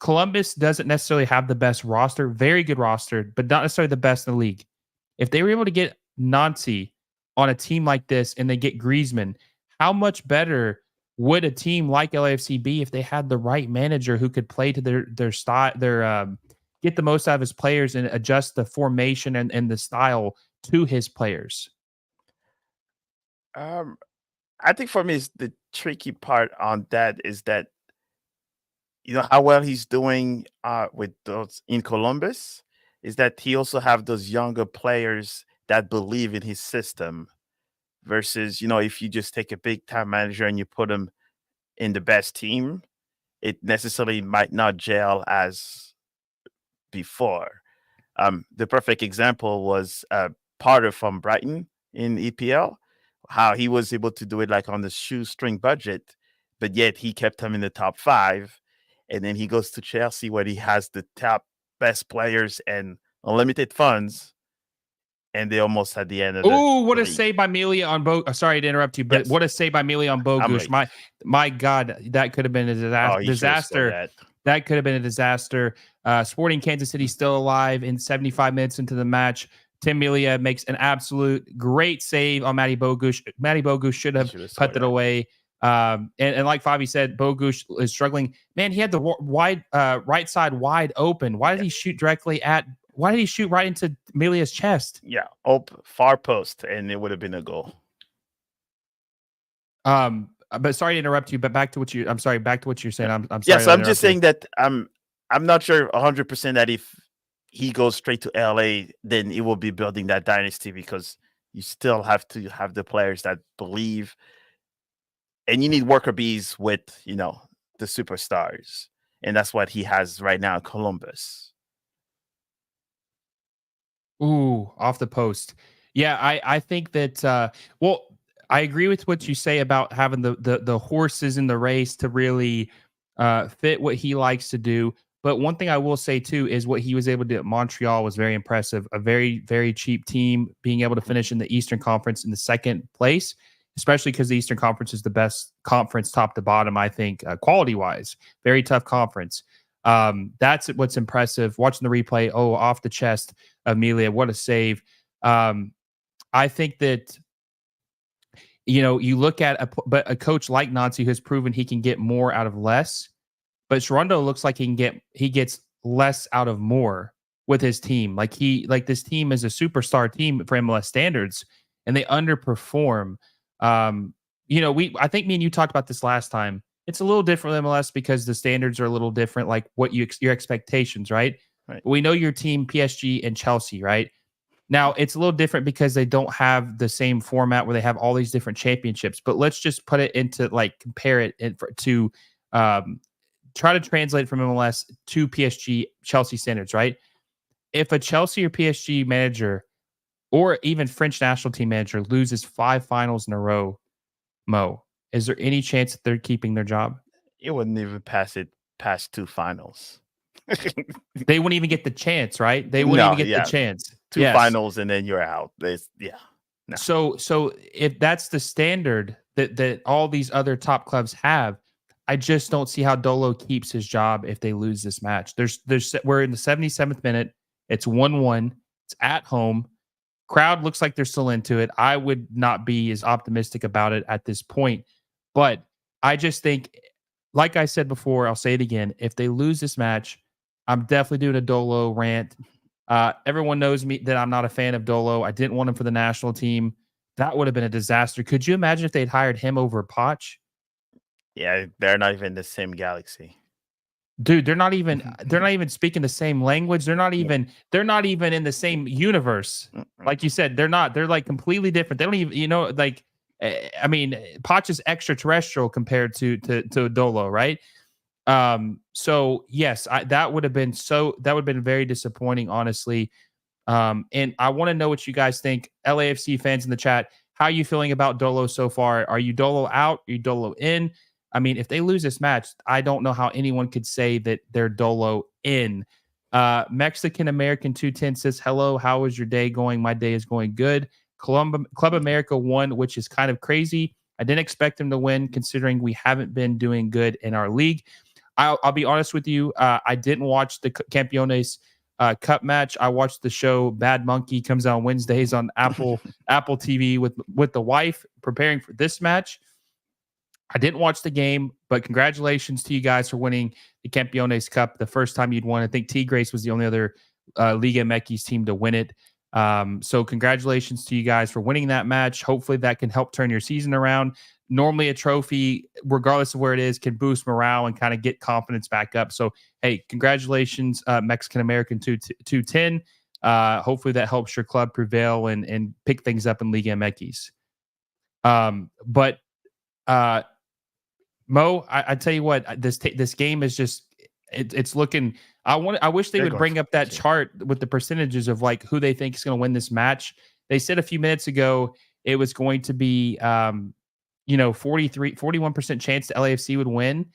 Columbus doesn't necessarily have the best roster, very good roster, but not necessarily the best in the league. If they were able to get Nancy on a team like this and they get Griezmann, how much better would a team like LAFC be if they had the right manager who could play to their style, get the most out of his players and adjust the formation and the style to his players? I think for me, the tricky part on that is that, you know, how well he's doing with those in Columbus is that he also have those younger players that believe in his system versus, you know, if you just take a big time manager and you put him in the best team, it necessarily might not gel as before. The perfect example was Potter from Brighton in EPL, how he was able to do it like on the shoestring budget, but yet he kept him in the top 5. And then he goes to Chelsea where he has the top best players and unlimited funds. And they almost at the end of what a save by Melia on sorry to interrupt you, but what a save by Melia on Bogusz. My God, that could have been a disaster. That could have been a disaster. Sporting Kansas City still alive in 75 minutes into the match. Tim Melia makes an absolute great save on Matty Bogusz. Matty Bogusz should have put it away. And like Fabi said, Bogusz is struggling. Man, he had the wide right side wide open. Why did he shoot why did he shoot right into Melia's chest? Yeah, far post, and it would have been a goal. but sorry to interrupt you. But back to what you. I'm sorry. Back to what you're saying. I'm Yeah, sorry. so to I'm just interrupt you. saying that I'm not sure 100% that if he goes straight to LA, then he will be building that dynasty, because you still have to have the players that believe, and you need worker bees with, the superstars, and that's what he has right now in Columbus. Ooh, off the post. Yeah, I think that well, I agree with what you say about having the horses in the race to really fit what he likes to do. But one thing I will say too is what he was able to do at Montreal was very impressive. A very, very cheap team being able to finish in the Eastern Conference in the second place, especially because the Eastern Conference is the best conference top to bottom, I think, quality wise. Very tough conference. That's what's impressive. Watching the replay, off the chest, Amelia, what a save. I think that, you look at a coach like Nancy who's proven he can get more out of less, but Sharonda looks like he gets less out of more with his team. Like this team is a superstar team for MLS standards, and they underperform. I think me and you talked about this last time. It's a little different with MLS because the standards are a little different, like what your expectations, right? Right. We know your team, PSG and Chelsea, right? Now it's a little different because they don't have the same format where they have all these different championships. But let's just put it into compare it to try to translate from MLS to PSG Chelsea standards, right? If a Chelsea or PSG manager or even French national team manager loses 5 finals in a row, Mo, is there any chance that they're keeping their job? It wouldn't even past 2 finals. They wouldn't even get the chance, right? They wouldn't No, even get yeah. the chance. 2 Yes. finals and then you're out. No. So if that's the standard that all these other top clubs have, I just don't see how Dolo keeps his job if they lose this match. We're in the 77th minute. It's 1-1. It's at home. Crowd looks like they're still into it. I would not be as optimistic about it at this point, but I just think, like I said before, I'll say it again. If they lose this match, I'm definitely doing a Dolo rant. Everyone knows me that I'm not a fan of Dolo. I didn't want him for the national team. That would have been a disaster. Could you imagine if they'd hired him over Poch? Yeah, they're not even the same galaxy. They're not even speaking the same language. They're not even in the same universe. Like you said, they're not. They're like completely different. They don't even, I mean, Poch is extraterrestrial compared to Dolo, right? So yes, that would have been very disappointing, honestly. And I want to know what you guys think. LAFC fans in the chat, how are you feeling about Dolo so far? Are you Dolo out? Are you Dolo in? I mean, if they lose this match, I don't know how anyone could say that they're Dolo in. Mexican American 210 says, hello, how is your day going? My day is going good. Club America won, which is kind of crazy. I didn't expect them to win considering we haven't been doing good in our league. I'll be honest with you. I didn't watch the Campiones Cup match. I watched the show Bad Monkey, comes out on Wednesdays on Apple TV with the wife, preparing for this match. I didn't watch the game, but congratulations to you guys for winning the Campeones Cup, the first time you'd won. I think Tigres was the only other Liga MX team to win it. So congratulations to you guys for winning that match. Hopefully that can help turn your season around. Normally a trophy, regardless of where it is, can boost morale and kind of get confidence back up. So, hey, congratulations, Mexican American 210. Hopefully that helps your club prevail and pick things up in Liga MX. But Mo, I tell you what, this game is just it's looking. I wish they would bring up that chart with the percentages of like who they think is going to win this match. They said a few minutes ago it was going to be 41% chance the LAFC would win.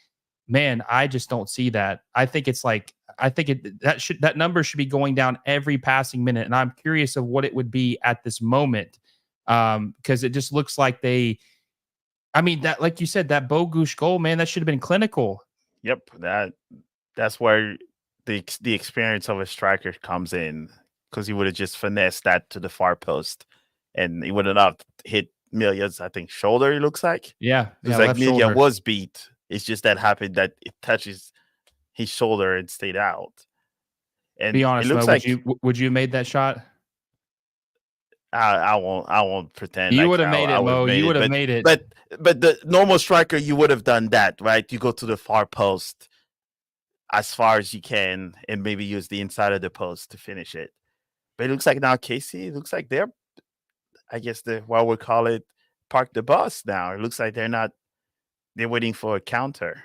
Man, I just don't see that. I think that number should be going down every passing minute, and I'm curious of what it would be at this moment, because it just looks like that, like you said, that Bogusz goal, man, that should have been clinical. Yep, that's where the experience of a striker comes in, because he would have just finessed that to the far post, and he would have not hit Milia's, I think, shoulder. It looks like, it's like Milia was beat. It's just that happened that it touches his shoulder and stayed out. And be honest, it looks Mo, would you have made that shot? I won't pretend You like would have made I it, would have Mo. made You it, would have made it. but the normal striker, you would have done that, right? You go to the far post as far as you can and maybe use the inside of the post to finish it. But it looks like now Casey, it looks like they're, I guess what we call it, park the bus now. It looks like they're waiting for a counter.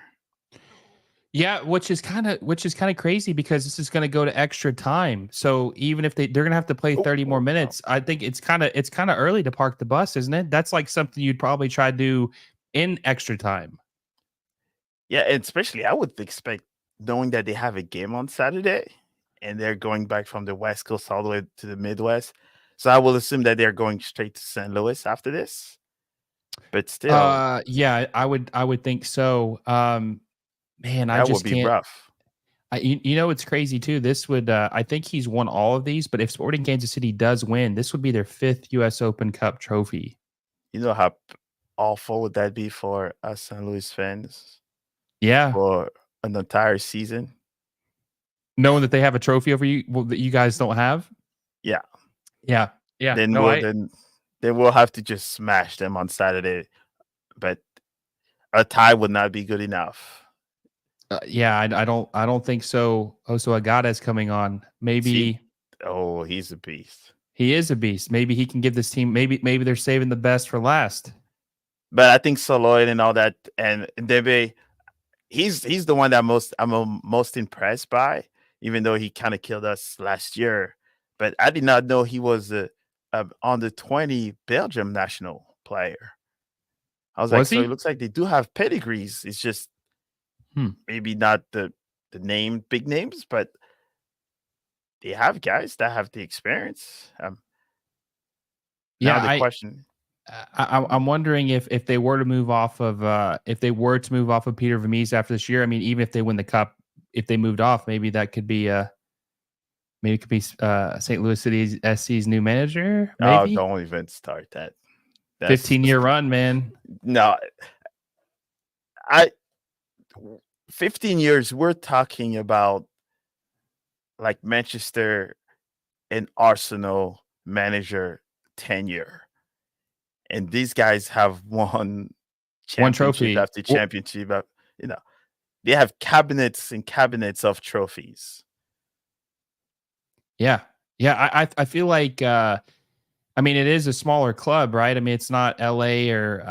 Yeah, which is kind of crazy because this is going to go to extra time. So even if they're going to have to play 30 more minutes, I think it's kind of early to park the bus, isn't it? That's like something you'd probably try to do in extra time. Yeah, and especially I would expect, knowing that they have a game on Saturday and they're going back from the West Coast all the way to the Midwest. So I will assume that they're going straight to St. Louis after this. But still, Yeah, I would think so. Man, I that would just be can't. rough. You know, it's crazy too. This would, I think he's won all of these, but if Sporting Kansas City does win, this would be their 5th U.S. Open Cup trophy. You know how awful would that be for us St. Louis fans Yeah, for an entire season? knowing that they have a trophy over you that you guys don't have. Yeah. Yeah, yeah. Then No, we'll have to just smash them on Saturday. But a tie would not be good enough. Yeah, I don't think so. Oso Agada's coming on. Maybe He's a beast. he is a beast. Maybe he can give this team. Maybe they're saving the best for last. But I think Soloid and all that, and Debe, he's the one that I'm most impressed by, even though he kind of killed us last year. But I did not know he was a under 20 Belgium national player. I was like, so it looks like they do have pedigrees. It's just maybe not the big names, but they have guys that have the experience. Now the question. I'm wondering if they were to move off of Peter Vermees after this year. I mean, even if they win the cup, if they moved off, maybe that could be St. Louis City SC's new manager. Maybe. Oh, don't even start that. 15-year run, man. No, 15 years. We're talking about like Manchester and Arsenal manager tenure. And these guys have won trophy after championship. They have cabinets and cabinets of trophies. Yeah. I feel like, I mean, it is a smaller club, right? I mean, it's not LA or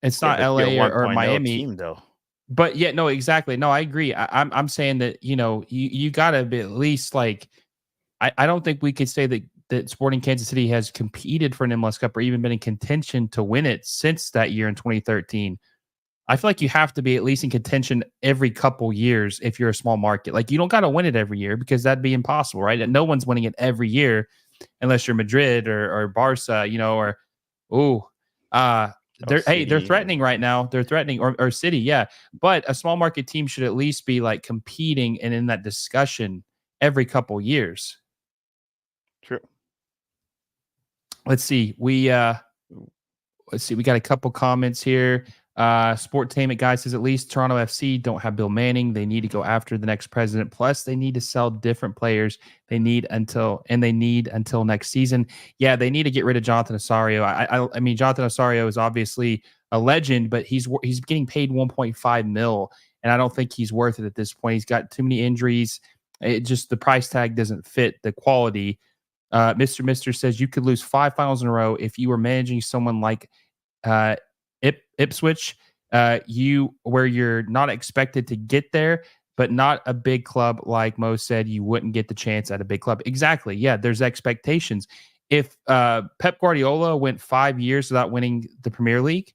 or Miami team, though. But yeah, no, exactly. No, I agree. I'm saying that, you gotta be at least like, I don't think we could say that Sporting Kansas City has competed for an MLS Cup or even been in contention to win it since that year in 2013. I feel like you have to be at least in contention every couple years if you're a small market. Like, you don't got to win it every year because that'd be impossible, right? And no one's winning it every year unless you're Madrid or Barca, they're threatening right now. They're threatening or City, yeah. But a small market team should at least be like competing and in that discussion every couple years. True. Let's see. We got a couple comments here. Sportainment guy says at least Toronto FC don't have Bill Manning. They need to go after the next president. Plus, they need to sell different players. They need until next season. Yeah, they need to get rid of Jonathan Osorio. I mean, Jonathan Osorio is obviously a legend, but he's getting paid 1.5 mil, and I don't think he's worth it at this point. He's got too many injuries. It just, the price tag doesn't fit the quality. Mr. says you could lose 5 finals in a row if you were managing someone like Ipswich, where you're not expected to get there, but not a big club like Mo said. You wouldn't get the chance at a big club. Exactly. Yeah, there's expectations. If Pep Guardiola went 5 years without winning the Premier League,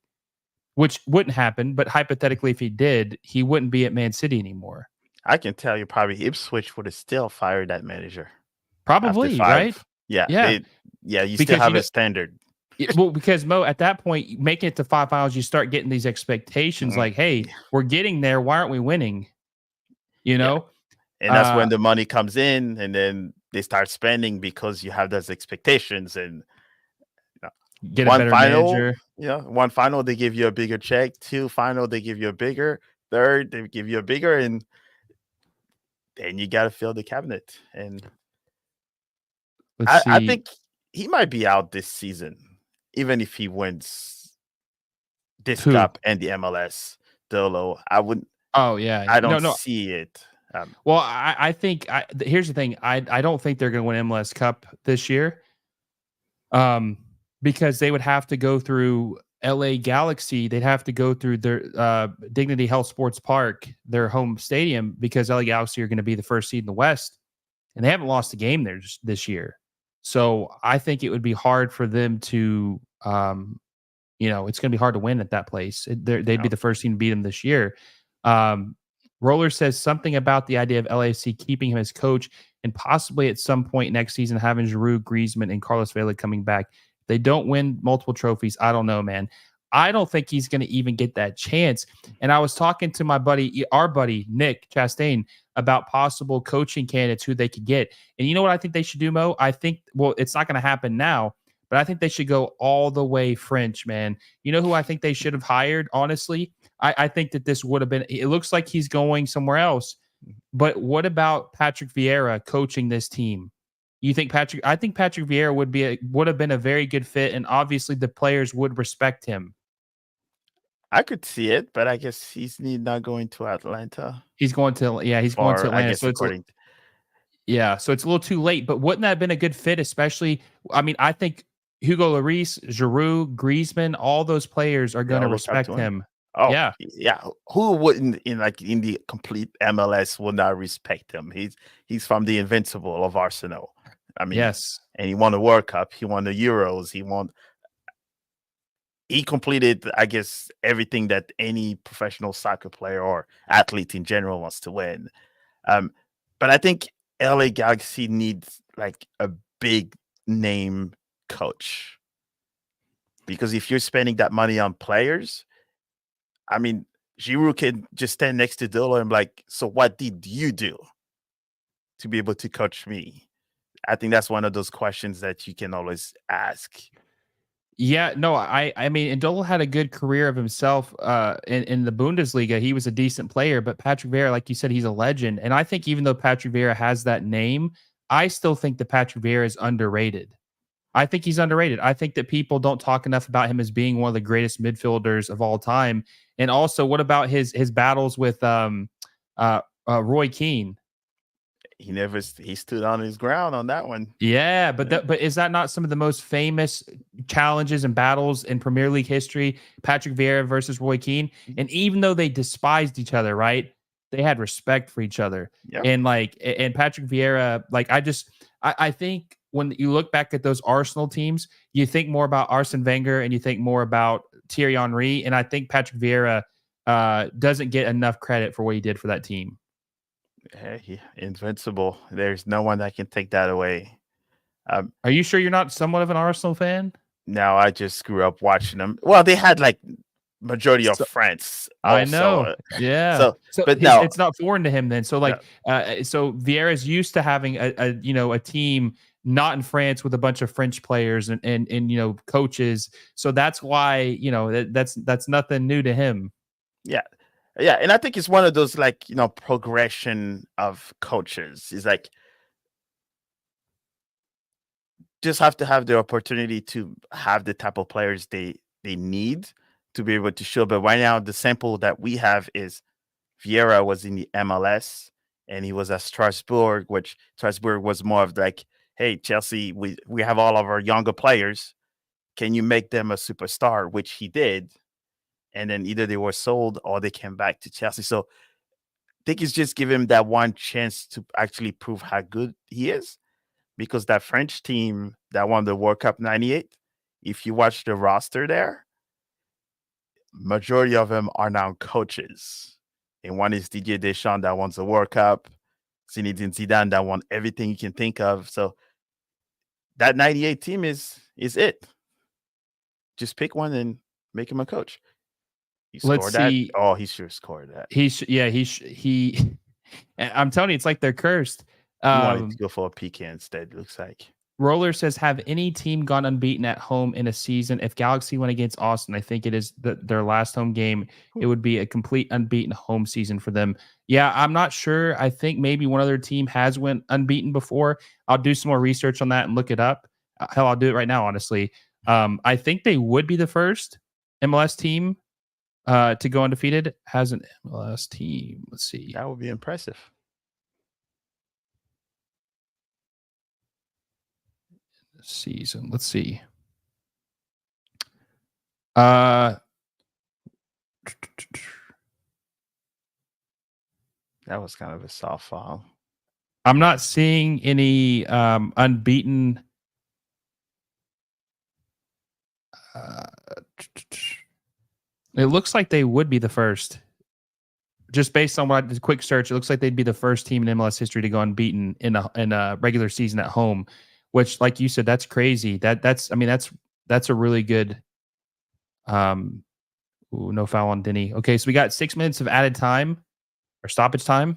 which wouldn't happen, but hypothetically, if he did, he wouldn't be at Man City anymore. I can tell you, probably Ipswich would have still fired that manager. Probably, right? Yeah. You still have a standard. Well, because Mo, at that point, making it to 5 finals, you start getting these expectations like, hey, we're getting there. Why aren't we winning? And that's when the money comes in, and then they start spending because you have those expectations. And get a better manager. Yeah, 1 final, they give you a bigger check. 2 final, they give you a bigger. 3rd, they give you a bigger, and then you got to fill the cabinet. And I think he might be out this season, even if he wins this Who? cup and the MLS. Dolo, I wouldn't. Oh yeah, I don't no. see it. Well, I think here's the thing. I don't think they're going to win MLS Cup this year. Because they would have to go through LA Galaxy. They'd have to go through their Dignity Health Sports Park, their home stadium, because LA Galaxy are going to be the first seed in the West, and they haven't lost a game there this year. So I think it would be hard for them to, it's going to be hard to win at that place. They'd be the first team to beat them this year. Roller says something about the idea of LAFC keeping him as coach and possibly at some point next season having Giroud, Griezmann, and Carlos Vela coming back. If they don't win multiple trophies, I don't know, man. I don't think he's going to even get that chance. And I was talking to our buddy, Nick Chastain, about possible coaching candidates who they could get. And you know what I think they should do, Mo? I think, well, it's not going to happen now, but I think they should go all the way French, man. You know who I think they should have hired, honestly? I think that this would have been, it looks like he's going somewhere else. But what about Patrick Vieira coaching this team? I think Patrick Vieira would have been a very good fit, and obviously the players would respect him. I could see it, but I guess he's not going to Atlanta. He's going to Atlanta. I guess so it's so it's a little too late. But wouldn't that have been a good fit? Especially, I mean, I think Hugo Lloris, Giroud, Griezmann, all those players are going to respect him. Oh yeah. Who wouldn't in the complete MLS would not respect him? He's from the Invincible of Arsenal. I mean, yes, and he won the World Cup. He won the Euros. He completed, I guess, everything that any professional soccer player or athlete in general wants to win. But I think LA Galaxy needs like a big name coach, because if you're spending that money on players, I mean, Giroud can just stand next to Dolo and be like, so what did you do to be able to coach me? I think that's one of those questions that you can always ask. Yeah, no, I mean, and Dolo had a good career of himself in the Bundesliga. He was a decent player, but Patrick Vieira, like you said, he's a legend. And I think even though Patrick Vieira has that name, I still think that Patrick Vieira is underrated. I think he's underrated. I think that people don't talk enough about him as being one of the greatest midfielders of all time. And also, what about his battles with Roy Keane? He stood on his ground on that one. Yeah, but is that not some of the most famous challenges and battles in Premier League history? Patrick Vieira versus Roy Keane. And even though they despised each other, right? They had respect for each other. Yep. And Patrick Vieira, I think when you look back at those Arsenal teams, you think more about Arsene Wenger and you think more about Thierry Henry. And I think Patrick Vieira doesn't get enough credit for what he did for that team. Hey, invincible. There's no one that can take that away. Are you sure you're not somewhat of an Arsenal fan? No, I just grew up watching them. Well, they had like majority of France. Also. I know. Yeah. But no, it's not foreign to him then. So so Vieira's used to having a team not in France with a bunch of French players and coaches. So that's why, that's nothing new to him. Yeah. Yeah. And I think it's one of those progression of coaches. It's like just have to have the opportunity to have the type of players they need to be able to show. But right now, the sample that we have is Vieira was in the MLS and he was at Strasbourg, which Strasbourg was more of like, hey, Chelsea, we have all of our younger players. Can you make them a superstar? Which he did. And then either they were sold or they came back to Chelsea. So I think it's just give him that one chance to actually prove how good he is. Because that French team that won the World Cup 98, if you watch the roster there, majority of them are now coaches. And one is Didier Deschamps that won the World Cup, Zinedine Zidane that won everything you can think of. So that 98 team is it. Just pick one and make him a coach. Let's see. Oh, he sure scored that. I'm telling you, it's like they're cursed. He wanted to go for a PK instead, looks like. Roller says, have any team gone unbeaten at home in a season? If Galaxy went against Austin, I think it is their last home game. It would be a complete unbeaten home season for them. Yeah, I'm not sure. I think maybe one other team has went unbeaten before. I'll do some more research on that and look it up. Hell, I'll do it right now, honestly. I think they would be the first MLS team to go undefeated. Has an MLS team. Let's see. That would be impressive. Season. Let's see. That was kind of a soft file. I'm not seeing any unbeaten. It looks like they would be the first. Just based on what I did a quick search, it looks like they'd be the first team in MLS history to go unbeaten in a regular season at home. Which, like you said, that's crazy. That's a really good. No foul on Denny. Okay, so we got 6 minutes of added time or stoppage time.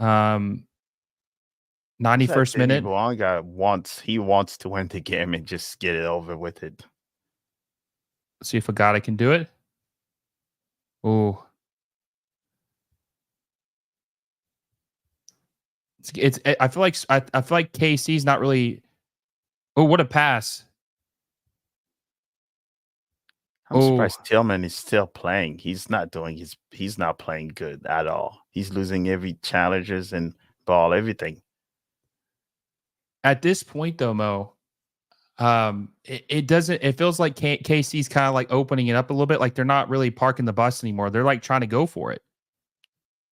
91st minute. He wants to win the game and just get it over with it. Let's see if Agata can do it. Oh. I feel like KC's not really. Oh, what a pass! I'm surprised Tillman is still playing. He's not playing good at all. He's losing every challenges and ball, everything. At this point, though, Mo, it feels like KC's kind of like opening it up a little bit. Like they're not really parking the bus anymore. They're like trying to go for it.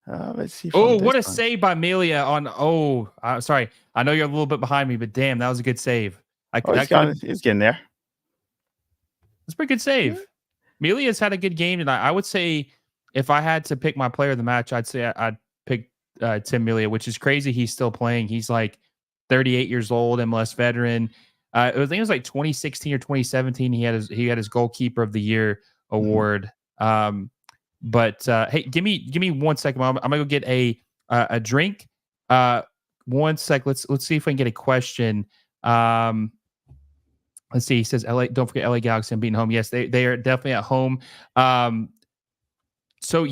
Let's see. Oh, what a save by Melia on. Sorry. I know you're a little bit behind me, but damn, that was a good save. He's getting there. It's a pretty good save. Melia's had a good game tonight. I would say if I had to pick my player of the match, I'd say I'd pick Tim Melia, which is crazy. He's still playing. He's like 38 years old, MLS veteran. I think it was like 2016 or 2017. He had his goalkeeper of the year award. But hey, give me 1 second. I'm gonna go get a drink. 1 sec. Let's see if I can get a question. Let's see. He says LA. Don't forget LA Galaxy and beating home. Yes, they are definitely at home. So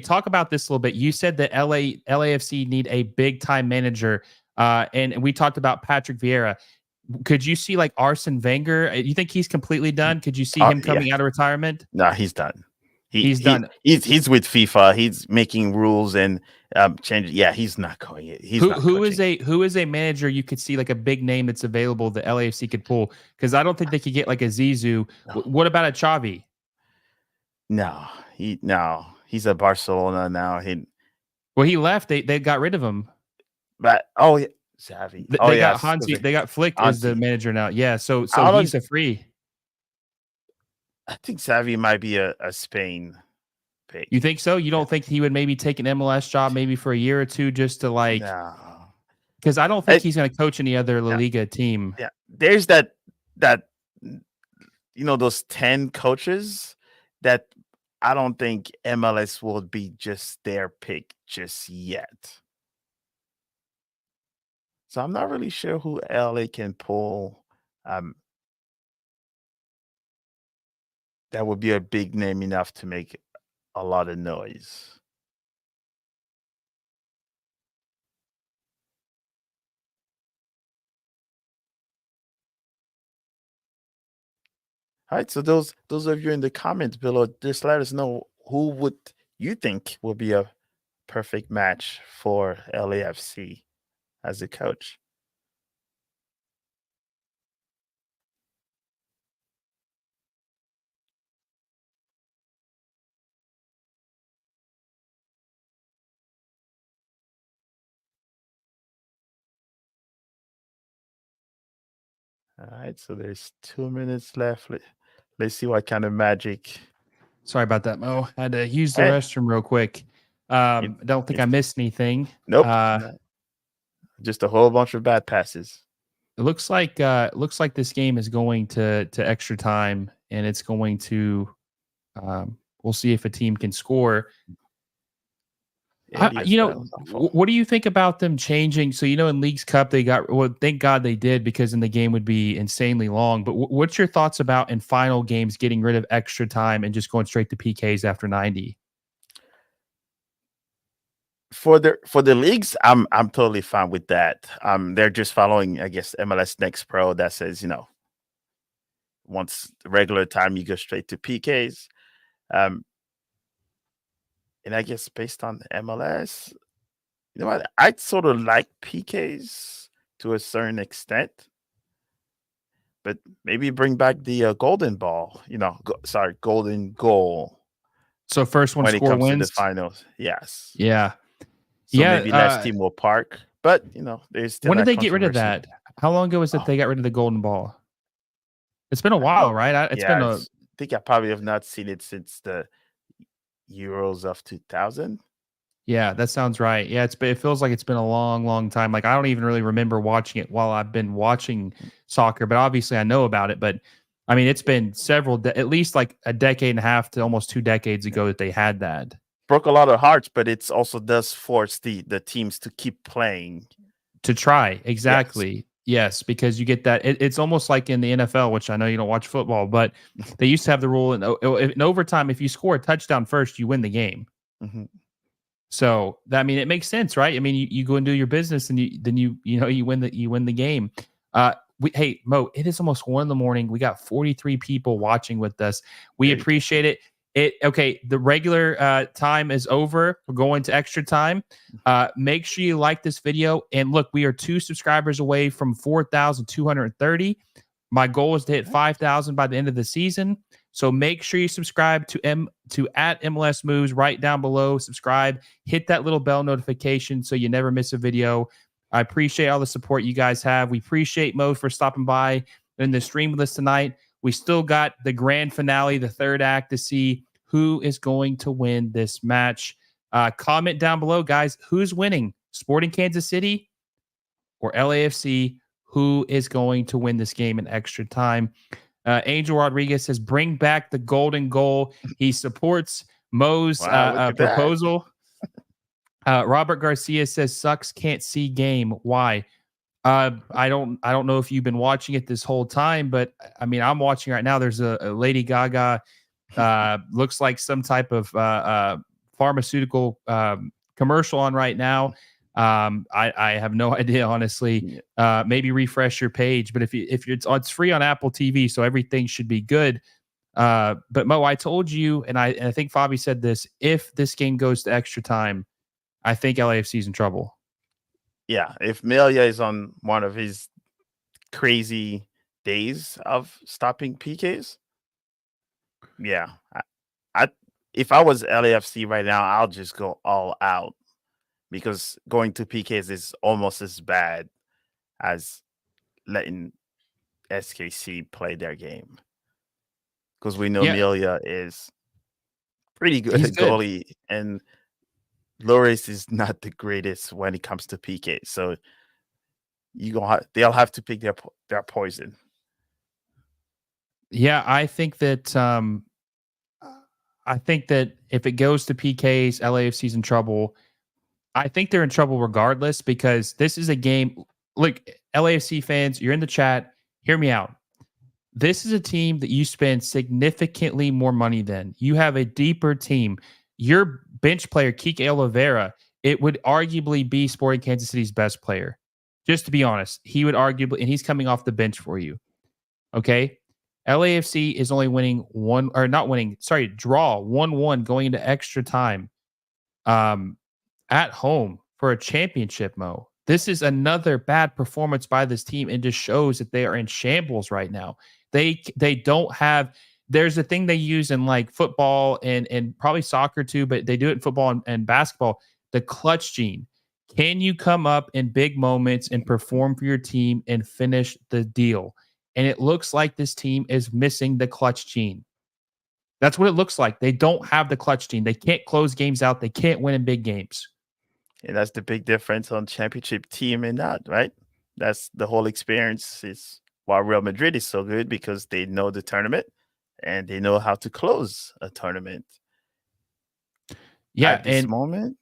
talk about this a little bit. You said that LAFC need a big time manager, and we talked about Patrick Vieira. Could you see like Arsene Wenger? You think he's completely done? Could you see him coming out of retirement? No, he's done. He's done. He's with FIFA. He's making rules and changing. Yeah, he's not going. Who is a manager you could see like a big name that's available that LAFC could pull? Because I don't think they could get like a Zizou. No. What about a Xavi? No, he's at Barcelona now. He left. They got rid of him. But Xavi. They got Hansi. They got Flick as the manager now. Yeah, so he's a free. I think Xavi might be a Spain pick. You think so? You don't think he would maybe take an MLS job maybe for a year or two just to like? No, because I don't think he's going to coach any other La Liga team. Yeah, there's that those 10 coaches that I don't think MLS will be just their pick just yet. So I'm not really sure who LA can pull. That would be a big name enough to make a lot of noise. All right, so those of you in the comments below, just let us know who would you think will be a perfect match for LAFC as a coach. All right, so there's 2 minutes left. Let's see what kind of magic. Sorry about that, Mo. I had to use the restroom real quick. I don't think I missed anything. Nope. Just a whole bunch of bad passes. It looks like this game is going to extra time, and it's going to. We'll see if a team can score. What do you think about them changing? So, in Leagues Cup, they got, thank God they did, because then the game would be insanely long. But what's your thoughts about in final games getting rid of extra time and just going straight to PKs after 90? For the leagues, I'm totally fine with that. They're just following, I guess, MLS Next Pro that says, once the regular time you go straight to PKs. And I guess based on MLS, you know what? I sort of like PKs to a certain extent, but maybe bring back the golden ball. Golden goal So first one when it score comes to the wins. finals. Yes. Yeah. So maybe less team will park, but there's still. When did that they get rid of controversy. that? How long ago was it they got rid of the golden ball? It's been a while, right? It's been I think I probably have not seen it since the Euros of 2000. Yeah, that sounds right. Yeah, it feels like it's been a long, long time. Like I don't even really remember watching it while I've been watching soccer, but obviously I know about it. But I mean, it's been at least like a decade and a half to almost 2 decades ago that they had that. Broke a lot of hearts, but it also does force the teams to keep playing. To try, exactly. Yes, because you get that. It's almost like in the NFL, which I know you don't watch football, but they used to have the rule in overtime, if you score a touchdown first, you win the game. Mm-hmm. So it makes sense, right? I mean, you go and do your business, and you win the game. Hey Mo, it is almost 1 a.m. We got 43 people watching with us. We appreciate it. The regular time is over. We're going to extra time. Make sure you like this video. And look, we are 2 subscribers away from 4,230. My goal is to hit 5,000 by the end of the season. So make sure you subscribe to at MLS Moves right down below. Subscribe, hit that little bell notification so you never miss a video. I appreciate all the support you guys have. We appreciate Mo for stopping by in the stream with us tonight. We still got the grand finale, the third act, to see who is going to win this match. Comment down below, guys. Who's winning? Sporting Kansas City or LAFC? Who is going to win this game in extra time? Angel Rodriguez says, bring back the golden goal. He supports Mo's proposal. Robert Garcia says, sucks, can't see game. Why? I don't know if you've been watching it this whole time, but I mean, I'm watching right now. There's a Lady Gaga, looks like some type of pharmaceutical commercial on right now. I have no idea, honestly. Maybe refresh your page, but if it's free on Apple TV, so everything should be good. But Mo, I told you, and I think Fabi said this, if this game goes to extra time, I think LAFC is in trouble. Yeah, if Melia is on one of his crazy days of stopping PKs, yeah, if I was LAFC right now, I'll just go all out, because going to PKs is almost as bad as letting SKC play their game, because we know Melia is pretty good at goalie, and Loris is not the greatest when it comes to PK. So they'll have to pick their poison. Yeah, I think that if it goes to PKs, LAFC's in trouble. I think they're in trouble regardless, because this is a game. Look, LAFC fans, you're in the chat. Hear me out. This is a team that you spend significantly more money than. You have a deeper team. Your bench player, Kike Oliveira, it would arguably be Sporting Kansas City's best player. Just to be honest, he would arguably, and he's coming off the bench for you. Okay? LAFC is only draw 1-1 going into extra time at home for a championship, Mo. This is another bad performance by this team, and just shows that they are in shambles right now. They don't have. There's a thing they use in like football and probably soccer too, but they do it in football and basketball. The clutch gene. Can you come up in big moments and perform for your team and finish the deal? And it looks like this team is missing the clutch gene. That's what it looks like. They don't have the clutch gene. They can't close games out. They can't win in big games. And that's the big difference on championship team and not, right? That's the whole experience. Is why Real Madrid is so good, because they know the tournament and they know how to close a tournament. Yeah, at this moment.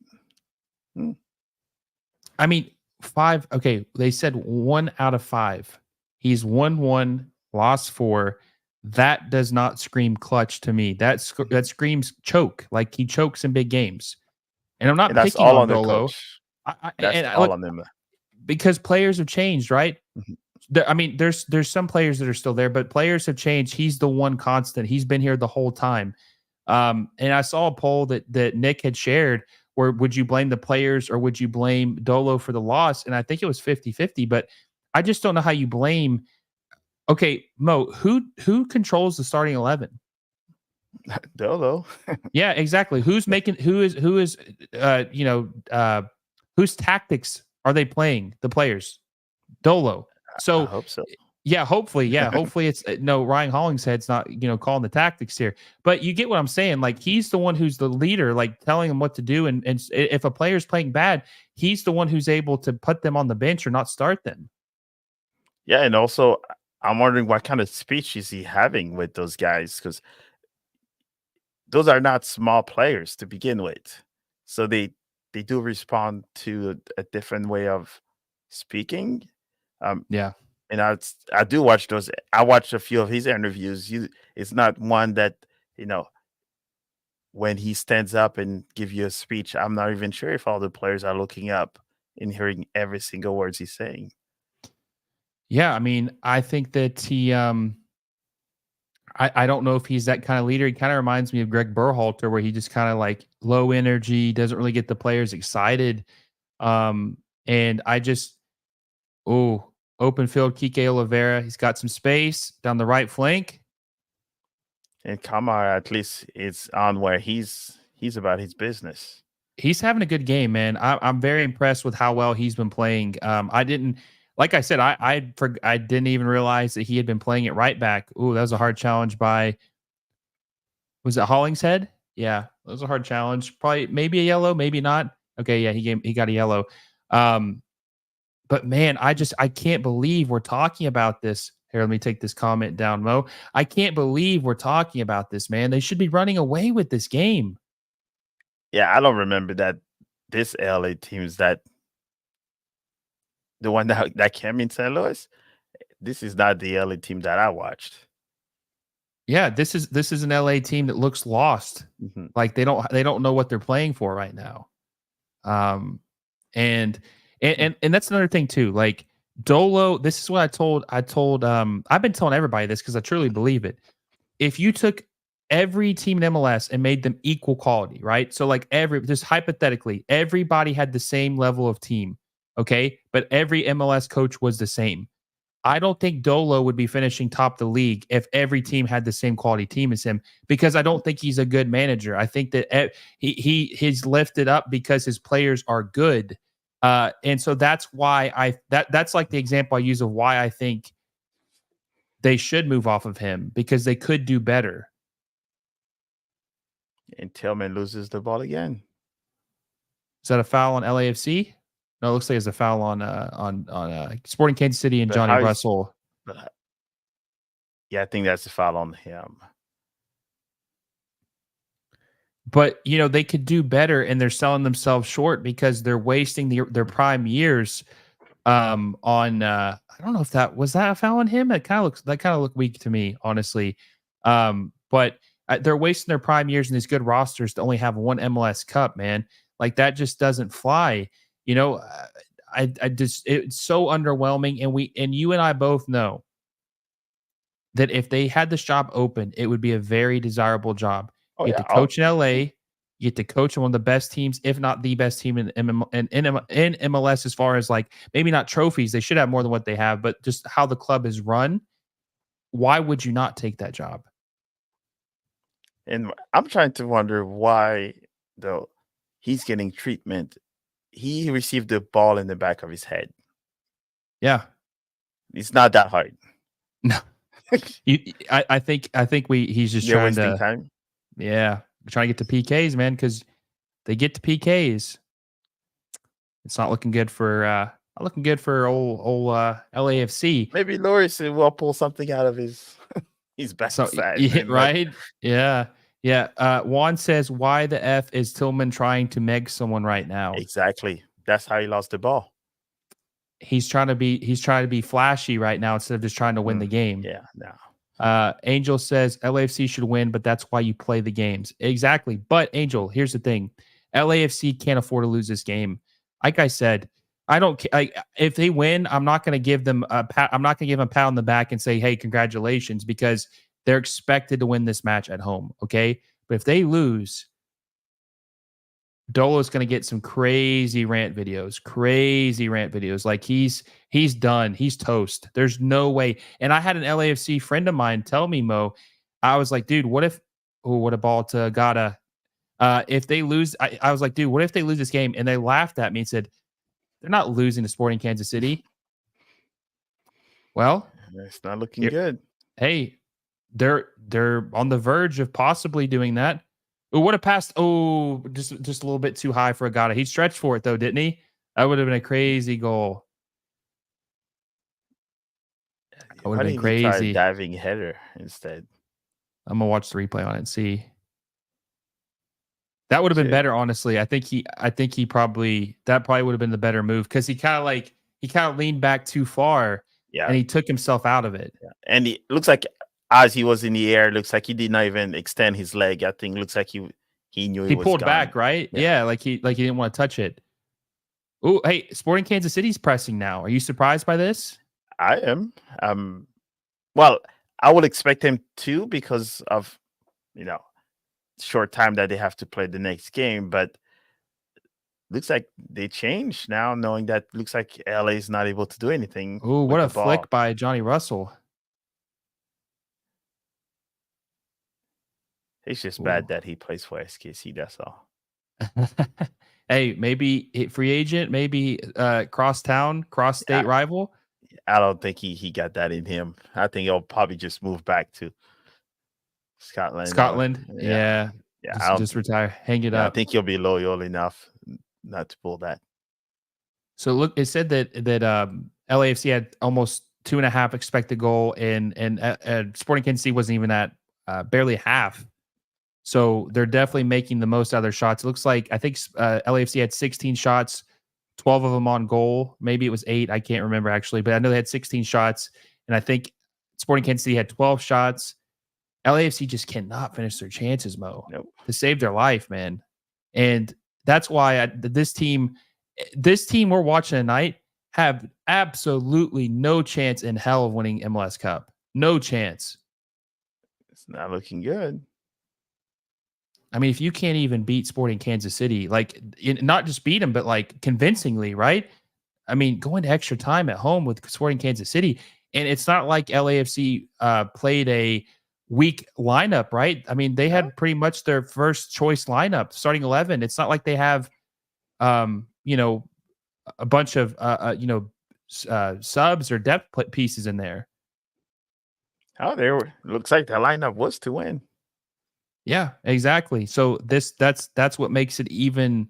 I mean, 5. Okay, they said 1 out of 5. He's 1-1, lost 4. That does not scream clutch to me. That screams choke. Like he chokes in big games. And I'm not And that's picking all on on the Dolo. coach. I That's and I all look on them. because players have changed, right? Mhm. I mean, there's some players that are still there, but players have changed. He's the one constant. He's been here the whole time. And I saw a poll that Nick had shared where would you blame the players or would you blame Dolo for the loss? And I think it was 50-50, but I just don't know how you blame. Okay, Mo, who controls the starting 11? Dolo. Yeah, exactly. Who's making who is whose tactics are they playing? The players. Dolo. I So hope so. yeah, hopefully it's no Ryan Hollingshead's not, calling the tactics here. But you get what I'm saying. Like he's the one who's the leader, like telling them what to do. And if a player's playing bad, he's the one who's able to put them on the bench or not start them. Yeah, and also I'm wondering what kind of speech is he having with those guys, because those are not small players to begin with. So they do respond to a different way of speaking. Yeah. And I do watch those. I watched a few of his interviews. It's not one that, when he stands up and give you a speech, I'm not even sure if all the players are looking up and hearing every single words he's saying. Yeah. I mean, I think that he I don't know if he's that kind of leader. He kind of reminds me of Greg Berhalter, where he just kind of like low energy, doesn't really get the players excited. And I just, open field, Kike Oliveira. He's got some space down the right flank. And Kamara, at least, it's on where he's about his business. He's having a good game, man. I'm very impressed with how well he's been playing. I didn't, like I said, I didn't even realize that he had been playing it right back. Ooh, that was a hard challenge by, was it Hollingshead? Yeah, that was a hard challenge. Probably, maybe a yellow, maybe not. Okay, yeah, he got a yellow. But man, I can't believe we're talking about this. Here, let me take this comment down, Mo. I can't believe we're talking about this, man. They should be running away with this game. Yeah, I don't remember that this LA team is that the one that came in St. Louis. This is not the LA team that I watched. Yeah, this is an LA team that looks lost. Mhm. Like they don't know what they're playing for right now. And that's another thing too. Like Dolo, this is what I told I've been telling everybody this because I truly believe it. If you took every team in MLS and made them equal quality, right? So like just hypothetically, everybody had the same level of team, okay? But every MLS coach was the same. I don't think Dolo would be finishing top the league if every team had the same quality team as him, because I don't think he's a good manager. I think that he's lifted up because his players are good. And so that's why that's like the example I use of why I think they should move off of him, because they could do better. And Tillman loses the ball again. Is that a foul on LAFC? No, it looks like it's a foul on Sporting Kansas City and But Johnny how is- Russell. Yeah, I think that's a foul on him. But they could do better, and they're selling themselves short because they're wasting their prime years on I don't know if that was a foul on him. That kind of looked weak to me, honestly. But they're wasting their prime years in these good rosters to only have one MLS Cup, man. Like that just doesn't fly. I just, it's so underwhelming, and you and I both know that if they had this job open, it would be a very desirable job. Oh, You get yeah. to coach in LA. You get to coach in one of the best teams, if not the best team in MLS, as far as like maybe not trophies. They should have more than what they have, but just how the club is run. Why would you not take that job? And I'm trying to wonder why, though, he's getting treatment. He received the ball in the back of his head. Yeah. It's not that hard. No. I think he's just You're trying wasting to time. Yeah, trying to get to PKs, man, because they get to PKs. It's not looking good for old LAFC. Maybe Loris will pull something out of his backside. Yeah, right? Yeah. Yeah. Juan says, why the F is Tillman trying to meg someone right now? Exactly. That's how he lost the ball. He's trying to be flashy right now instead of just trying to win the game. Yeah, no. Angel says LAFC should win, but that's why you play the games. Exactly. But Angel, here's the thing. LAFC can't afford to lose this game. Like I said, I don't. If they win, I'm not going to give them a pat. I'm not going to give them a pat on the back and say, "Hey, congratulations," because they're expected to win this match at home. Okay, but if they lose, Dolo's going to get some crazy rant videos. Like he's done. He's toast. There's no way. And I had an LAFC friend of mine tell me, Mo, I was like, dude, what if? Oh, what a ball to Gata. If they lose, I was like, dude, what if they lose this game? And they laughed at me and said, they're not losing to Sporting Kansas City. Well, it's not looking good. Hey, they're on the verge of possibly doing that. Oh, what a pass. Oh, just a little bit too high for Agata. He stretched for it, though, didn't he? That would have been a crazy goal. That would have been crazy. Diving header instead. I'm going to watch the replay on it and see. That would have been better, honestly. I think he probably would have been the better move because he kind of leaned back too far. Yeah. And he took himself out of it. Yeah. And it looks like as he was in the air, looks like he did not even extend his leg. I think it looks like he knew he was pulled gone. back, right? Yeah, like he didn't want to touch it. Oh, hey, Sporting Kansas City's pressing now. Are you surprised by this? I am. Well, I would expect him to because of short time that they have to play the next game, but looks like they changed now, knowing that looks like LA is not able to do anything. Oh, what a flick by Johnny Russell. It's just bad that he plays for SKC, that's all. Hey, maybe free agent, maybe cross-town, cross-state rival. I don't think he got that in him. I think he'll probably just move back to Scotland. Yeah. Just retire, hang it up. I think he'll be loyal enough not to pull that. So look, it said that LAFC had almost 2.5 expected goal, and Sporting Kansas City wasn't even at barely half. So they're definitely making the most out of their shots. It looks like I think LAFC had 16 shots, 12 of them on goal. Maybe it was 8. I can't remember actually, but I know they had 16 shots, and I think Sporting Kansas City had 12 shots. LAFC just cannot finish their chances, Mo, to save their life, man. And that's why this team we're watching tonight have absolutely no chance in hell of winning MLS Cup. No chance. It's not looking good. I mean, if you can't even beat Sporting Kansas City, like not just beat them, but like convincingly, right? I mean, going to extra time at home with Sporting Kansas City, and it's not like LAFC played a weak lineup, right? I mean, they had pretty much their first choice lineup, starting 11. It's not like they have, a bunch of, subs or depth pieces in there. Looks like the lineup was to win. Yeah, exactly. So that's what makes it even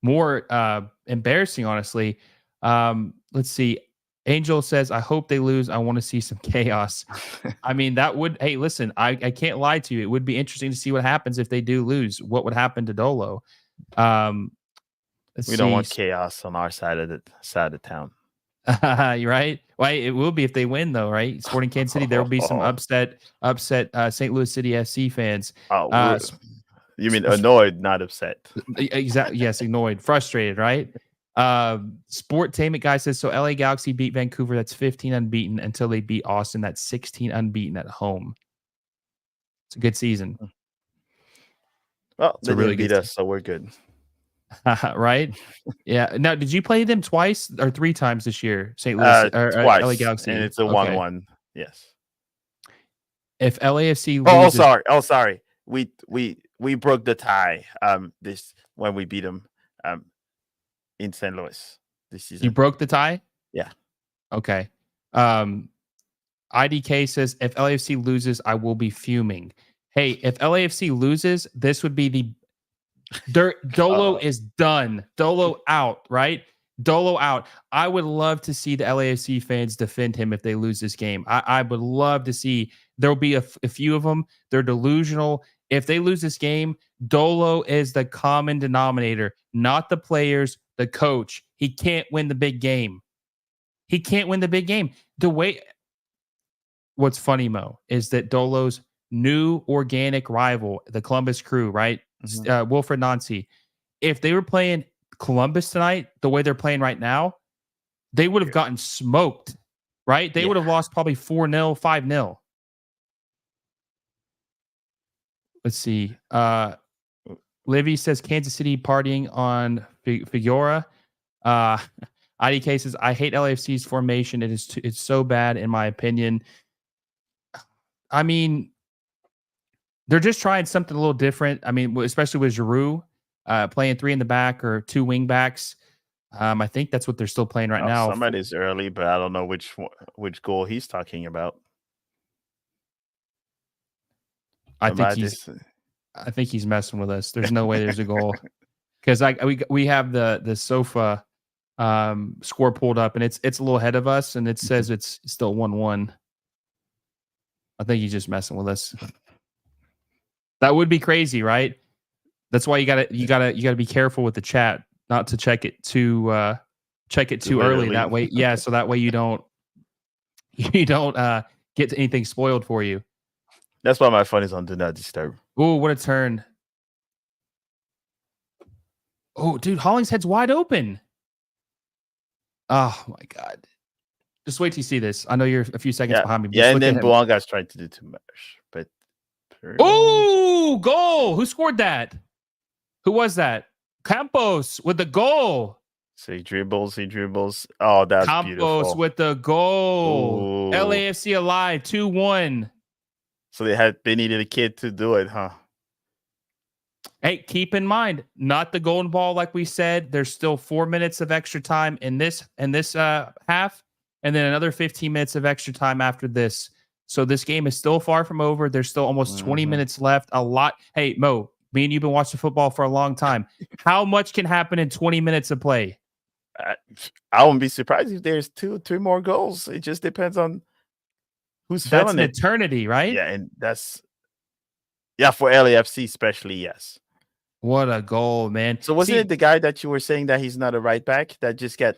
more embarrassing, honestly. Let's see. Angel says, I hope they lose. I want to see some chaos. I mean, that would, hey, listen, I can't lie to you. It would be interesting to see what happens if they do lose. What would happen to Dolo? We don't want chaos on our side of town. You're right. Well, it will be if they win, though, right? Sporting Kansas City, there will be some upset St. Louis City FC fans. You mean annoyed, not upset? Exactly. Yes, annoyed, frustrated, right? Sportainment guy says, so LA Galaxy beat Vancouver. That's 15 unbeaten until they beat Austin. That's 16 unbeaten at home. It's a good season. Well, they really beat us, so we're good. Right? Yeah. Now, did you play them twice or 3 times this year? St. Louis or twice, LA Galaxy, and it's a 1-1. Yes. If LAFC loses, sorry. We broke the tie. This when we beat them. In St. Louis this season. You broke the tie? Yeah. Okay. IDK says, if LAFC loses, I will be fuming. Hey, if LAFC loses, this would be the Dolo is done. Dolo out, right? Dolo out. I would love to see the LAFC fans defend him if they lose this game. I would love to see. There'll be a few of them. They're delusional. If they lose this game, Dolo is the common denominator, not the players, the coach. He can't win the big game. What's funny, Mo, is that Dolo's new organic rival, the Columbus Crew, right? Mm-hmm. Wilfred Nancy, if they were playing Columbus tonight, the way they're playing right now, they would have gotten smoked, right? They would have lost probably 4-0, 5-0. Let's see. Livy says Kansas City partying on Figueroa. IDK says, I hate LAFC's formation. It's so bad, in my opinion. I mean, they're just trying something a little different. I mean, especially with Giroud playing 3 in the back or 2 wing backs. I think that's what they're still playing right now. Somebody's early, but I don't know which goal he's talking about. I think he's messing with us. There's no way there's a goal because we have the sofa score pulled up and it's a little ahead of us and it says it's still 1-1. I think he's just messing with us. That would be crazy, right? That's why you gotta be careful with the chat, not to check it too early. That way, so that way you don't get anything spoiled for you. That's why my phone is on Do Not Disturb. Oh, what a turn. Oh, dude, Hollingshead's wide open. Oh, my God. Just wait till you see this. I know you're a few seconds behind me. Yeah, and then Boanga's trying to do too much. But oh, goal. Who scored that? Who was that? Campos with the goal. So he dribbles. Oh, that's Campos beautiful. With the goal. Ooh. LAFC alive, 2-1. So they needed a kid to do it, huh? Hey, keep in mind, not the golden ball like we said. There's still 4 minutes of extra time in this half, and then another 15 minutes of extra time after this. So this game is still far from over. There's still almost 20 minutes left. A lot. Hey, Mo, me and you've been watching football for a long time. How much can happen in 20 minutes of play? I wouldn't be surprised if there's 2-3 more goals. It just depends on who's feeling it. That's an eternity, right? Yeah, and for LAFC especially, yes. What a goal, man. So wasn't it the guy that you were saying that he's not a right back that just got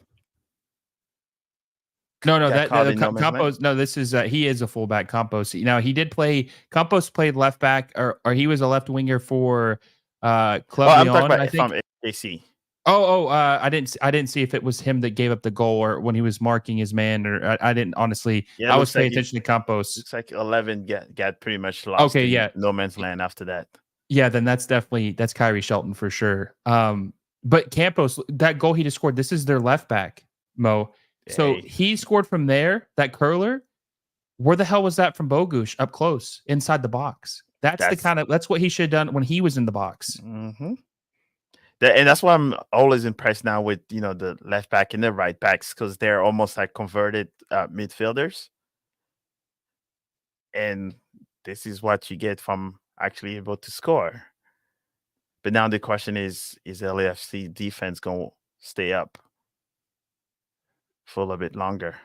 Campos. No, this is he is a fullback. Campos. Now Campos played left back, or he was a left winger for Club I'm Leon. talking about from AC. I didn't see if it was him that gave up the goal or when he was marking his man, or I didn't honestly. I was paying attention to Campos. Looks like 11 got pretty much lost. Okay, yeah, no man's land after that. Yeah, then that's Kyrie Shelton for sure. But Campos, that goal he just scored, this is their left back, Mo. So he scored from there, that curler. Where the hell was that from Bogusz? Up close, inside the box. That's what he should have done when he was in the box. Mm-hmm. And that's why I'm always impressed now with the left back and the right backs, because they're almost like converted midfielders. And this is what you get from actually able to score. But now the question is LAFC defense going to stay up for a little bit longer?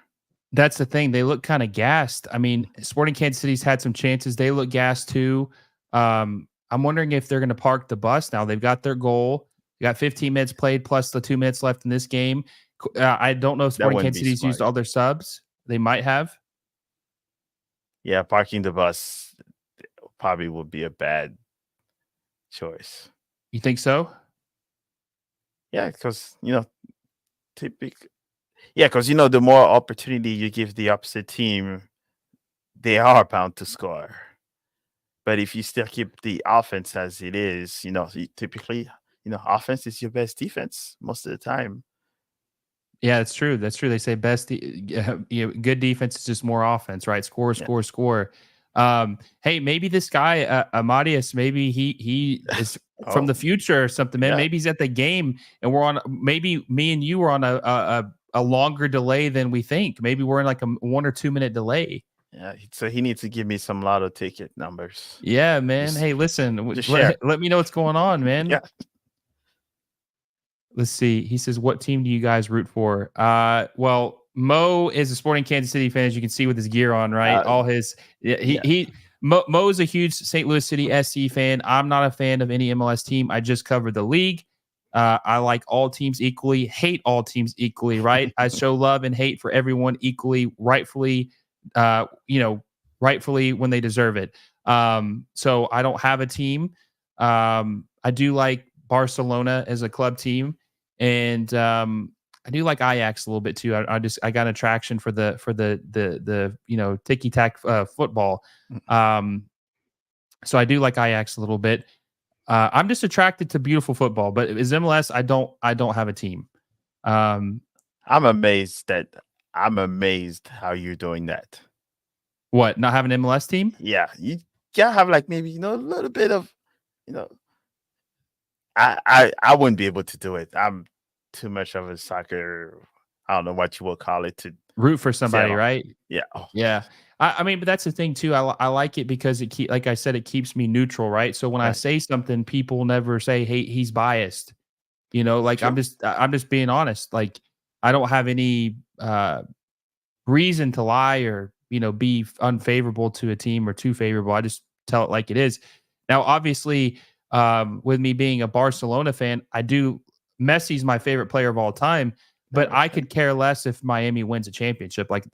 That's the thing. They look kind of gassed. I mean, Sporting Kansas City's had some chances. They look gassed too. I'm wondering if they're going to park the bus now. They've got their goal. They got 15 minutes played plus the 2 minutes left in this game. I don't know if Sporting Kansas City's used all their subs. They might have. Yeah, parking the bus probably would be a bad choice. You think so? Yeah, because the more opportunity you give the opposite team, they are bound to score. But if you still keep the offense as it is, typically, offense is your best defense most of the time. Yeah, that's true. That's true. They say good defense is just more offense, right? Score. Hey, maybe this guy Amadeus, maybe he is from the future or something, man. Yeah. Maybe he's at the game and we're on. Maybe me and you are on a longer delay than we think. Maybe we're in like a 1 or 2 minute delay. Yeah, so he needs to give me some lotto ticket numbers. Yeah, man. Hey, listen, let me know what's going on, man. Yeah. Let's see. He says, what team do you guys root for? Well, Mo is a Sporting Kansas City fan, as you can see with his gear on, right? Mo is a huge St. Louis City SC fan. I'm not a fan of any MLS team. I just cover the league. I like all teams equally, hate all teams equally, right? I show love and hate for everyone equally, rightfully when they deserve it. So I don't have a team. I do like Barcelona as a club team, and I do like Ajax a little bit too. I got attraction for the ticky tack football. So I do like Ajax a little bit. I'm just attracted to beautiful football, but as MLS, I don't have a team. I'm amazed how you're doing that. What, not having an MLS team? Yeah, you gotta have like maybe a little bit of I wouldn't be able to do it. I'm too much of a soccer. I don't know what you will call it to root for somebody, right? Yeah, yeah. I mean, but that's the thing too. I like it because like I said, it keeps me neutral, right? So when I say something, people never say, "Hey, he's biased." Like True. I'm just being honest. Like I don't have any reason to lie or be unfavorable to a team or too favorable. I just tell it like it is. Now, obviously, with me being a Barcelona fan, Messi's my favorite player of all time, but I could care less if Miami wins a championship. Like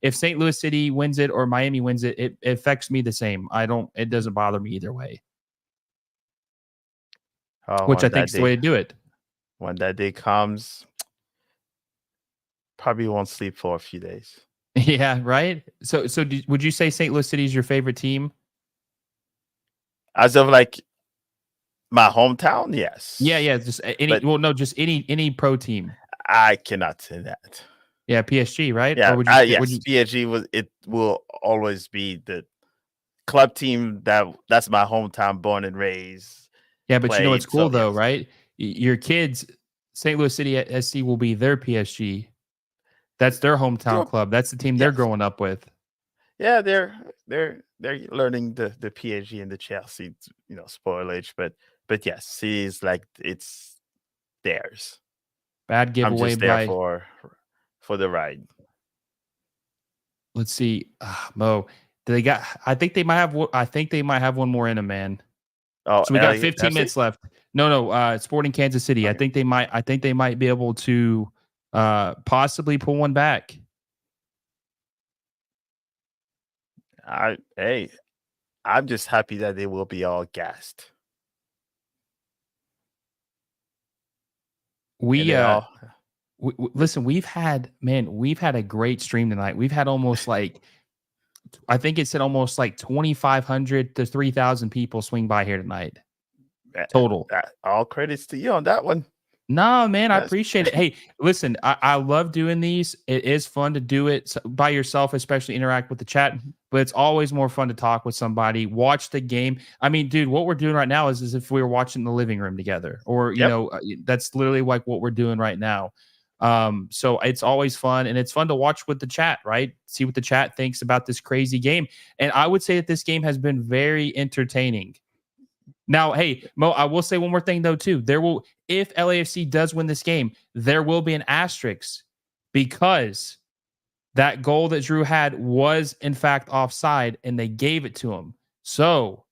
if St. Louis City wins it or Miami wins it, it affects me the same. It doesn't bother me either way. Which I think is the way to do it. When that day comes, probably won't sleep for a few days. Yeah, right. So would you say St. Louis City is your favorite team? As of like my hometown, yes. Yeah. Just any pro team. I cannot say that. Yeah, PSG, right? Yeah, or would yes. PSG will always be the club team that's my hometown, born and raised. Yeah, but you know what's cool though, right? Your kids, St. Louis City SC will be their PSG. That's their hometown club. That's the team they're growing up with. Yeah, they're learning the PSG and the Chelsea, spoilage, but yes, City is like it's theirs. Bad giveaway. I'm just there for the ride. Let's see, Mo. I think they might have one more in them, man. Oh, so we got 15 minutes left. No, Sporting Kansas City. Okay. I think they might be able to possibly pull one back. I'm just happy that they will be all gassed. Listen, we've had a great stream tonight. We've had almost like, I think it said almost like 2,500 to 3,000 people swing by here tonight. Total. All credits to you on that one. No, man, I appreciate it. Hey, listen, I love doing these. It is fun to do it by yourself, especially interact with the chat. But it's always more fun to talk with somebody, watch the game. I mean, dude, what we're doing right now is if we were watching the living room together, or that's literally like what we're doing right now. So it's always fun, and it's fun to watch with the chat, right? See what the chat thinks about this crazy game. And I would say that this game has been very entertaining. Now, hey, Mo, I will say one more thing though, too. If LAFC does win this game, there will be an asterisk because that goal that Giroud had was in fact offside and they gave it to him. So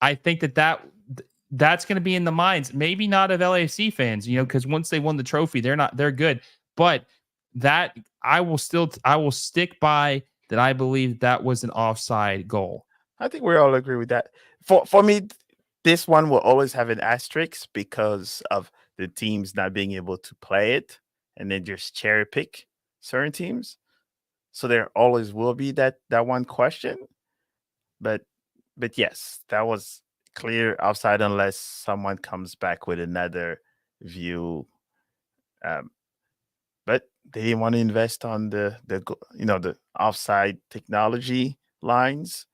I think that's going to be in the minds, maybe not of LAFC fans, because once they won the trophy, they're good. But that I will stick by that. I believe that was an offside goal. I think we all agree with that. For me, this one will always have an asterisk because of the teams not being able to play it and then just cherry pick certain teams. So there always will be that one question. But yes, that was clear offside unless someone comes back with another view. But they didn't want to invest on the offside technology lines.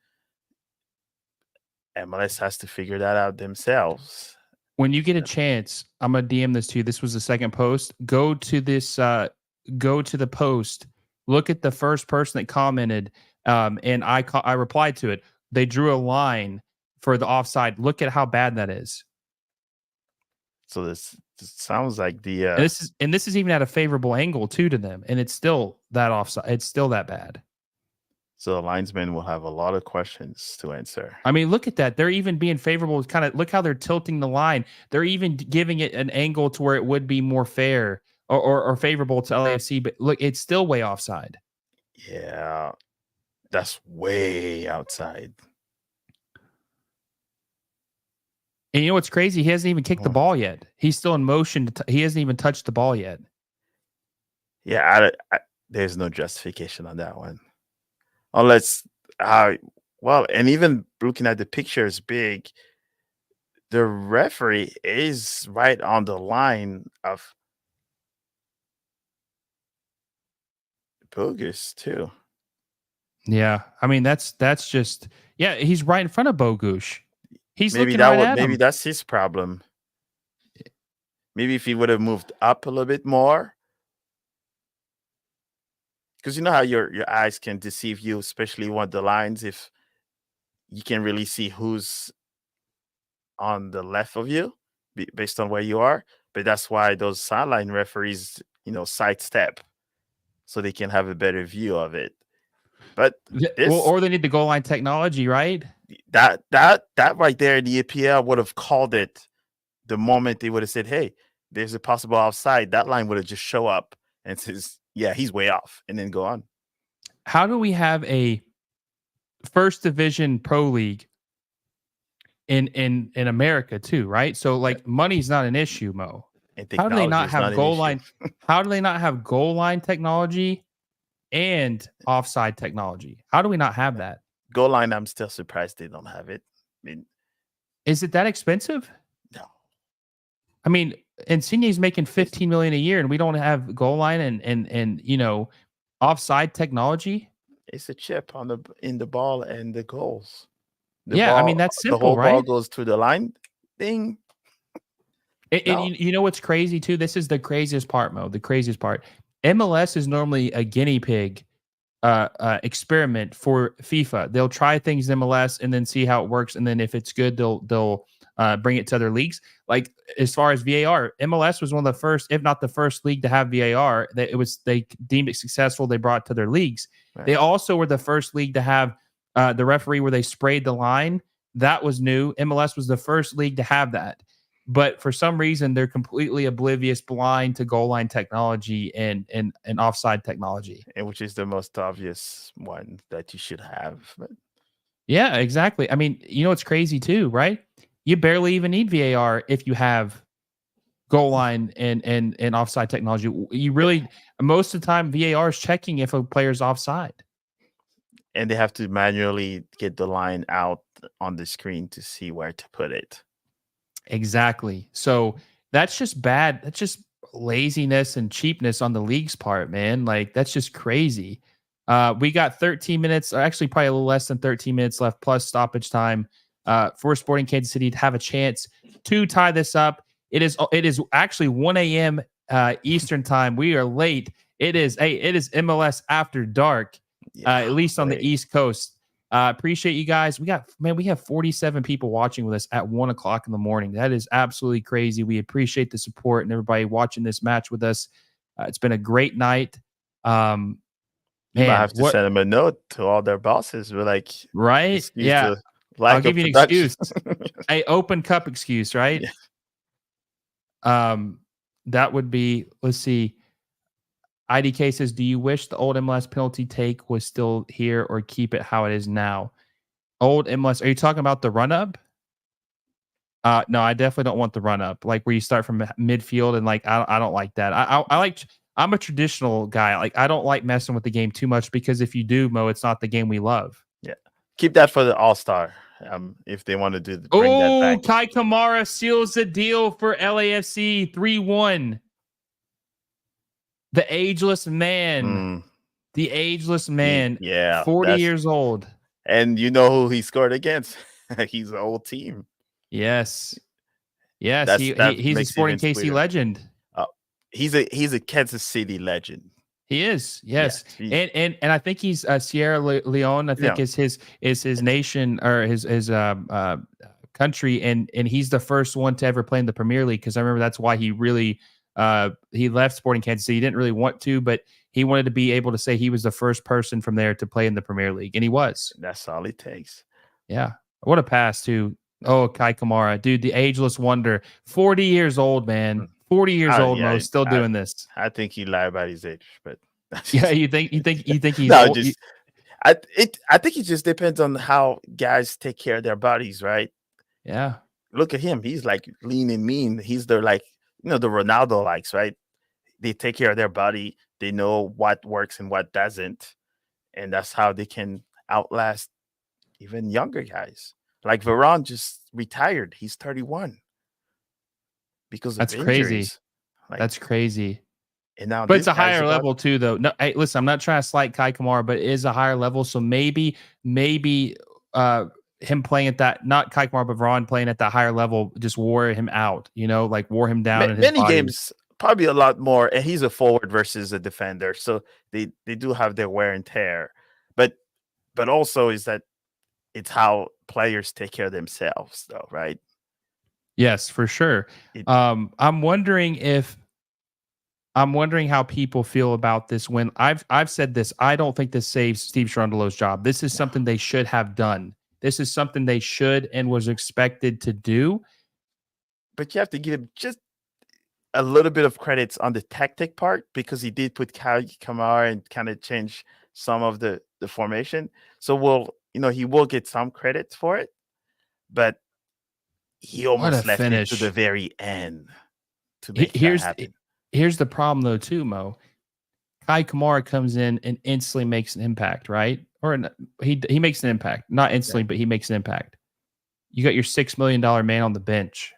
MLS has to figure that out themselves. When you get a chance, I'm gonna DM this to you. This was the second post. Go to the post. Look at the first person that commented, and I replied to it. They drew a line for the offside. Look at how bad that is. So this sounds like the and this is even at a favorable angle too to them, and it's still that offside. It's still that bad. So the linesmen will have a lot of questions to answer. I mean, look at that. They're even being favorable. Kind of look how they're tilting the line. They're even giving it an angle to where it would be more fair or favorable to LAFC. But look, it's still way offside. Yeah, that's way outside. And you know what's crazy? He hasn't even kicked the ball yet. He's still in motion. He hasn't even touched the ball yet. Yeah, there's no justification on that one. Unless, well, and even looking at the pictures big, the referee is right on the line of bogus too. Yeah, I mean that's just he's right in front of Bogusz. He's Maybe looking right at maybe him. that's his problem. Maybe if he would have moved up a little bit more, because you know how your eyes can deceive you, especially on the lines, if you can really see who's on the left of you based on where you are. But that's why those sideline referees, sidestep so they can have a better view of it. But or they need the goal line technology, right? That right there, the EPL would have called it the moment they would have said, "Hey, there's a possible offside." That line would have just show up and says, "Yeah, he's way off," and then go on. How do we have a first division pro league in America too, right? So like money's not an issue, Mo. How do they not have goal line? How do they not have goal line technology and offside technology? How do we not have that? Goal line, I'm still surprised they don't have it. I mean, is it that expensive? No. I mean, Insigne's making $15 million a year, and we don't have goal line and offside technology. It's a chip in the ball and the goals. I mean that's simple, the whole right? ball goes through the line. Thing. And you know what's crazy too? This is the craziest part, Mo. The craziest part. MLS is normally a guinea pig experiment for FIFA. They'll try things in MLS and then see how it works, and then if it's good, they'll bring it to other leagues. Like as far as VAR, MLS was one of the first, if not the first league to have VAR. They deemed it successful. They brought it to their leagues. Right. They also were the first league to have the referee where they sprayed the line. That was new. MLS was the first league to have that. But for some reason, they're completely oblivious, blind to goal line technology and offside technology. And which is the most obvious one that you should have. But... yeah, exactly. I mean, you know, it's crazy too, right? You barely even need VAR if you have goal line and offside technology. You really, most of the time, VAR is checking if a player's offside. And they have to manually get the line out on the screen to see where to put it. Exactly. So that's just bad. That's just laziness and cheapness on the league's part, man. Like that's just crazy. We got 13 minutes, or actually probably a little less than 13 minutes left, plus stoppage time for Sporting Kansas City to have a chance to tie this up. It is actually 1 a.m. Eastern time. We are late. It is MLS After Dark, at least on the East Coast. Appreciate you guys. We have 47 people watching with us at 1 o'clock in the morning. That is absolutely crazy. We appreciate the support and everybody watching this match with us. It's been a great night. You might have to send them a note to all their bosses. We're like, right? Yeah. I'll give you an excuse. A open cup excuse, right? Yeah. That would be, let's see. IDK says, do you wish the old MLS penalty take was still here or keep it how it is now? Old MLS, are you talking about the run-up? No, I definitely don't want the run-up. Like where you start from midfield and like, I don't like that. I'm a traditional guy. Like I don't like messing with the game too much because if you do, Mo, it's not the game we love. Yeah. Keep that for the All-Star. If they want to bring that back. Kai Kamara seals the deal for LAFC 3-1. The ageless man. The ageless man. 40 years old. And you know who he scored against? He's an old team. Yes. Yes. He's a Sporting KC legend. He's a Kansas City legend. He is. Yes. And I think he's Sierra Leone, I think is his nation or his country. And he's the first one to ever play in the Premier League. Cause I remember that's why he really, he left Sporting Kansas City. He didn't really want to, but he wanted to be able to say he was the first person from there to play in the Premier League, and he was. That's all it takes. Yeah. What a pass to Kai Kamara, dude, the ageless wonder. 40 years old, man. 40 years old, Mo, still doing this. I think he lied about his age, but yeah, you think he's no, old? I think it just depends on how guys take care of their bodies, right? Yeah. look at him. He's like lean and mean. He's the like, the Ronaldo likes, right? They take care of their body. They know what works and what doesn't. And that's how they can outlast even younger guys. Like Varane just retired. He's 31 because of That's injuries. crazy. Like, That's crazy. And now but it's a higher level too, though. No, hey, listen, I'm not trying to slight Kai Kamara, but it is a higher level. So maybe him playing at that, not Kai Kamara, but Varane playing at that higher level just wore him out, like wore him down in his many body. games, probably a lot more. And he's a forward versus a defender. So they do have their wear and tear. But also is that it's how players take care of themselves, though, right? Yes, for sure. I'm wondering how people feel about this win. I've said this. I don't think this saves Steve Cherundolo's job. This is something they should have done. This is something they should and was expected to do. But you have to give him just a little bit of credits on the tactic part, because he did put Kai Kamara and kind of change some of the formation. So he will get some credit for it, but he almost left it to the very end to make that happen. Here's the problem, though, too, Mo. Kai Kamara comes in and instantly makes an impact, right? Or he makes an impact. Not instantly, but he makes an impact. You got your $6 million man on the bench.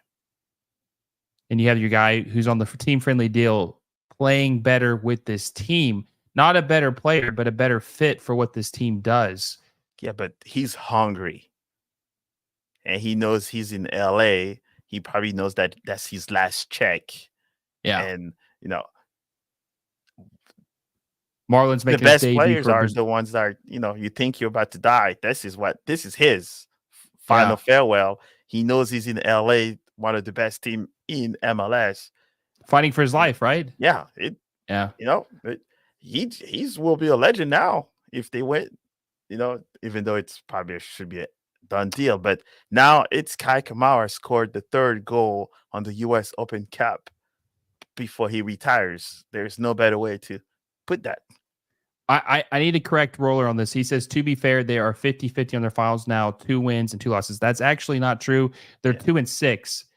And you have your guy who's on the team-friendly deal playing better with this team. Not a better player, but a better fit for what this team does. Yeah, but he's hungry. And he knows he's in LA. He probably knows that that's his last check. Yeah. And, Marlon's making the best players are the ones that are, you think you're about to die. This is his final farewell. He knows he's in LA, one of the best team in MLS. Fighting for his life, right? Yeah. He will be a legend now if they win, even though it's probably should be a done deal. But now it's Kai Kamara scored the third goal on the US Open Cup before he retires. There's no better way to put that. I need to correct Roller on this. He says, to be fair, they are 50-50 on their finals now, 2 wins and 2 losses. That's actually not true. They're 2-6.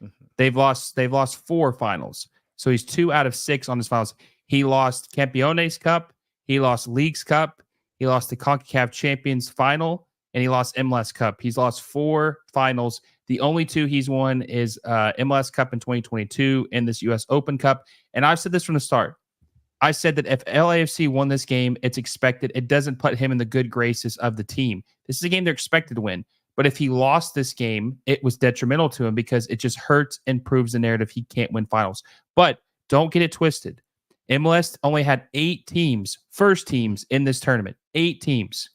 Mm-hmm. They've lost 4 finals. So he's 2 out of 6 on his finals. He lost Campiones Cup, he lost Leagues Cup, he lost the CONCACAF Champions Final, and he lost MLS Cup. He's lost 4 finals. The only 2 he's won is MLS Cup in 2022 and this US Open Cup. And I've said this from the start. I said that if LAFC won this game, it's expected. It doesn't put him in the good graces of the team. This is a game they're expected to win. But if he lost this game, it was detrimental to him because it just hurts and proves the narrative he can't win finals. But don't get it twisted. MLS only had 8 teams, first teams in this tournament. 8 teams.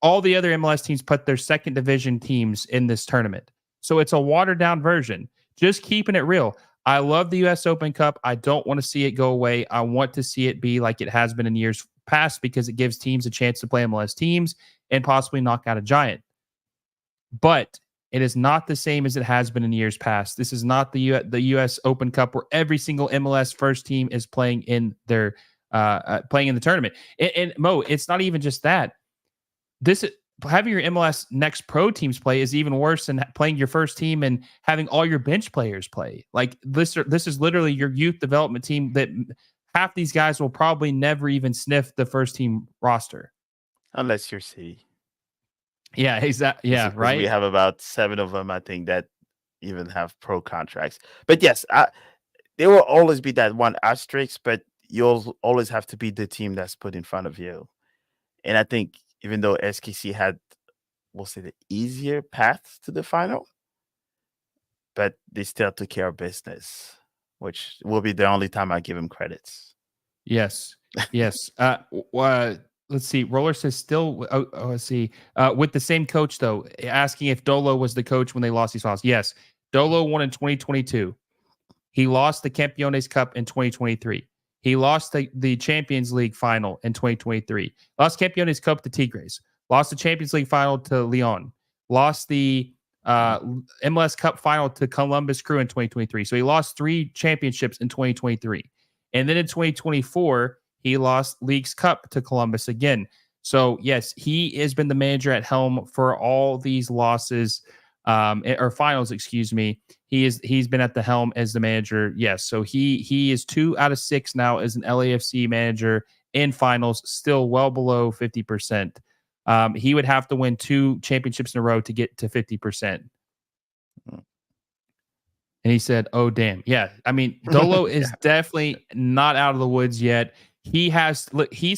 All the other MLS teams put their second division teams in this tournament. So it's a watered down version. Just keeping it real. I love the US Open Cup. I don't want to see it go away. I want to see it be like it has been in years past because it gives teams a chance to play MLS teams and possibly knock out a giant. But it is not the same as it has been in years past. This is not the US Open Cup where every single MLS first team is playing in their playing in the tournament. And Mo, it's not even just that. Having your MLS Next Pro teams play is even worse than playing your first team and having all your bench players play. Like this is literally your youth development team that half these guys will probably never even sniff the first team roster. Unless you're City. Yeah, exactly. Yeah, right. We have about 7 of them, I think, that even have pro contracts. But yes, there will always be that one asterisk, but you'll always have to be the team that's put in front of you. And I think even though SKC had, we'll say, the easier path to the final, but they still took care of business, which will be the only time I give them credits. Yes. Yes. Let's see. Roller says still, let's see. With the same coach, though, asking if Dolo was the coach when they lost these finals. Yes. Dolo won in 2022. He lost the Campiones Cup in 2023. He lost the Champions League final in 2023. Lost Campiones Cup to Tigres. Lost the Champions League final to Lyon. Lost the MLS Cup final to Columbus Crew in 2023. So he lost 3 championships in 2023. And then in 2024, he lost Leagues Cup to Columbus again. So, yes, he has been the manager at helm for all these losses. or finals, excuse me. He's been at the helm as the manager. Yes, so he is 2 out of 6 now as an LAFC manager in finals, still well below 50%. He would have to win 2 championships in a row to get to 50%. And he said, "Oh damn, yeah." I mean, Dolo is definitely not out of the woods yet. He's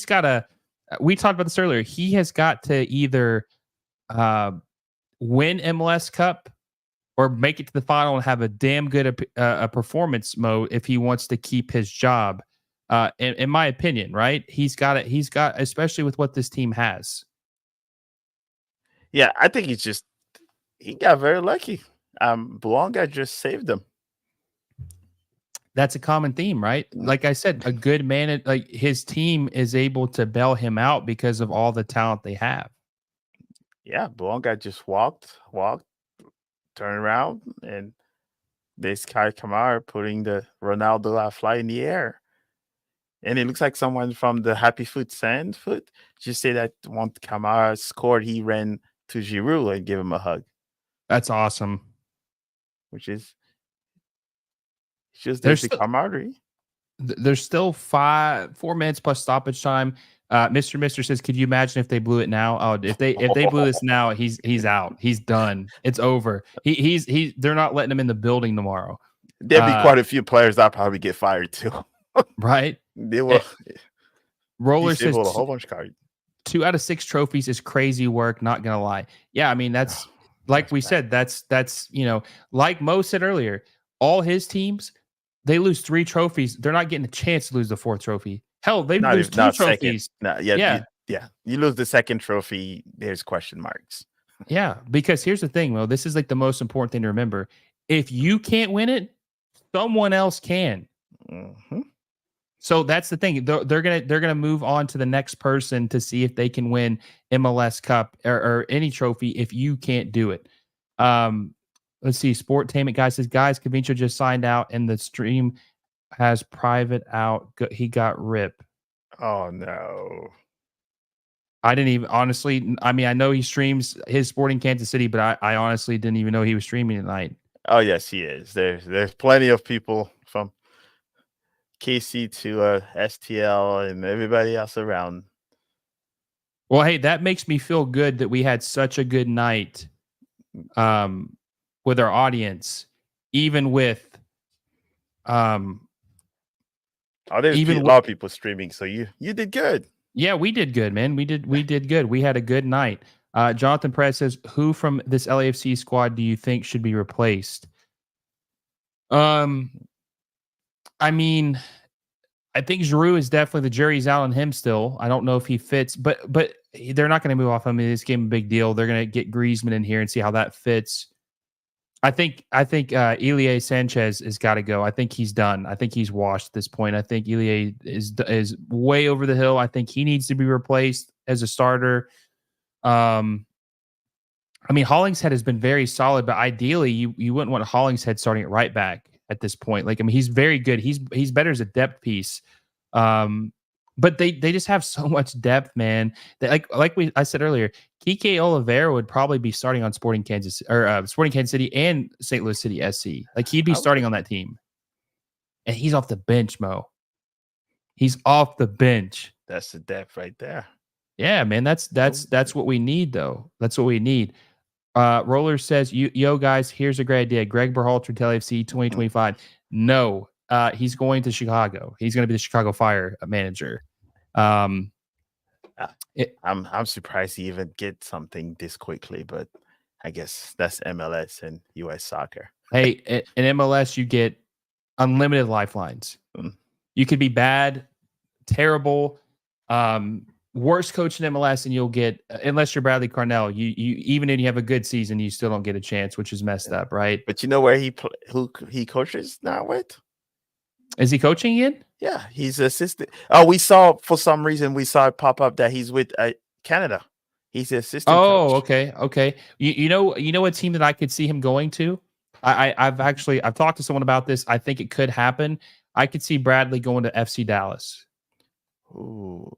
got to. We talked about this earlier. He has got to either win MLS Cup or make it to the final and have a damn good performance mode if he wants to keep his job. In my opinion, right? He's got it. He's got, especially with what this team has. Yeah, I think he got very lucky. Bouanga just saved him. That's a common theme, right? Like I said, a good man, like his team is able to bail him out because of all the talent they have. Yeah, Bouanga just walked, turned around, and this guy Kamara putting the Ronaldo fly in the air. And it looks like someone from the Happy Foot Sandfoot just said that once Kamara scored, he ran to Giroud and gave him a hug. That's awesome. Which is just the camaraderie. There's still 4 minutes plus stoppage time. Mr. says, "Could you imagine if they blew it now? Oh, if they blew this now, he's out. He's done. It's over. They're not letting him in the building tomorrow. There'll be quite a few players that probably get fired too. Right? They will. Roller says a whole bunch of cards. 2 out of 6 trophies is crazy work. Not gonna lie. Yeah, I mean that's like we said. That's like Mo said earlier. All his teams, they lose 3 trophies. They're not getting a chance to lose the 4th trophy. Hell, they lose 2 trophies. You lose the 2nd trophy. There's question marks. Yeah, because here's the thing, Mo. This is like the most important thing to remember. If you can't win it, someone else can. Mm-hmm. So that's the thing. They're gonna move on to the next person to see if they can win MLS Cup or any trophy if you can't do it. Let's see. Sportainment guy says, "Guys, Cavincio just signed out and the stream has private out. He got rip." Oh no. I didn't even honestly. I mean, I know he streams his Sporting Kansas City, but I honestly didn't even know he was streaming tonight. Oh yes, he is. There's plenty of people from KC to STL and everybody else around. Well, hey, that makes me feel good that we had such a good night with our audience, even with there's a lot of people streaming, so you did good. Yeah, we did good, man. We did good. We had a good night. Jonathan Perez says, "Who from this LAFC squad do you think should be replaced?" I mean, I think Giroud is definitely, the jury's out on him still. I don't know if he fits, but they're not going to move off him. This game a big deal. They're going to get Griezmann in here and see how that fits. I think Ilie Sanchez has got to go. I think he's done. I think he's washed at this point. I think Ilie is way over the hill. I think he needs to be replaced as a starter. I mean, Hollingshead has been very solid, but ideally you wouldn't want Hollingshead starting at right back at this point. Like, I mean, he's very good. He's better as a depth piece. But they just have so much depth, man. That I said earlier, Kike Oliveira would probably be starting on Sporting Kansas City and St. Louis City SC. Like, he'd be starting on that team. And he's off the bench, Mo. He's off the bench. That's the depth right there. Yeah, man. That's what we need, though. That's what we need. Roller says, yo, guys, here's a great idea. Greg Berhalter to LAFC 2025. No, he's going to Chicago. He's going to be the Chicago Fire manager. I'm surprised he even get something this quickly, but I guess that's MLS and US soccer. Hey, in MLS, you get unlimited lifelines. You could be bad, terrible, worst coach in MLS, and you'll get, unless you're Bradley Carnell, you even if you have a good season, you still don't get a chance, which is messed up, right? But you know where who he coaches now with? Is he coaching again? Yeah, he's assistant. Oh, we saw it pop up that he's with Canada. He's the assistant. Oh, coach. okay. You know what team that I could see him going to? I've talked to someone about this. I think it could happen. I could see Bradley going to FC Dallas. Ooh,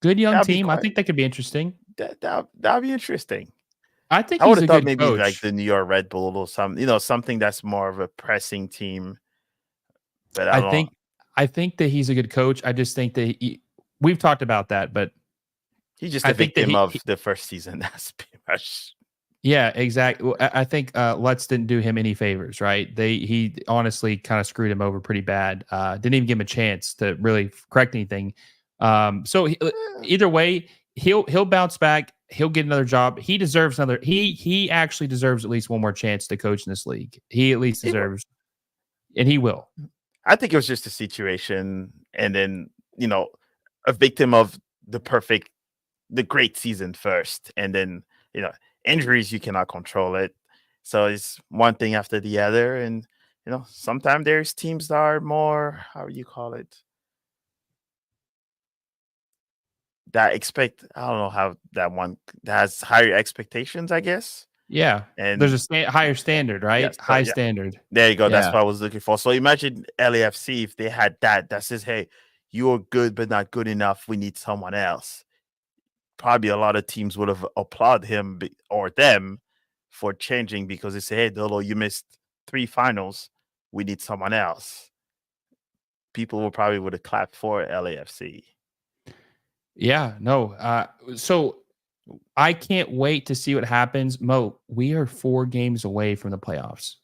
good young team. I think that could be interesting. That'd be interesting. I think I would he's have a thought good maybe like coach. the New York Red Bull or something that's more of a pressing team. But I I don't know. think I think that he's a good coach. I just think that we've talked about that, but He's just I a think that victim of the first season. That's pretty much. yeah, exactly. I think Lutz didn't do him any favors, right? He honestly kind of screwed him over pretty bad. Didn't even give him a chance to really correct anything. So either way, he'll bounce back. He'll get another job. He deserves another. He actually deserves at least one more chance to coach in this league. He at least deserves, and he will. I think it was just a situation, and then a victim of the great season first, and then injuries, you cannot control it. So it's one thing after the other, and sometimes there's teams that are more, how do you call it, that expect, I don't know how that one that has higher expectations, I guess. Yeah, And there's a higher standard, right? yes, so High yeah, standard. there you go. That's Yeah. what I was looking for. So imagine LAFC if they had that says, hey, you're good but not good enough, we need someone else. Probably a lot of teams would have applauded him or them for changing, because they say, hey, Dolo, you missed 3 finals, we need someone else. People would have clapped for LAFC. Yeah, no. So I can't wait to see what happens. Mo, we are 4 games away from the playoffs.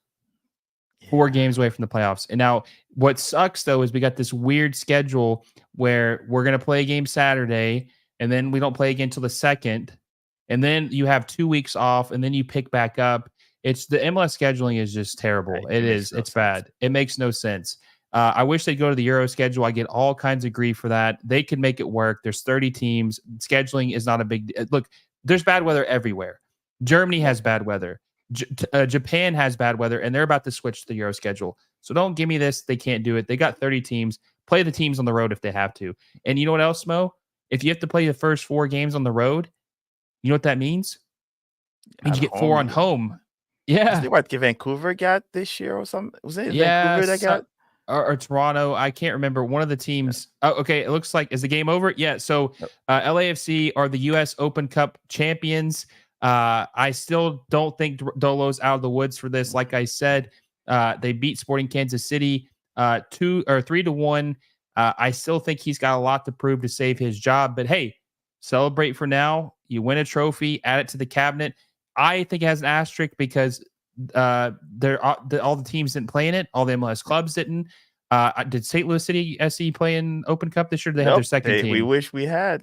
4 games away from the playoffs. And now what sucks though is we got this weird schedule where we're going to play a game Saturday and then we don't play again until the 2nd. And then you have 2 weeks off and then you pick back up. It's the MLS scheduling is just terrible. Right. It makes is. no It's sense. bad. It makes no sense. I wish they'd go to the Euro schedule. I get all kinds of grief for that. They could make it work. There's 30 teams. Scheduling is not a big look. There's bad weather everywhere. Germany has bad weather. Japan has bad weather, and they're about to switch to the Euro schedule. So don't give me this. They can't do it. They got 30 teams. Play the teams on the road if they have to. And you know what else, Mo? If you have to play the first 4 games on the road, you know what that means? It means At you get 4 on home. home. Is Yeah. it what Vancouver got this year or something? Was it Yeah. Vancouver that got? Or Toronto. I can't remember. One of the teams. Oh, okay. It looks like, is the game over? Yeah. So Nope. LAFC are the U.S. Open Cup champions. I still don't think Dolo's out of the woods for this. Like I said, they beat Sporting Kansas City 3-1. I still think he's got a lot to prove to save his job. But hey, celebrate for now. You win a trophy, add it to the cabinet. I think it has an asterisk because all the teams didn't play in it. All the MLS clubs didn't. Did St. Louis City SC play in Open Cup this year? They had their second team. We wish we had.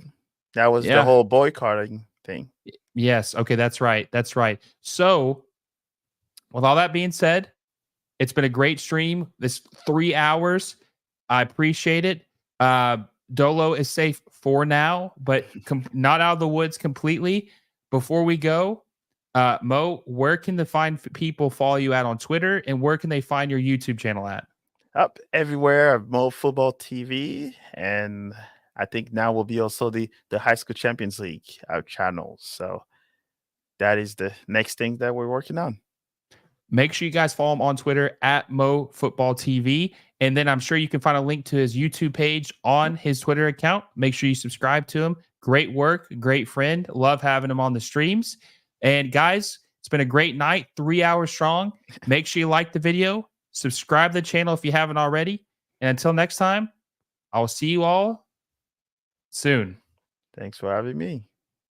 That was the Yeah. whole boycotting thing. Yes. Okay. That's right. That's right. So, with all that being said, it's been a great stream. This 3 hours. I appreciate it. Dolo is safe for now, but not out of the woods completely. Before we go, Mo, where can people follow you at on Twitter, and where can they find your YouTube channel at? Up everywhere, Mo Football TV, and I think now will be also the High School Champions League, our channel. So that is the next thing that we're working on. Make sure you guys follow him on Twitter at Mo Football TV. And then I'm sure you can find a link to his YouTube page on his Twitter account. Make sure you subscribe to him. Great work, great friend. Love having him on the streams. And guys, it's been a great night, 3 hours strong. Make sure you like the video, subscribe to the channel if you haven't already. And until next time, I will see you all soon. Thanks for having me.